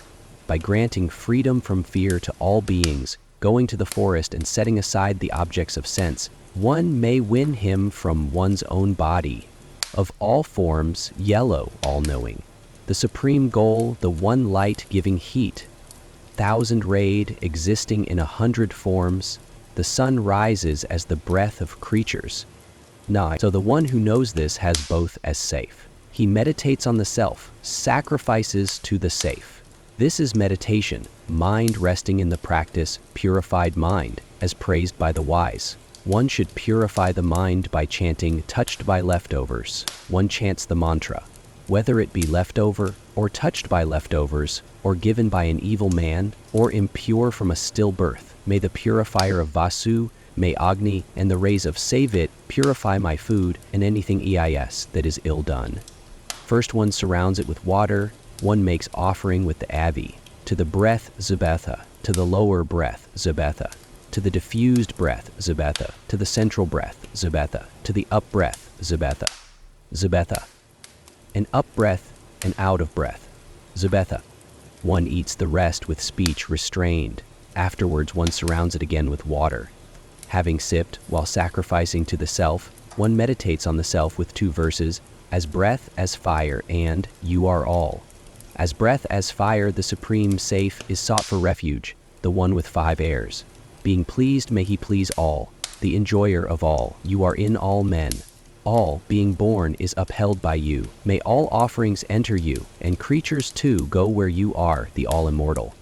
By granting freedom from fear to all beings, going to the forest and setting aside the objects of sense, one may win him from one's own body. Of all forms, yellow, all-knowing. The supreme goal, the one light giving heat. Thousand rayed, existing in 100 forms, the sun rises as the breath of creatures. 9. So the one who knows this has both as safe. He meditates on the self, sacrifices to the safe. This is meditation, mind resting in the practice, purified mind, as praised by the wise. One should purify the mind by chanting, touched by leftovers. One chants the mantra. Whether it be leftover, or touched by leftovers, or given by an evil man, or impure from a stillbirth, may the purifier of Vasu, may Agni, and the rays of Savit purify my food and anything EIS that is ill done. First one surrounds it with water, one makes offering with the Avi, to the breath Zabetha, to the lower breath Zabetha, to the diffused breath Zabetha, to the central breath Zabetha, to the up breath Zabetha, Zabetha, an up breath and out of breath, Zabetha. One eats the rest with speech restrained. Afterwards one surrounds it again with water. Having sipped, while sacrificing to the self, one meditates on the self with 2 verses, as breath as fire and you are all. As breath as fire, the supreme safe is sought for refuge, the one with 5 airs. Being pleased may he please all, the enjoyer of all, you are in all men. All, being born, is upheld by you. May all offerings enter you, and creatures too go where you are, the all-immortal.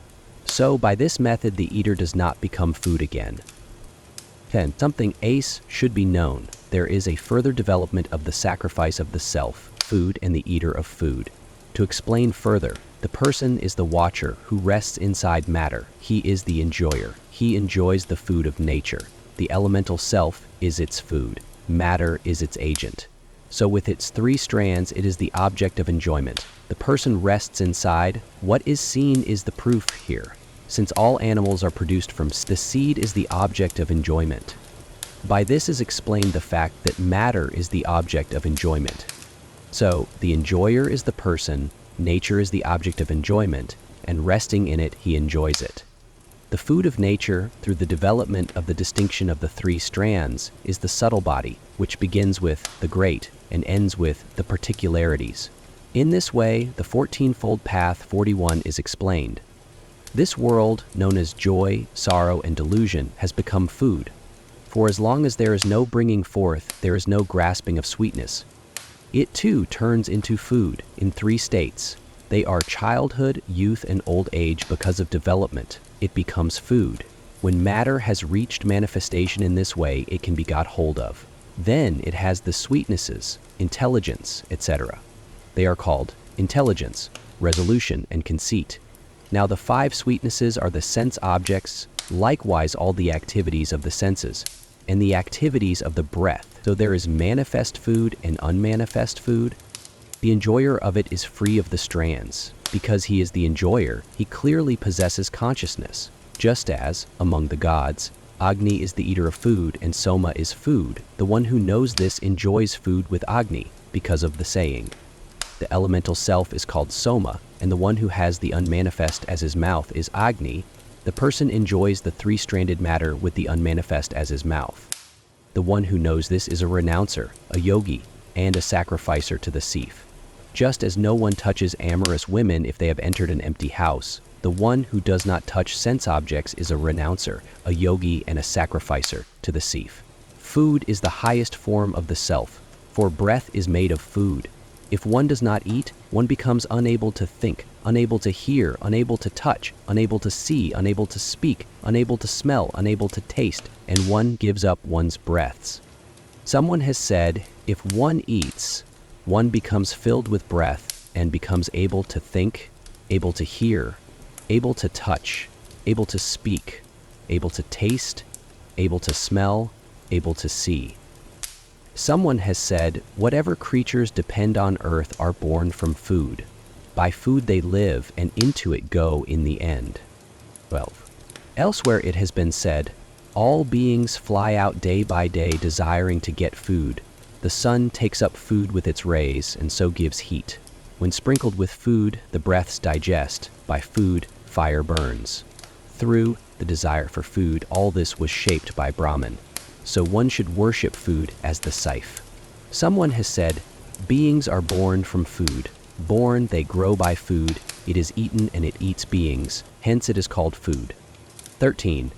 So, by this method the eater does not become food again. 10. Something ace should be known. There is a further development of the sacrifice of the self, food, and the eater of food. To explain further, the person is the watcher who rests inside matter. He is the enjoyer. He enjoys the food of nature. The elemental self is its food. Matter is its agent. So with its 3 strands, it is the object of enjoyment. The person rests inside. What is seen is the proof here. Since all animals are produced from the seed is the object of enjoyment. By this is explained the fact that matter is the object of enjoyment. So, the enjoyer is the person, nature is the object of enjoyment, and resting in it, he enjoys it. The food of nature, through the development of the distinction of the 3 strands, is the subtle body, which begins with the great and ends with the particularities. In this way, the 14-fold path 41 is explained. This world, known as joy, sorrow, and delusion, has become food. For as long as there is no bringing forth, there is no grasping of sweetness. It too turns into food in 3 states. They are childhood, youth, and old age because of development. It becomes food. When matter has reached manifestation in this way, it can be got hold of. Then it has the sweetnesses, intelligence, etc. They are called intelligence, resolution, and conceit. Now the 5 sweetnesses are the sense objects, likewise all the activities of the senses, and the activities of the breath. So there is manifest food and unmanifest food. The enjoyer of it is free of the strands. Because he is the enjoyer, he clearly possesses consciousness. Just as, among the gods, Agni is the eater of food and Soma is food, the one who knows this enjoys food with Agni, because of the saying. The elemental self is called Soma, and the one who has the unmanifest as his mouth is Agni. The person enjoys the 3-stranded matter with the unmanifest as his mouth. The one who knows this is a renouncer, a yogi, and a sacrificer to the Sif. Just as no one touches amorous women if they have entered an empty house, the one who does not touch sense objects is a renouncer, a yogi, and a sacrificer to the Sif. Food is the highest form of the self, for breath is made of food. If one does not eat, one becomes unable to think, unable to hear, unable to touch, unable to see, unable to speak, unable to smell, unable to taste, and one gives up one's breaths. Someone has said, if one eats, one becomes filled with breath and becomes able to think, able to hear, able to touch, able to speak, able to taste, able to smell, able to see. Someone has said, whatever creatures depend on earth are born from food. By food they live, and into it go in the end. 12. Elsewhere it has been said, all beings fly out day by day desiring to get food. The sun takes up food with its rays, and so gives heat. When sprinkled with food, the breaths digest. By food, fire burns. Through the desire for food, all this was shaped by Brahman. So one should worship food as the Saif. Someone has said, beings are born from food. Born, they grow by food. It is eaten and it eats beings. Hence it is called food. 13.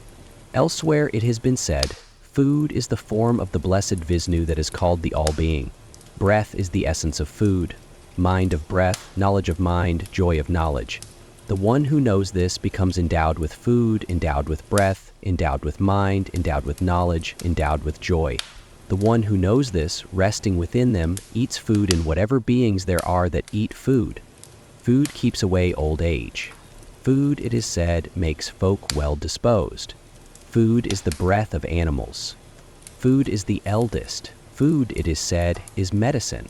Elsewhere it has been said, food is the form of the blessed Vishnu that is called the All-Being. Breath is the essence of food. Mind of breath, knowledge of mind, joy of knowledge. The one who knows this becomes endowed with food, endowed with breath, endowed with mind, endowed with knowledge, endowed with joy. The one who knows this, resting within them, eats food in whatever beings there are that eat food. Food keeps away old age. Food, it is said, makes folk well disposed. Food is the breath of animals. Food is the eldest. Food, it is said, is medicine.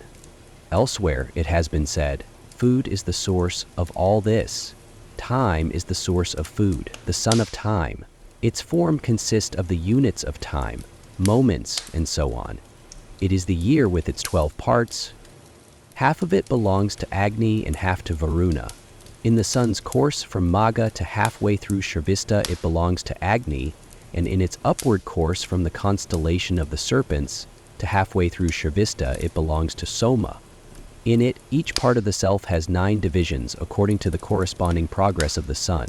Elsewhere, it has been said, food is the source of all this. Time is the source of food, the son of time. Its form consists of the units of time, moments, and so on. It is the year with its 12 parts. Half of it belongs to Agni and half to Varuna. In the sun's course from Magha to halfway through Shravista, it belongs to Agni, and in its upward course from the constellation of the serpents to halfway through Shravista, it belongs to Soma. In it, each part of the self has 9 divisions according to the corresponding progress of the sun.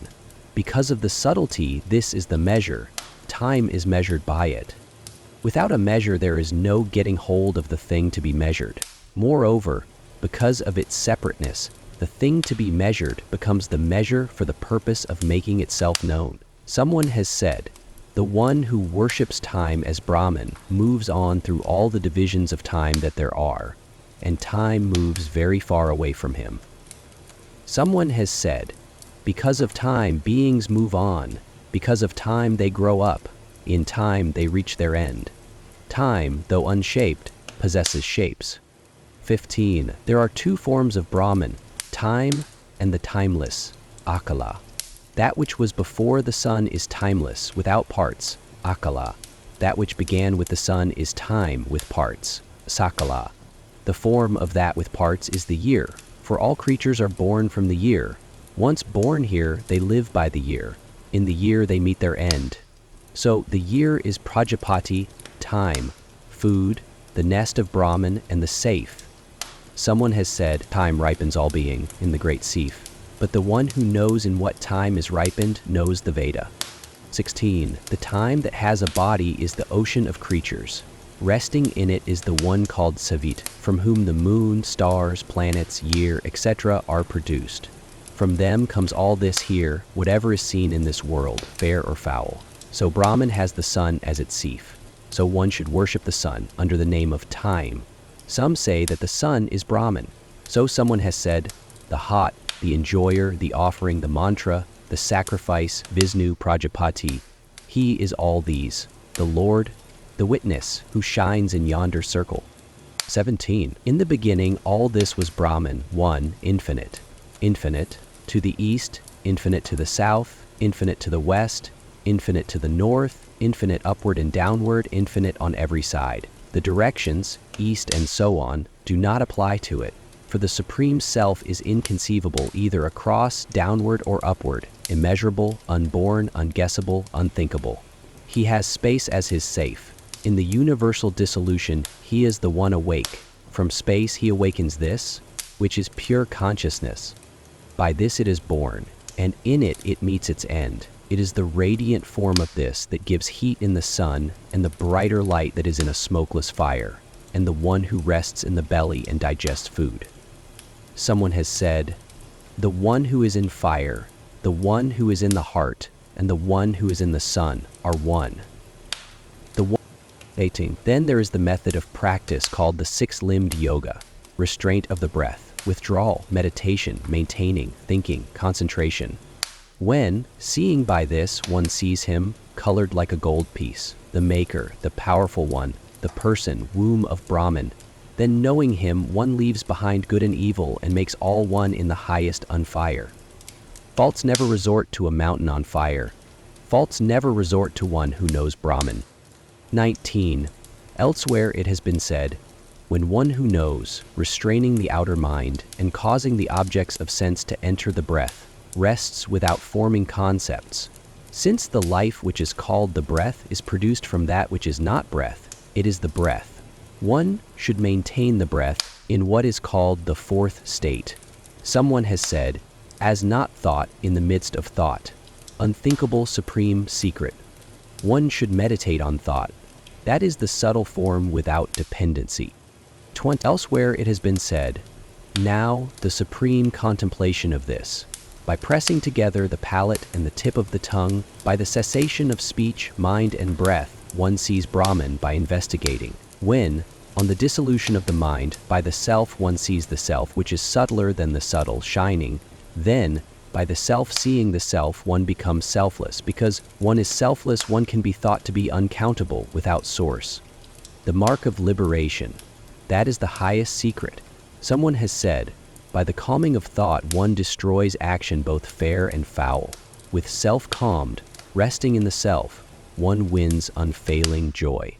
Because of the subtlety, this is the measure. Time is measured by it. Without a measure, there is no getting hold of the thing to be measured. Moreover, because of its separateness, the thing to be measured becomes the measure for the purpose of making itself known. Someone has said, the one who worships time as Brahman moves on through all the divisions of time that there are, and time moves very far away from him. Someone has said, because of time beings move on, because of time they grow up, in time they reach their end. Time, though unshaped, possesses shapes. 15. There are 2 forms of Brahman, time and the timeless, Akala. That which was before the sun is timeless, without parts, Akala. That which began with the sun is time with parts, Sakala. The form of that with parts is the year, for all creatures are born from the year. Once born here, they live by the year. In the year they meet their end. So the year is Prajapati, time, food, the nest of Brahman, and the safe. Someone has said, time ripens all being, in the great Sif. But the one who knows in what time is ripened knows the Veda. 16. The time that has a body is the ocean of creatures. Resting in it is the one called Savit, from whom the moon, stars, planets, year, etc. are produced. From them comes all this here, whatever is seen in this world, fair or foul. So Brahman has the sun as its Sif. So one should worship the sun under the name of time. Some say that the sun is Brahman. So someone has said, the hot, the enjoyer, the offering, the mantra, the sacrifice, Vishnu, Prajapati. He is all these, the Lord, the witness, who shines in yonder circle. 17. In the beginning, all this was Brahman, one, infinite. Infinite to the east, infinite to the south, infinite to the west, infinite to the north, infinite upward and downward, infinite on every side. The directions, east and so on, do not apply to it. For the Supreme Self is inconceivable either across, downward, or upward, immeasurable, unborn, unguessable, unthinkable. He has space as his safe. In the universal dissolution, he is the one awake. From space he awakens this, which is pure consciousness. By this it is born, and in it it meets its end. It is the radiant form of this that gives heat in the sun, and the brighter light that is in a smokeless fire, and the one who rests in the belly and digests food. Someone has said, the one who is in fire, the one who is in the heart, and the one who is in the sun are one. 18. Then there is the method of practice called the 6-limbed yoga, restraint of the breath, withdrawal, meditation, maintaining, thinking, concentration. When, seeing by this, one sees him, colored like a gold piece, the maker, the powerful one, the person, womb of Brahman, then knowing him, one leaves behind good and evil and makes all one in the highest on fire. Faults never resort to a mountain on fire. Faults never resort to one who knows Brahman. 19. Elsewhere it has been said, when one who knows, restraining the outer mind and causing the objects of sense to enter the breath, rests without forming concepts. Since the life which is called the breath is produced from that which is not breath, it is the breath. One should maintain the breath in what is called the 4th state. Someone has said, as not thought in the midst of thought, unthinkable supreme secret. One should meditate on thought. That is the subtle form without dependency. Elsewhere it has been said, now the supreme contemplation of this, by pressing together the palate and the tip of the tongue, by the cessation of speech, mind, and breath, one sees Brahman by investigating. When, on the dissolution of the mind, by the self one sees the self, which is subtler than the subtle, shining, then, by the self seeing the self, one becomes selfless. Because one is selfless, one can be thought to be uncountable without source. The mark of liberation, that is the highest secret. Someone has said, by the calming of thought one destroys action both fair and foul. With self calmed, resting in the self, one wins unfailing joy.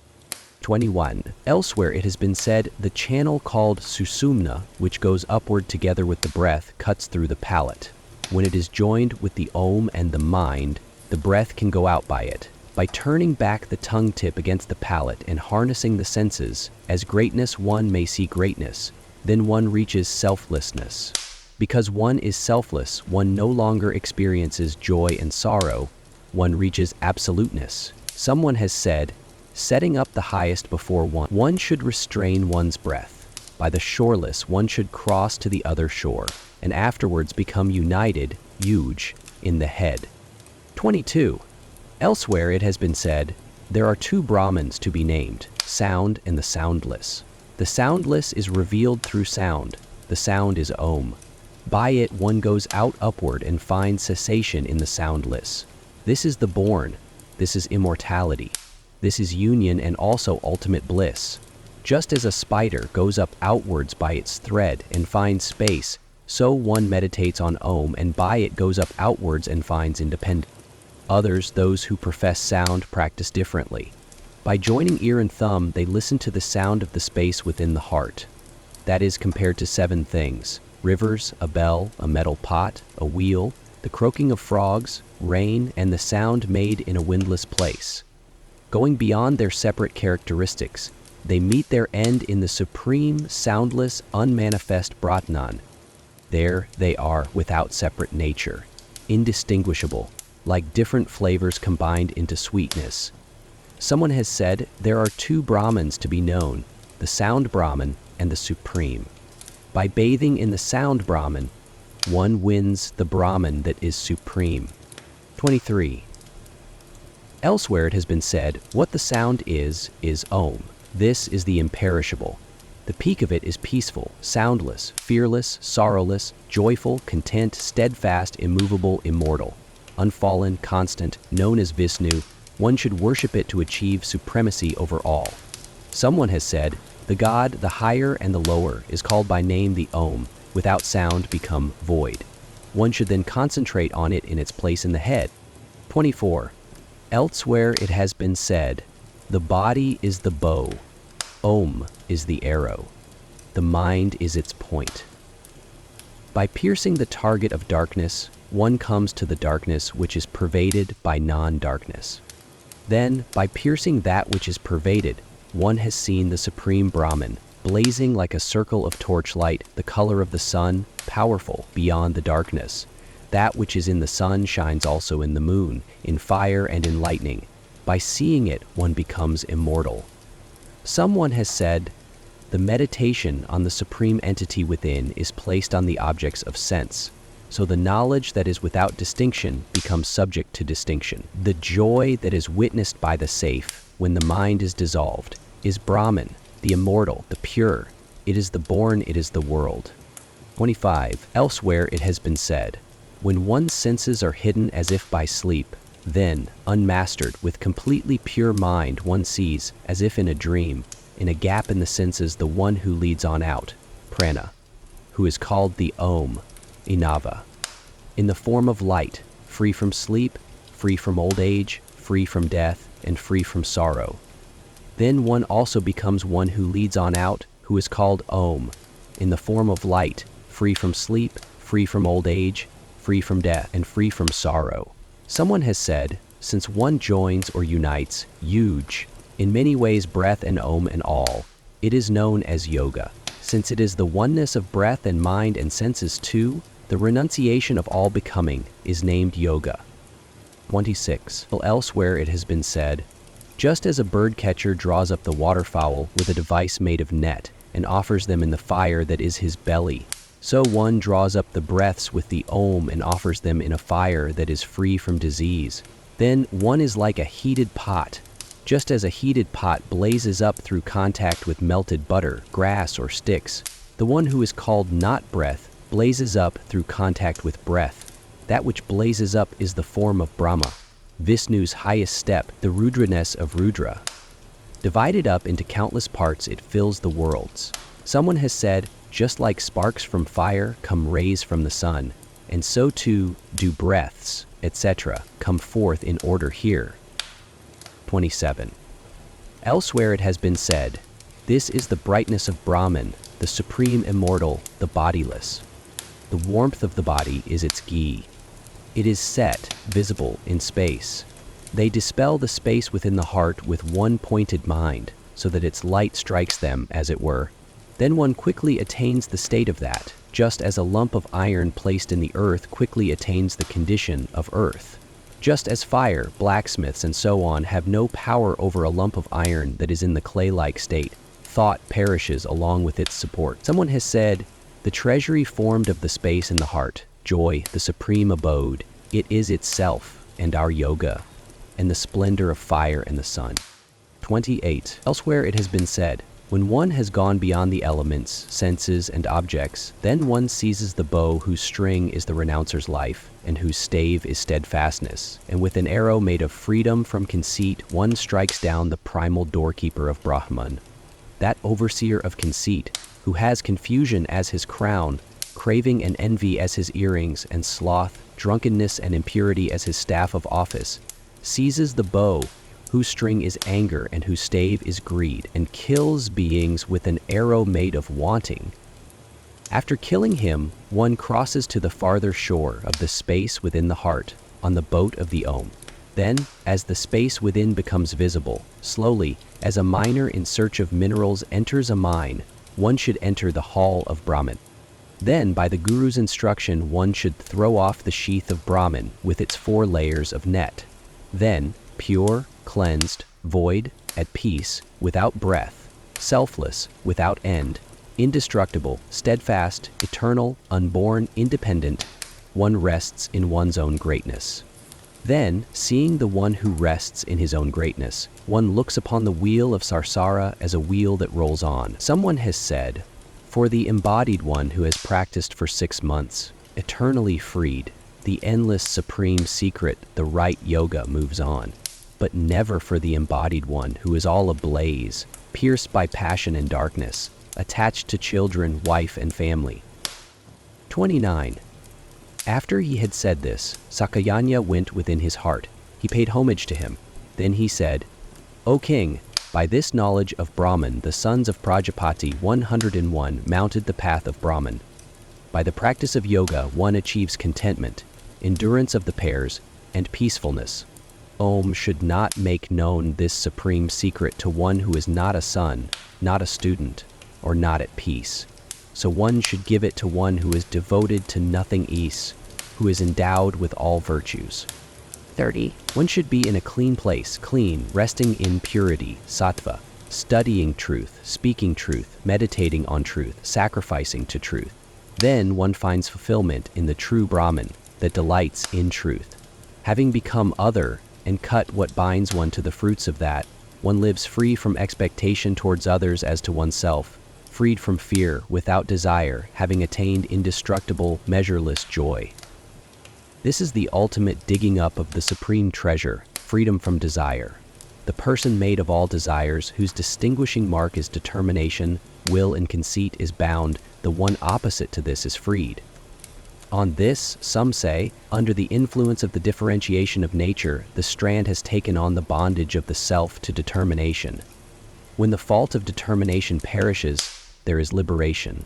21. Elsewhere it has been said, the channel called susumna, which goes upward together with the breath, cuts through the palate. When it is joined with the om and the mind, the breath can go out by it. By turning back the tongue tip against the palate and harnessing the senses, as greatness one may see greatness, then one reaches selflessness. Because one is selfless, one no longer experiences joy and sorrow, one reaches absoluteness. Someone has said, setting up the highest before one should restrain one's breath. By the shoreless, one should cross to the other shore, and afterwards become united, huge, in the head. 22. Elsewhere it has been said, there are two Brahmans to be named, sound and the soundless. The soundless is revealed through sound. The sound is Om. By it one goes out upward and finds cessation in the soundless. This is the born. This is immortality. This is union and also ultimate bliss. Just as a spider goes up outwards by its thread and finds space, so one meditates on Om and by it goes up outwards and finds independence. Others, those who profess sound, practice differently. By joining ear and thumb, they listen to the sound of the space within the heart. That is compared to 7 things: rivers, a bell, a metal pot, a wheel, the croaking of frogs, rain, and the sound made in a windless place. Going beyond their separate characteristics, they meet their end in the supreme, soundless, unmanifest Brahman. There they are without separate nature, indistinguishable, like different flavors combined into sweetness. Someone has said there are two Brahmans to be known, the sound Brahman and the supreme. By bathing in the sound Brahman, one wins the Brahman that is supreme. 23. Elsewhere it has been said, what the sound is Om. This is the imperishable. The peak of it is peaceful, soundless, fearless, sorrowless, joyful, content, steadfast, immovable, immortal, unfallen, constant, known as Vishnu. One should worship it to achieve supremacy over all. Someone has said, the God, the higher and the lower, is called by name the Om, without sound become void. One should then concentrate on it in its place in the head. 24. Elsewhere it has been said, the body is the bow, Om is the arrow, the mind is its point. By piercing the target of darkness, one comes to the darkness which is pervaded by non-darkness. Then, by piercing that which is pervaded, one has seen the supreme Brahman, blazing like a circle of torchlight, the color of the sun, powerful beyond the darkness. That which is in the sun shines also in the moon, in fire and in lightning. By seeing it, one becomes immortal. Someone has said, the meditation on the supreme entity within is placed on the objects of sense, so the knowledge that is without distinction becomes subject to distinction. The joy that is witnessed by the safe when the mind is dissolved is Brahman, the immortal, the pure. It is the born, it is the world. 25. Elsewhere it has been said, when one's senses are hidden as if by sleep, then, unmastered, with completely pure mind, one sees, as if in a dream, in a gap in the senses, the one who leads on out, prana, who is called the Om, Inava, in the form of light, free from sleep, free from old age, free from death, and free from sorrow. Then one also becomes one who leads on out, who is called Om, in the form of light, free from sleep, free from old age, free from death, and free from sorrow. Someone has said, since one joins or unites, huge, in many ways breath and Om and all, it is known as yoga. Since it is the oneness of breath and mind and senses too, the renunciation of all becoming is named yoga. 26. Elsewhere it has been said, just as a bird catcher draws up the waterfowl with a device made of net and offers them in the fire that is his belly, so one draws up the breaths with the Om and offers them in a fire that is free from disease. Then one is like a heated pot. Just as a heated pot blazes up through contact with melted butter, grass, or sticks, the one who is called not breath blazes up through contact with breath. That which blazes up is the form of Brahma, Vishnu's highest step, the Rudraness of Rudra. Divided up into countless parts, it fills the worlds. Someone has said, just like sparks from fire come rays from the sun, and so too do breaths, etc., come forth in order here. 27. Elsewhere it has been said, this is the brightness of Brahman, the supreme immortal, the bodiless. The warmth of the body is its ghee. It is set, visible, in space. They dispel the space within the heart with one pointed mind, so that its light strikes them, as it were. Then one quickly attains the state of that, just as a lump of iron placed in the earth quickly attains the condition of earth. Just as fire, blacksmiths, and so on have no power over a lump of iron that is in the clay-like state, thought perishes along with its support. Someone has said, the treasury formed of the space in the heart, joy, the supreme abode, it is itself, and our yoga, and the splendor of fire and the sun. 28. Elsewhere it has been said, when one has gone beyond the elements, senses, and objects, then one seizes the bow whose string is the renouncer's life, and whose stave is steadfastness, and with an arrow made of freedom from conceit, one strikes down the primal doorkeeper of Brahman, that overseer of conceit, who has confusion as his crown, craving and envy as his earrings, and sloth, drunkenness, and impurity as his staff of office, seizes the bow, whose string is anger and whose stave is greed, and kills beings with an arrow made of wanting. After killing him, one crosses to the farther shore of the space within the heart, on the boat of the Om. Then, as the space within becomes visible, slowly, as a miner in search of minerals enters a mine, one should enter the hall of Brahman. Then, by the Guru's instruction, one should throw off the sheath of Brahman with its 4 layers of net. Then, pure, cleansed, void, at peace, without breath, selfless, without end, indestructible, steadfast, eternal, unborn, independent, one rests in one's own greatness. Then, seeing the one who rests in his own greatness, one looks upon the wheel of Sarsara as a wheel that rolls on. Someone has said, for the embodied one who has practiced for 6 months, eternally freed, the endless supreme secret, the right yoga moves on. But never for the embodied one who is all ablaze, pierced by passion and darkness, attached to children, wife, and family. 29. After he had said this, Sakayanya went within his heart. He paid homage to him. Then he said, O king, by this knowledge of Brahman, the sons of Prajapati 101 mounted the path of Brahman. By the practice of yoga, one achieves contentment, endurance of the pairs, and peacefulness. Om should not make known this supreme secret to one who is not a son, not a student, or not at peace. So one should give it to one who is devoted to nothing else, who is endowed with all virtues. 30. One should be in a clean place, clean, resting in purity, sattva, studying truth, speaking truth, meditating on truth, sacrificing to truth. Then one finds fulfillment in the true Brahman that delights in truth. Having become other and cut what binds one to the fruits of that, one lives free from expectation towards others as to oneself, freed from fear, without desire, having attained indestructible, measureless joy. This is the ultimate digging up of the supreme treasure, freedom from desire. The person made of all desires, whose distinguishing mark is determination, will, and conceit is bound, the one opposite to this is freed. On this, some say, under the influence of the differentiation of nature, the strand has taken on the bondage of the self to determination. When the fault of determination perishes, there is liberation.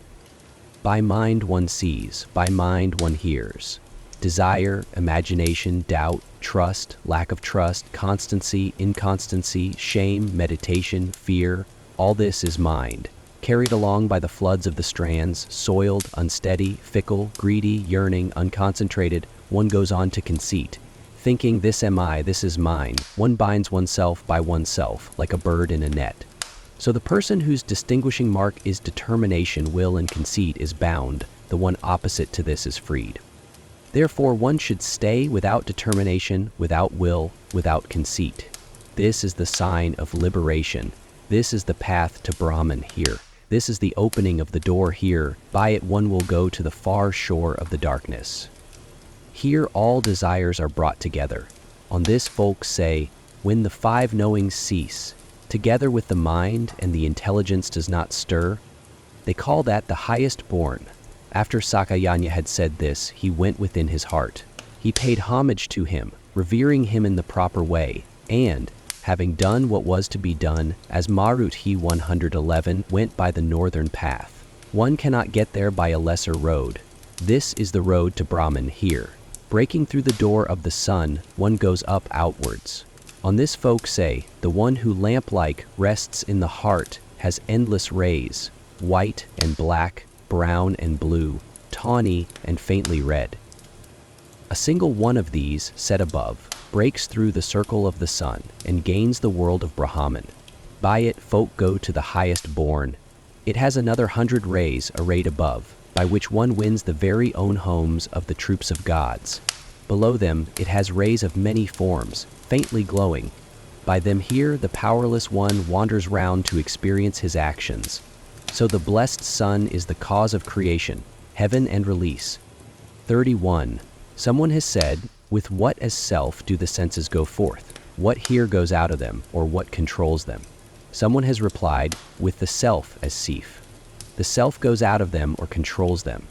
By mind one sees, by mind one hears. Desire, imagination, doubt, trust, lack of trust, constancy, inconstancy, shame, meditation, fear, all this is mind. carried along by the floods of the strands, soiled, unsteady, fickle, greedy, yearning, unconcentrated, one goes on to conceit. Thinking, this am I, this is mine, one binds oneself by oneself, like a bird in a net. So the person whose distinguishing mark is determination, will, and conceit is bound, the one opposite to this is freed. Therefore one should stay without determination, without will, without conceit. This is the sign of liberation. This is the path to Brahman here. This is the opening of the door here. By it one will go to the far shore of the darkness. Here all desires are brought together. On this folks say, when the five knowings cease, together with the mind and the intelligence does not stir, they call that the highest born. After Sakayanya had said this, he went within his heart. He paid homage to him, revering him in the proper way, and, having done what was to be done, as Maruti 111 went by the northern path. One cannot get there by a lesser road. This is the road to Brahman here. Breaking through the door of the sun, one goes up outwards. On this folk say, the one who lamp-like rests in the heart has endless rays, white and black, brown and blue, tawny and faintly red. A single one of these, set above, breaks through the circle of the sun and gains the world of Brahman. By it folk go to the highest born. It has another 100 rays arrayed above, by which one wins the very own homes of the troops of gods. Below them it has rays of many forms, faintly glowing. By them here the powerless one wanders round to experience his actions. So the blessed sun is the cause of creation, heaven and release. 31. Someone has said, with what as self do the senses go forth? What here goes out of them, or what controls them? Someone has replied, with the self as Sif. The self goes out of them or controls them.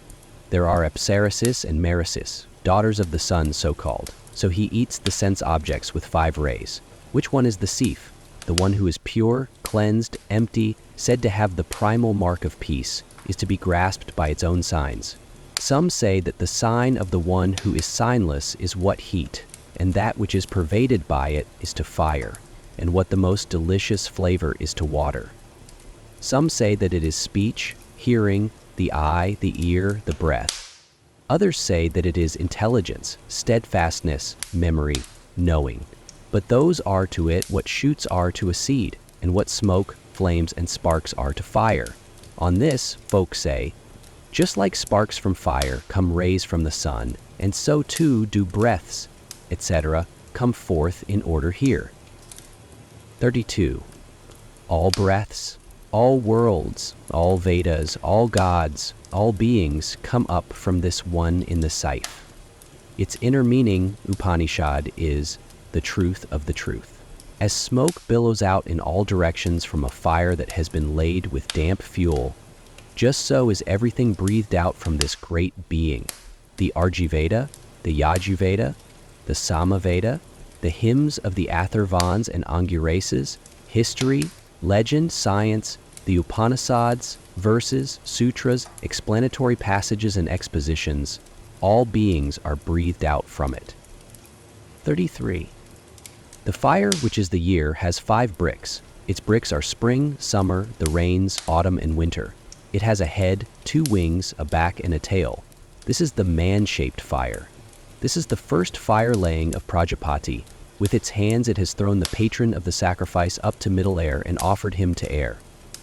There are Apsarasis and Marisis, daughters of the sun so-called. So he eats the sense objects with 5 rays. Which one is the Sif? The one who is pure, cleansed, empty, said to have the primal mark of peace, is to be grasped by its own signs. Some say that the sign of the one who is signless is what heat, and that which is pervaded by it is to fire, and what the most delicious flavor is to water. Some say that it is speech, hearing, the eye, the ear, the breath. Others say that it is intelligence, steadfastness, memory, knowing. But those are to it what shoots are to a seed, and what smoke, flames, and sparks are to fire. On this, folk say, just like sparks from fire come rays from the sun, and so too do breaths, etc., come forth in order here. 32. All breaths, all worlds, all Vedas, all gods, all beings come up from this one in the Sif. Its inner meaning, Upanishad, is the truth of the truth. As smoke billows out in all directions from a fire that has been laid with damp fuel, just so is everything breathed out from this great being. The Arjiveda, the Yajurveda, the Samaveda, the hymns of the Atharvans and Angirases, history, legend, science, the Upanishads, verses, sutras, explanatory passages and expositions, all beings are breathed out from it. 33. The fire, which is the year, has 5 bricks. Its bricks are spring, summer, the rains, autumn, and winter. It has a head, 2 wings, a back, and a tail. This is the man-shaped fire. This is the first fire laying of Prajapati. With its hands it has thrown the patron of the sacrifice up to middle air and offered him to air.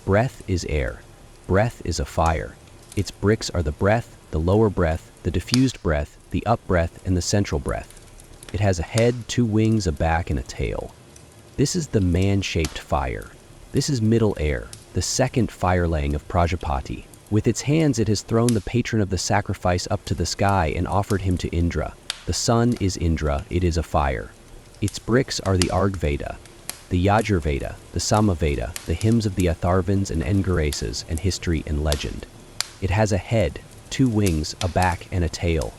Breath is air. Breath is a fire. Its bricks are the breath, the lower breath, the diffused breath, the up breath, and the central breath. It has a head, 2 wings, a back, and a tail. This is the man-shaped fire. This is middle air, the second fire laying of Prajapati. With its hands it has thrown the patron of the sacrifice up to the sky and offered him to Indra. The sun is Indra, it is a fire. Its bricks are the Argveda, the Yajurveda, the Samaveda, the hymns of the Atharvans and Angirases, and history and legend. It has a head, 2 wings, a back, and a tail.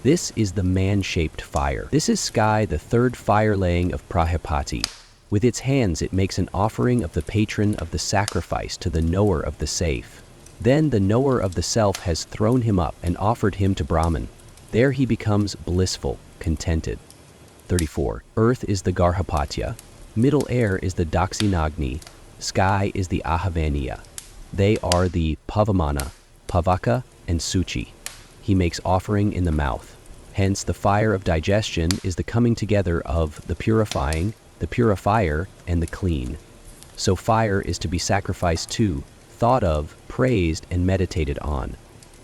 This is the man-shaped fire. This is sky, the third fire laying of Prajapati. With its hands it makes an offering of the patron of the sacrifice to the knower of the safe. Then the knower of the self has thrown him up and offered him to Brahman. There he becomes blissful, contented. 34. Earth is the Garhapatya. Middle air is the Dakshinagni. Sky is the Ahavaniya. They are the Pavamana, Pavaka, and Suchi. He makes offering in the mouth. Hence, the fire of digestion is the coming together of the purifying, the purifier, and the clean. So fire is to be sacrificed to, thought of, praised, and meditated on.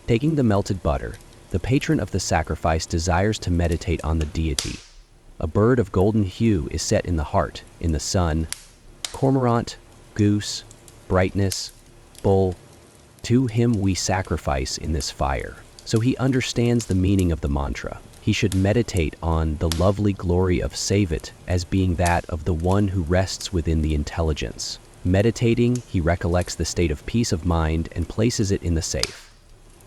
Taking the melted butter, the patron of the sacrifice desires to meditate on the deity. A bird of golden hue is set in the heart, in the sun. Cormorant, goose, brightness, bull. To him we sacrifice in this fire. So he understands the meaning of the mantra. He should meditate on the lovely glory of Savat as being that of the one who rests within the intelligence. Meditating, he recollects the state of peace of mind and places it in the safe.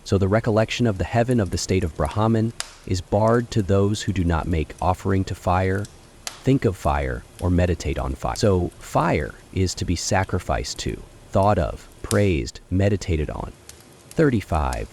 So the recollection of the heaven of the state of Brahman is barred to those who do not make offering to fire, think of fire, or meditate on fire. So fire is to be sacrificed to, thought of, praised, meditated on. 35.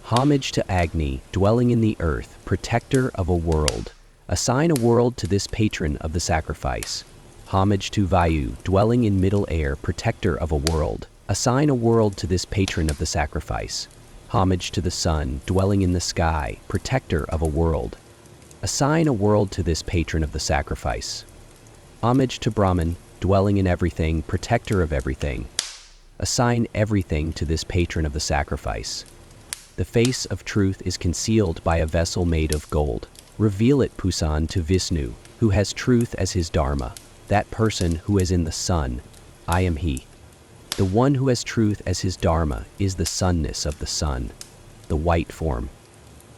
Homage to Agni, dwelling in the earth, protector of a world. Assign a world to this patron of the sacrifice. Homage to Vayu, dwelling in middle air, protector of a world. Assign a world to this patron of the sacrifice. Homage to the sun, dwelling in the sky, protector of a world. Assign a world to this patron of the sacrifice. Homage to Brahman, dwelling in everything, protector of everything. Assign everything to this patron of the sacrifice. The face of truth is concealed by a vessel made of gold. Reveal it, Pusan, to Vishnu, who has truth as his dharma, that person who is in the sun. I am he. The one who has truth as his dharma is the sunness of the sun, the white form.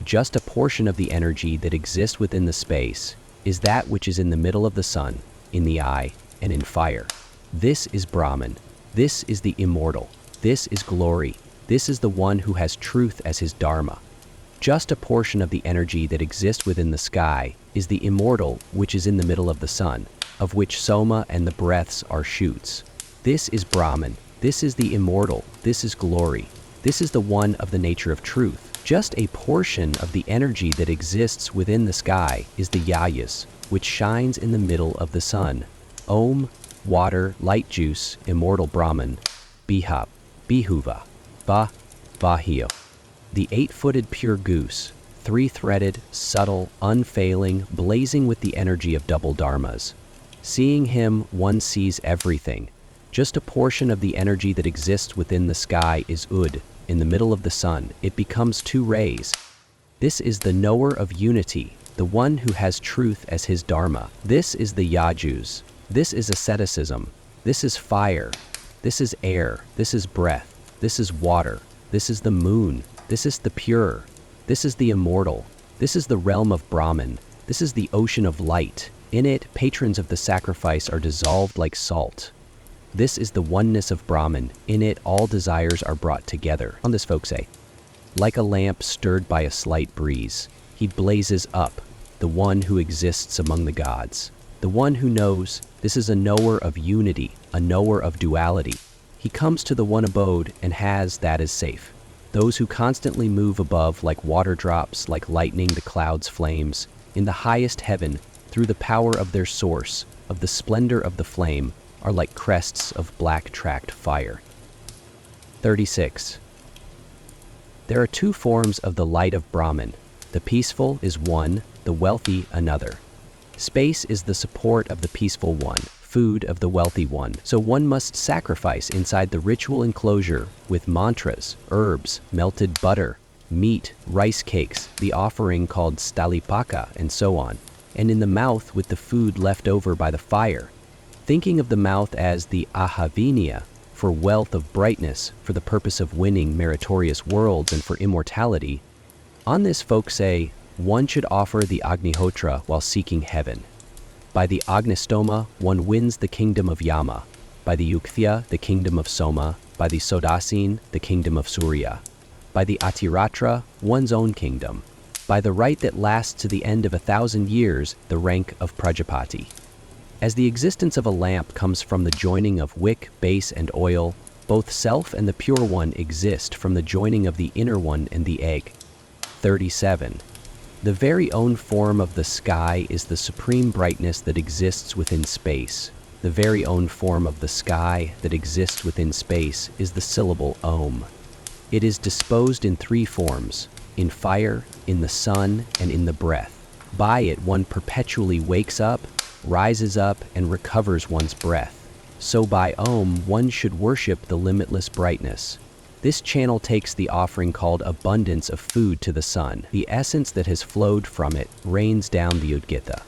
Just a portion of the energy that exists within the space is that which is in the middle of the sun, in the eye, and in fire. This is Brahman. This is the immortal. This is glory. This is the one who has truth as his dharma. Just a portion of the energy that exists within the sky is the immortal, which is in the middle of the sun, of which Soma and the breaths are shoots. This is Brahman. This is the immortal. This is glory. This is the one of the nature of truth. Just a portion of the energy that exists within the sky is the Yayas, which shines in the middle of the sun. Om, water, light juice, immortal Brahman, Bihap, Bihuva, Ba, Bahio. The 8-footed pure goose, 3-threaded, subtle, unfailing, blazing with the energy of double dharmas. Seeing him, one sees everything. Just a portion of the energy that exists within the sky is Ud. In the middle of the sun, it becomes 2 rays. This is the knower of unity, the one who has truth as his dharma. This is the Yajus. This is asceticism. This is fire. This is air. This is breath. This is water. This is the moon. This is the pure. This is the immortal. This is the realm of Brahman. This is the ocean of light. In it, patrons of the sacrifice are dissolved like salt. This is the oneness of Brahman. In it, all desires are brought together. On this, folks say, like a lamp stirred by a slight breeze, he blazes up, the one who exists among the gods. The one who knows, this is a knower of unity, a knower of duality. He comes to the one abode and has that is safe. Those who constantly move above like water drops, like lightning the clouds flames, in the highest heaven, through the power of their source, of the splendor of the flame, are like crests of black-tracked fire. 36. There are 2 forms of the light of Brahman. The peaceful is one, the wealthy another. Space is the support of the peaceful one, food of the wealthy one. So one must sacrifice inside the ritual enclosure with mantras, herbs, melted butter, meat, rice cakes, the offering called stalipaka, and so on, and in the mouth with the food left over by the fire. Thinking of the mouth as the ahavinya, for wealth of brightness, for the purpose of winning meritorious worlds and for immortality. On this, folks say, one should offer the Agnihotra while seeking heaven. By the Agnistoma, one wins the kingdom of Yama. By the Yukthya, the kingdom of Soma. By the Sodasin, the kingdom of Surya. By the Atiratra, one's own kingdom. By the right that lasts to the end of 1,000 years, the rank of Prajapati. As the existence of a lamp comes from the joining of wick, base, and oil, both self and the pure one exist from the joining of the inner one and the egg. 37. The very own form of the sky is the supreme brightness that exists within space. The very own form of the sky that exists within space is the syllable Om. It is disposed in three forms: in fire, in the sun, and in the breath. By it one perpetually wakes up, rises up, and recovers one's breath. So by Om one should worship the limitless brightness. This channel takes the offering called abundance of food to the sun. The essence that has flowed from it rains down the Udgita.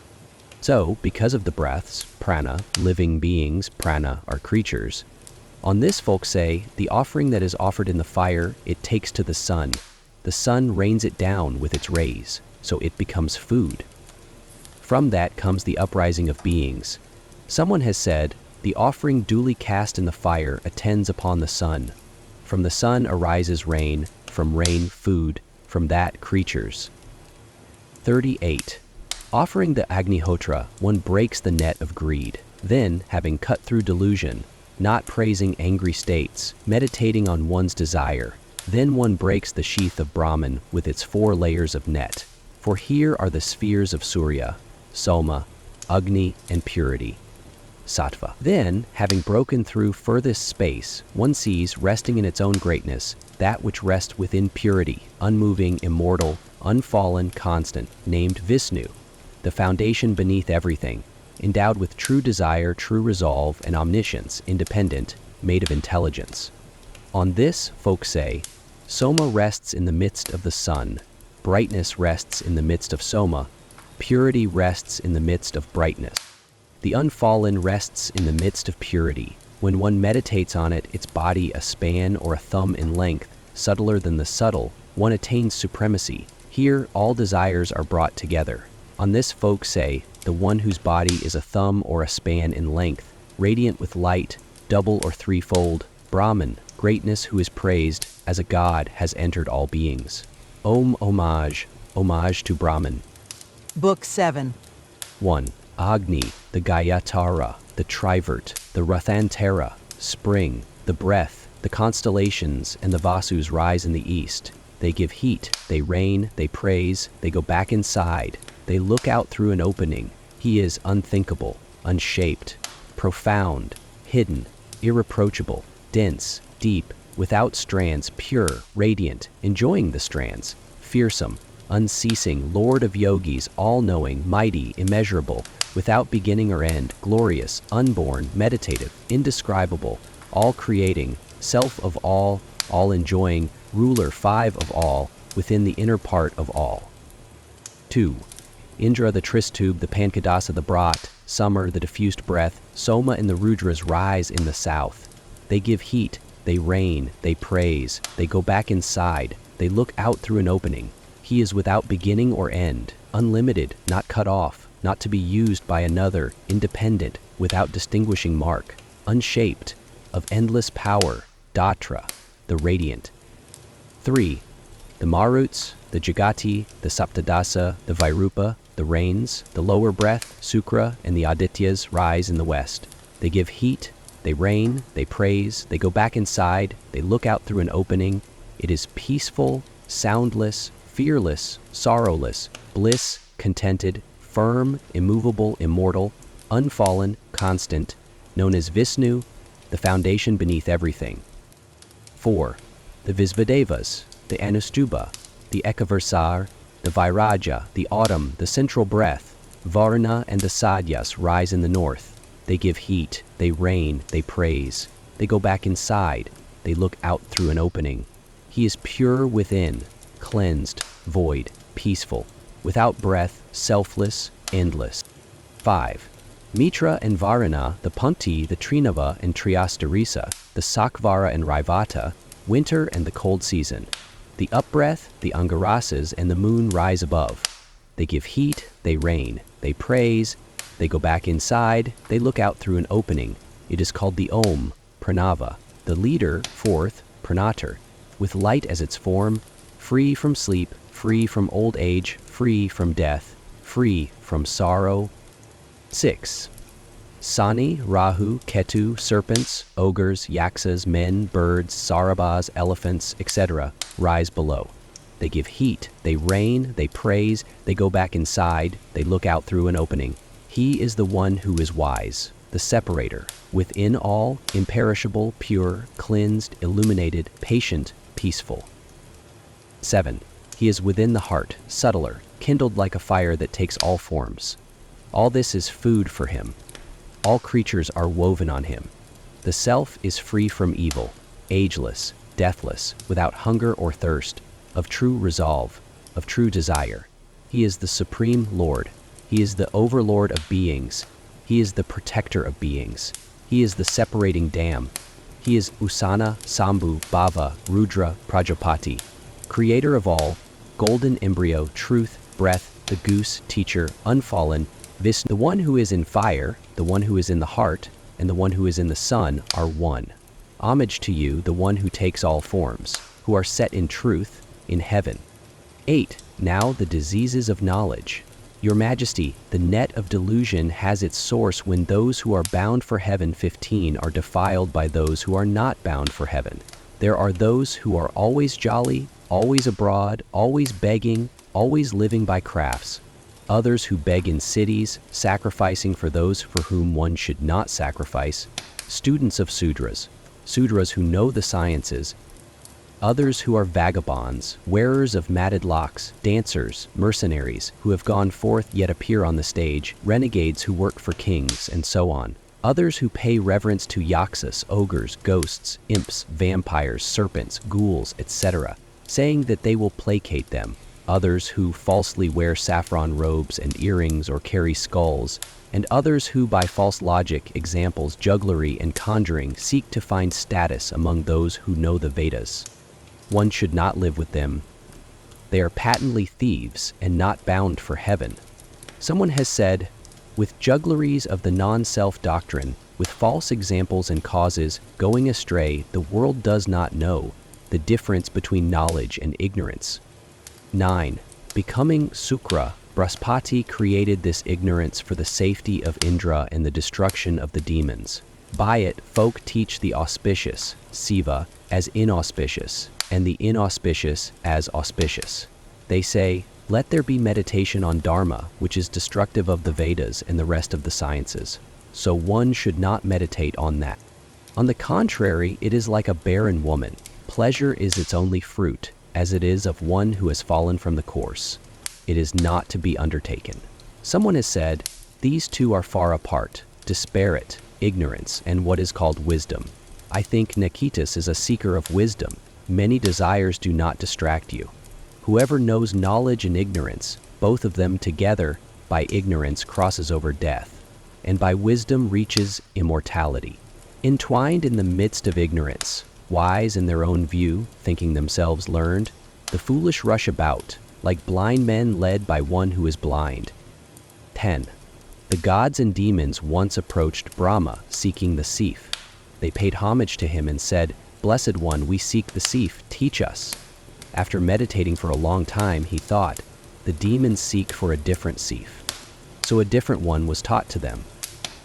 So, because of the breaths, prana, living beings, prana are creatures. On this, folks say, the offering that is offered in the fire, it takes to the sun. The sun rains it down with its rays, so it becomes food. From that comes the uprising of beings. Someone has said, the offering duly cast in the fire attends upon the sun. From the sun arises rain, from rain food, from that creatures. 38. Offering the Agnihotra, one breaks the net of greed. Then, having cut through delusion, not praising angry states, meditating on one's desire, then one breaks the sheath of Brahman with its 4 layers of net. For here are the spheres of Surya, Soma, Agni, and purity. Sattva. Then, having broken through furthest space, one sees, resting in its own greatness, that which rests within purity, unmoving, immortal, unfallen, constant, named Vishnu, the foundation beneath everything, endowed with true desire, true resolve, and omniscience, independent, made of intelligence. On this, folks say, Soma rests in the midst of the sun, brightness rests in the midst of Soma, purity rests in the midst of brightness. The unfallen rests in the midst of purity. When one meditates on it, its body a span or a thumb in length, subtler than the subtle, one attains supremacy. Here, all desires are brought together. On this, folks say, the one whose body is a thumb or a span in length, radiant with light, double or threefold, Brahman, greatness who is praised, as a god has entered all beings. Om homage, homage to Brahman. Book 7. 1. Agni, the Gayatara, the Trivert, the Rathantara, spring, the breath, the constellations, and the Vasus rise in the east. They give heat, they rain, they praise, they go back inside, they look out through an opening. He is unthinkable, unshaped, profound, hidden, irreproachable, dense, deep, without strands, pure, radiant, enjoying the strands, fearsome, unceasing, Lord of yogis, all-knowing, mighty, immeasurable, without beginning or end, glorious, unborn, meditative, indescribable, all-creating, self of all enjoying, ruler 5 of all, within the inner part of all. 2. Indra the Tristube, the Pankadasa the Brat, summer the diffused breath, Soma and the Rudras rise in the south. They give heat, they rain, they praise, they go back inside, they look out through an opening. He is without beginning or end, unlimited, not cut off, not to be used by another, independent, without distinguishing mark, unshaped, of endless power, Datra, the radiant. 3. The Maruts, the Jagati, the Saptadasa, the Vairupa, the rains, the lower breath, Sukra, and the Adityas rise in the west. They give heat, they rain, they praise, they go back inside, they look out through an opening. It is peaceful, soundless, fearless, sorrowless, bliss, contented, firm, immovable, immortal, unfallen, constant, known as Vishnu, the foundation beneath everything. 4. The Visvadevas, the Anustuba, the Ekavarsar, the Vairaja, the autumn, the central breath, Varuna and the Sadyas rise in the north. They give heat, they rain, they praise. They go back inside, they look out through an opening. He is pure within, cleansed, void, peaceful, without breath, selfless, endless. 5. Mitra and Varuna, the Punti, the Trinava and Triastarisa, the Sakvara and Raivata, winter and the cold season. The upbreath, the Angarasas, and the moon rise above. They give heat, they rain, they praise, they go back inside, they look out through an opening. It is called the Om, Pranava, the leader, 4th, Pranatar, with light as its form, free from sleep, free from old age, free from death, free from sorrow. 6. Sani, Rahu, Ketu, serpents, ogres, yaksas, men, birds, sarabas, elephants, etc. rise below. They give heat, they rain, they praise, they go back inside, they look out through an opening. He is the one who is wise. the separator, within all, imperishable, pure, cleansed, illuminated, patient, peaceful. 7. He is within the heart, subtler, kindled like a fire that takes all forms. All this is food for him. All creatures are woven on him. The self is free from evil, ageless, deathless, without hunger or thirst, of true resolve, of true desire. He is the supreme Lord. He is the overlord of beings. He is the protector of beings. He is the separating dam. He is Usana, Sambhu, Bhava, Rudra, Prajapati, creator of all, golden embryo, truth, breath, the goose, teacher, unfallen, Vishnu. The one who is in fire, the one who is in the heart, and the one who is in the sun are one. Homage to you, the one who takes all forms, who are set in truth, in heaven. 8. Now the diseases of knowledge. Your Majesty, the net of delusion has its source when those who are bound for heaven. 15 are defiled by those who are not bound for heaven. There are those who are always jolly, always abroad, always begging, always living by crafts. Others who beg in cities, sacrificing for those for whom one should not sacrifice. Students of Sudras, Sudras who know the sciences. Others who are vagabonds, wearers of matted locks, dancers, mercenaries, who have gone forth yet appear on the stage, renegades who work for kings, and so on. Others who pay reverence to yakshas, ogres, ghosts, imps, vampires, serpents, ghouls, etc., saying that they will placate them. Others who falsely wear saffron robes and earrings or carry skulls, and others who by false logic, examples, jugglery, and conjuring seek to find status among those who know the Vedas. One should not live with them. They are patently thieves and not bound for heaven. Someone has said, with juggleries of the non-self doctrine, with false examples and causes, going astray, the world does not know the difference between knowledge and ignorance. 9. Becoming Sukra, Brahaspati created this ignorance for the safety of Indra and the destruction of the demons. By it, folk teach the auspicious, Siva, as inauspicious, and the inauspicious as auspicious. They say, let there be meditation on Dharma, which is destructive of the Vedas and the rest of the sciences. So one should not meditate on that. On the contrary, it is like a barren woman. Pleasure is its only fruit, as it is of one who has fallen from the course. It is not to be undertaken. Someone has said, these two are far apart, disparate, ignorance and what is called wisdom. I think Nikitas is a seeker of wisdom. Many desires do not distract you. Whoever knows knowledge and ignorance, both of them together, by ignorance crosses over death, and by wisdom reaches immortality. Entwined in the midst of ignorance, wise in their own view, thinking themselves learned, the foolish rush about, like blind men led by one who is blind. 10. The gods and demons once approached Brahma, seeking the Sif. They paid homage to him and said, Blessed One, we seek the Sif, teach us. After meditating for a long time, he thought, the demons seek for a different Sif. So a different one was taught to them.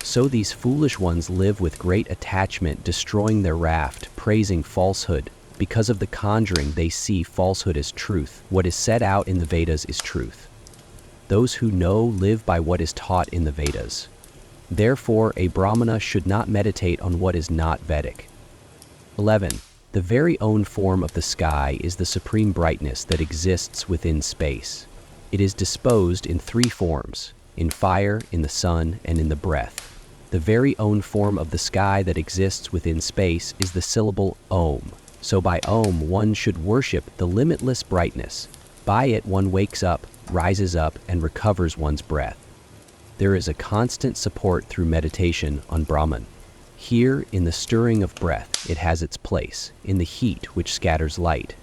So these foolish ones live with great attachment, destroying their raft, praising falsehood. Because of the conjuring, they see falsehood as truth. What is set out in the Vedas is truth. Those who know live by what is taught in the Vedas. Therefore, a Brahmana should not meditate on what is not Vedic. 11. The very own form of the sky is the supreme brightness that exists within space. It is disposed in three forms, in fire, in the sun, and in the breath. The very own form of the sky that exists within space is the syllable Om. So by Om, one should worship the limitless brightness. By it, one wakes up, rises up, and recovers one's breath. There is a constant support through meditation on Brahman. Here, in the stirring of breath, it has its place, in the heat which scatters light.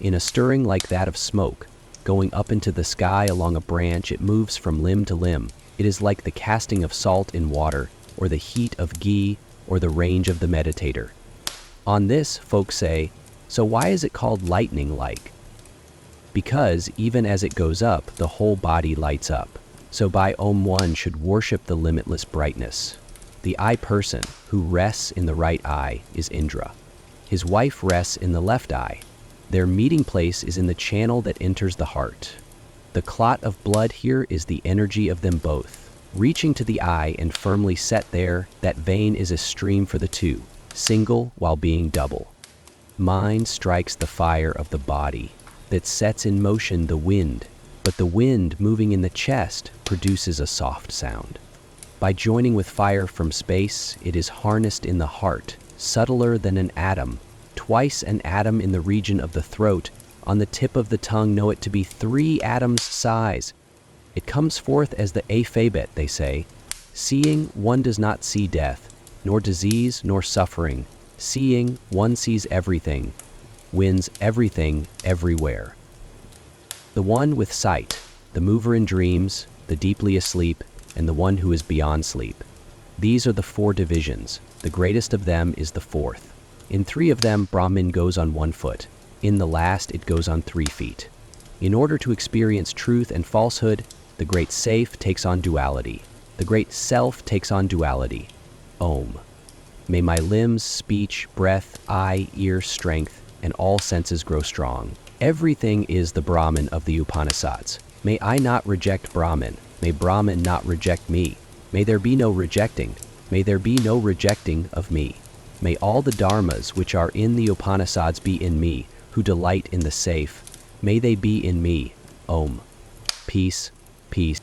In a stirring like that of smoke, going up into the sky along a branch, it moves from limb to limb. It is like the casting of salt in water, or the heat of ghee, or the range of the meditator. On this, folks say, so why is it called lightning-like? Because, even as it goes up, the whole body lights up. So by Om one should worship the limitless brightness. The I person, who rests in the right eye, is Indra. His wife rests in the left eye. Their meeting place is in the channel that enters the heart. The clot of blood here is the energy of them both. Reaching to the eye and firmly set there, that vein is a stream for the two, single while being double. Mind strikes the fire of the body, that sets in motion the wind, but the wind moving in the chest produces a soft sound. By joining with fire from space, it is harnessed in the heart, subtler than an atom, twice an atom in the region of the throat, on the tip of the tongue know it to be 3 atoms size. It comes forth as the alphabet, they say. Seeing, one does not see death, nor disease, nor suffering. Seeing, one sees everything, wins everything everywhere. The one with sight, the mover in dreams, the deeply asleep, and the one who is beyond sleep. These are the 4 divisions. The greatest of them is the 4th. In 3 of them, Brahman goes on 1 foot. In the last, it goes on 3 feet. In order to experience truth and falsehood, the great safe takes on duality. The great self takes on duality. Om. May my limbs, speech, breath, eye, ear, strength, and all senses grow strong. Everything is the Brahman of the Upanishads. May I not reject Brahman. May Brahman not reject me. May there be no rejecting. May there be no rejecting of me. May all the dharmas which are in the Upanishads be in me, who delight in the safe. May they be in me. Om. Peace, peace.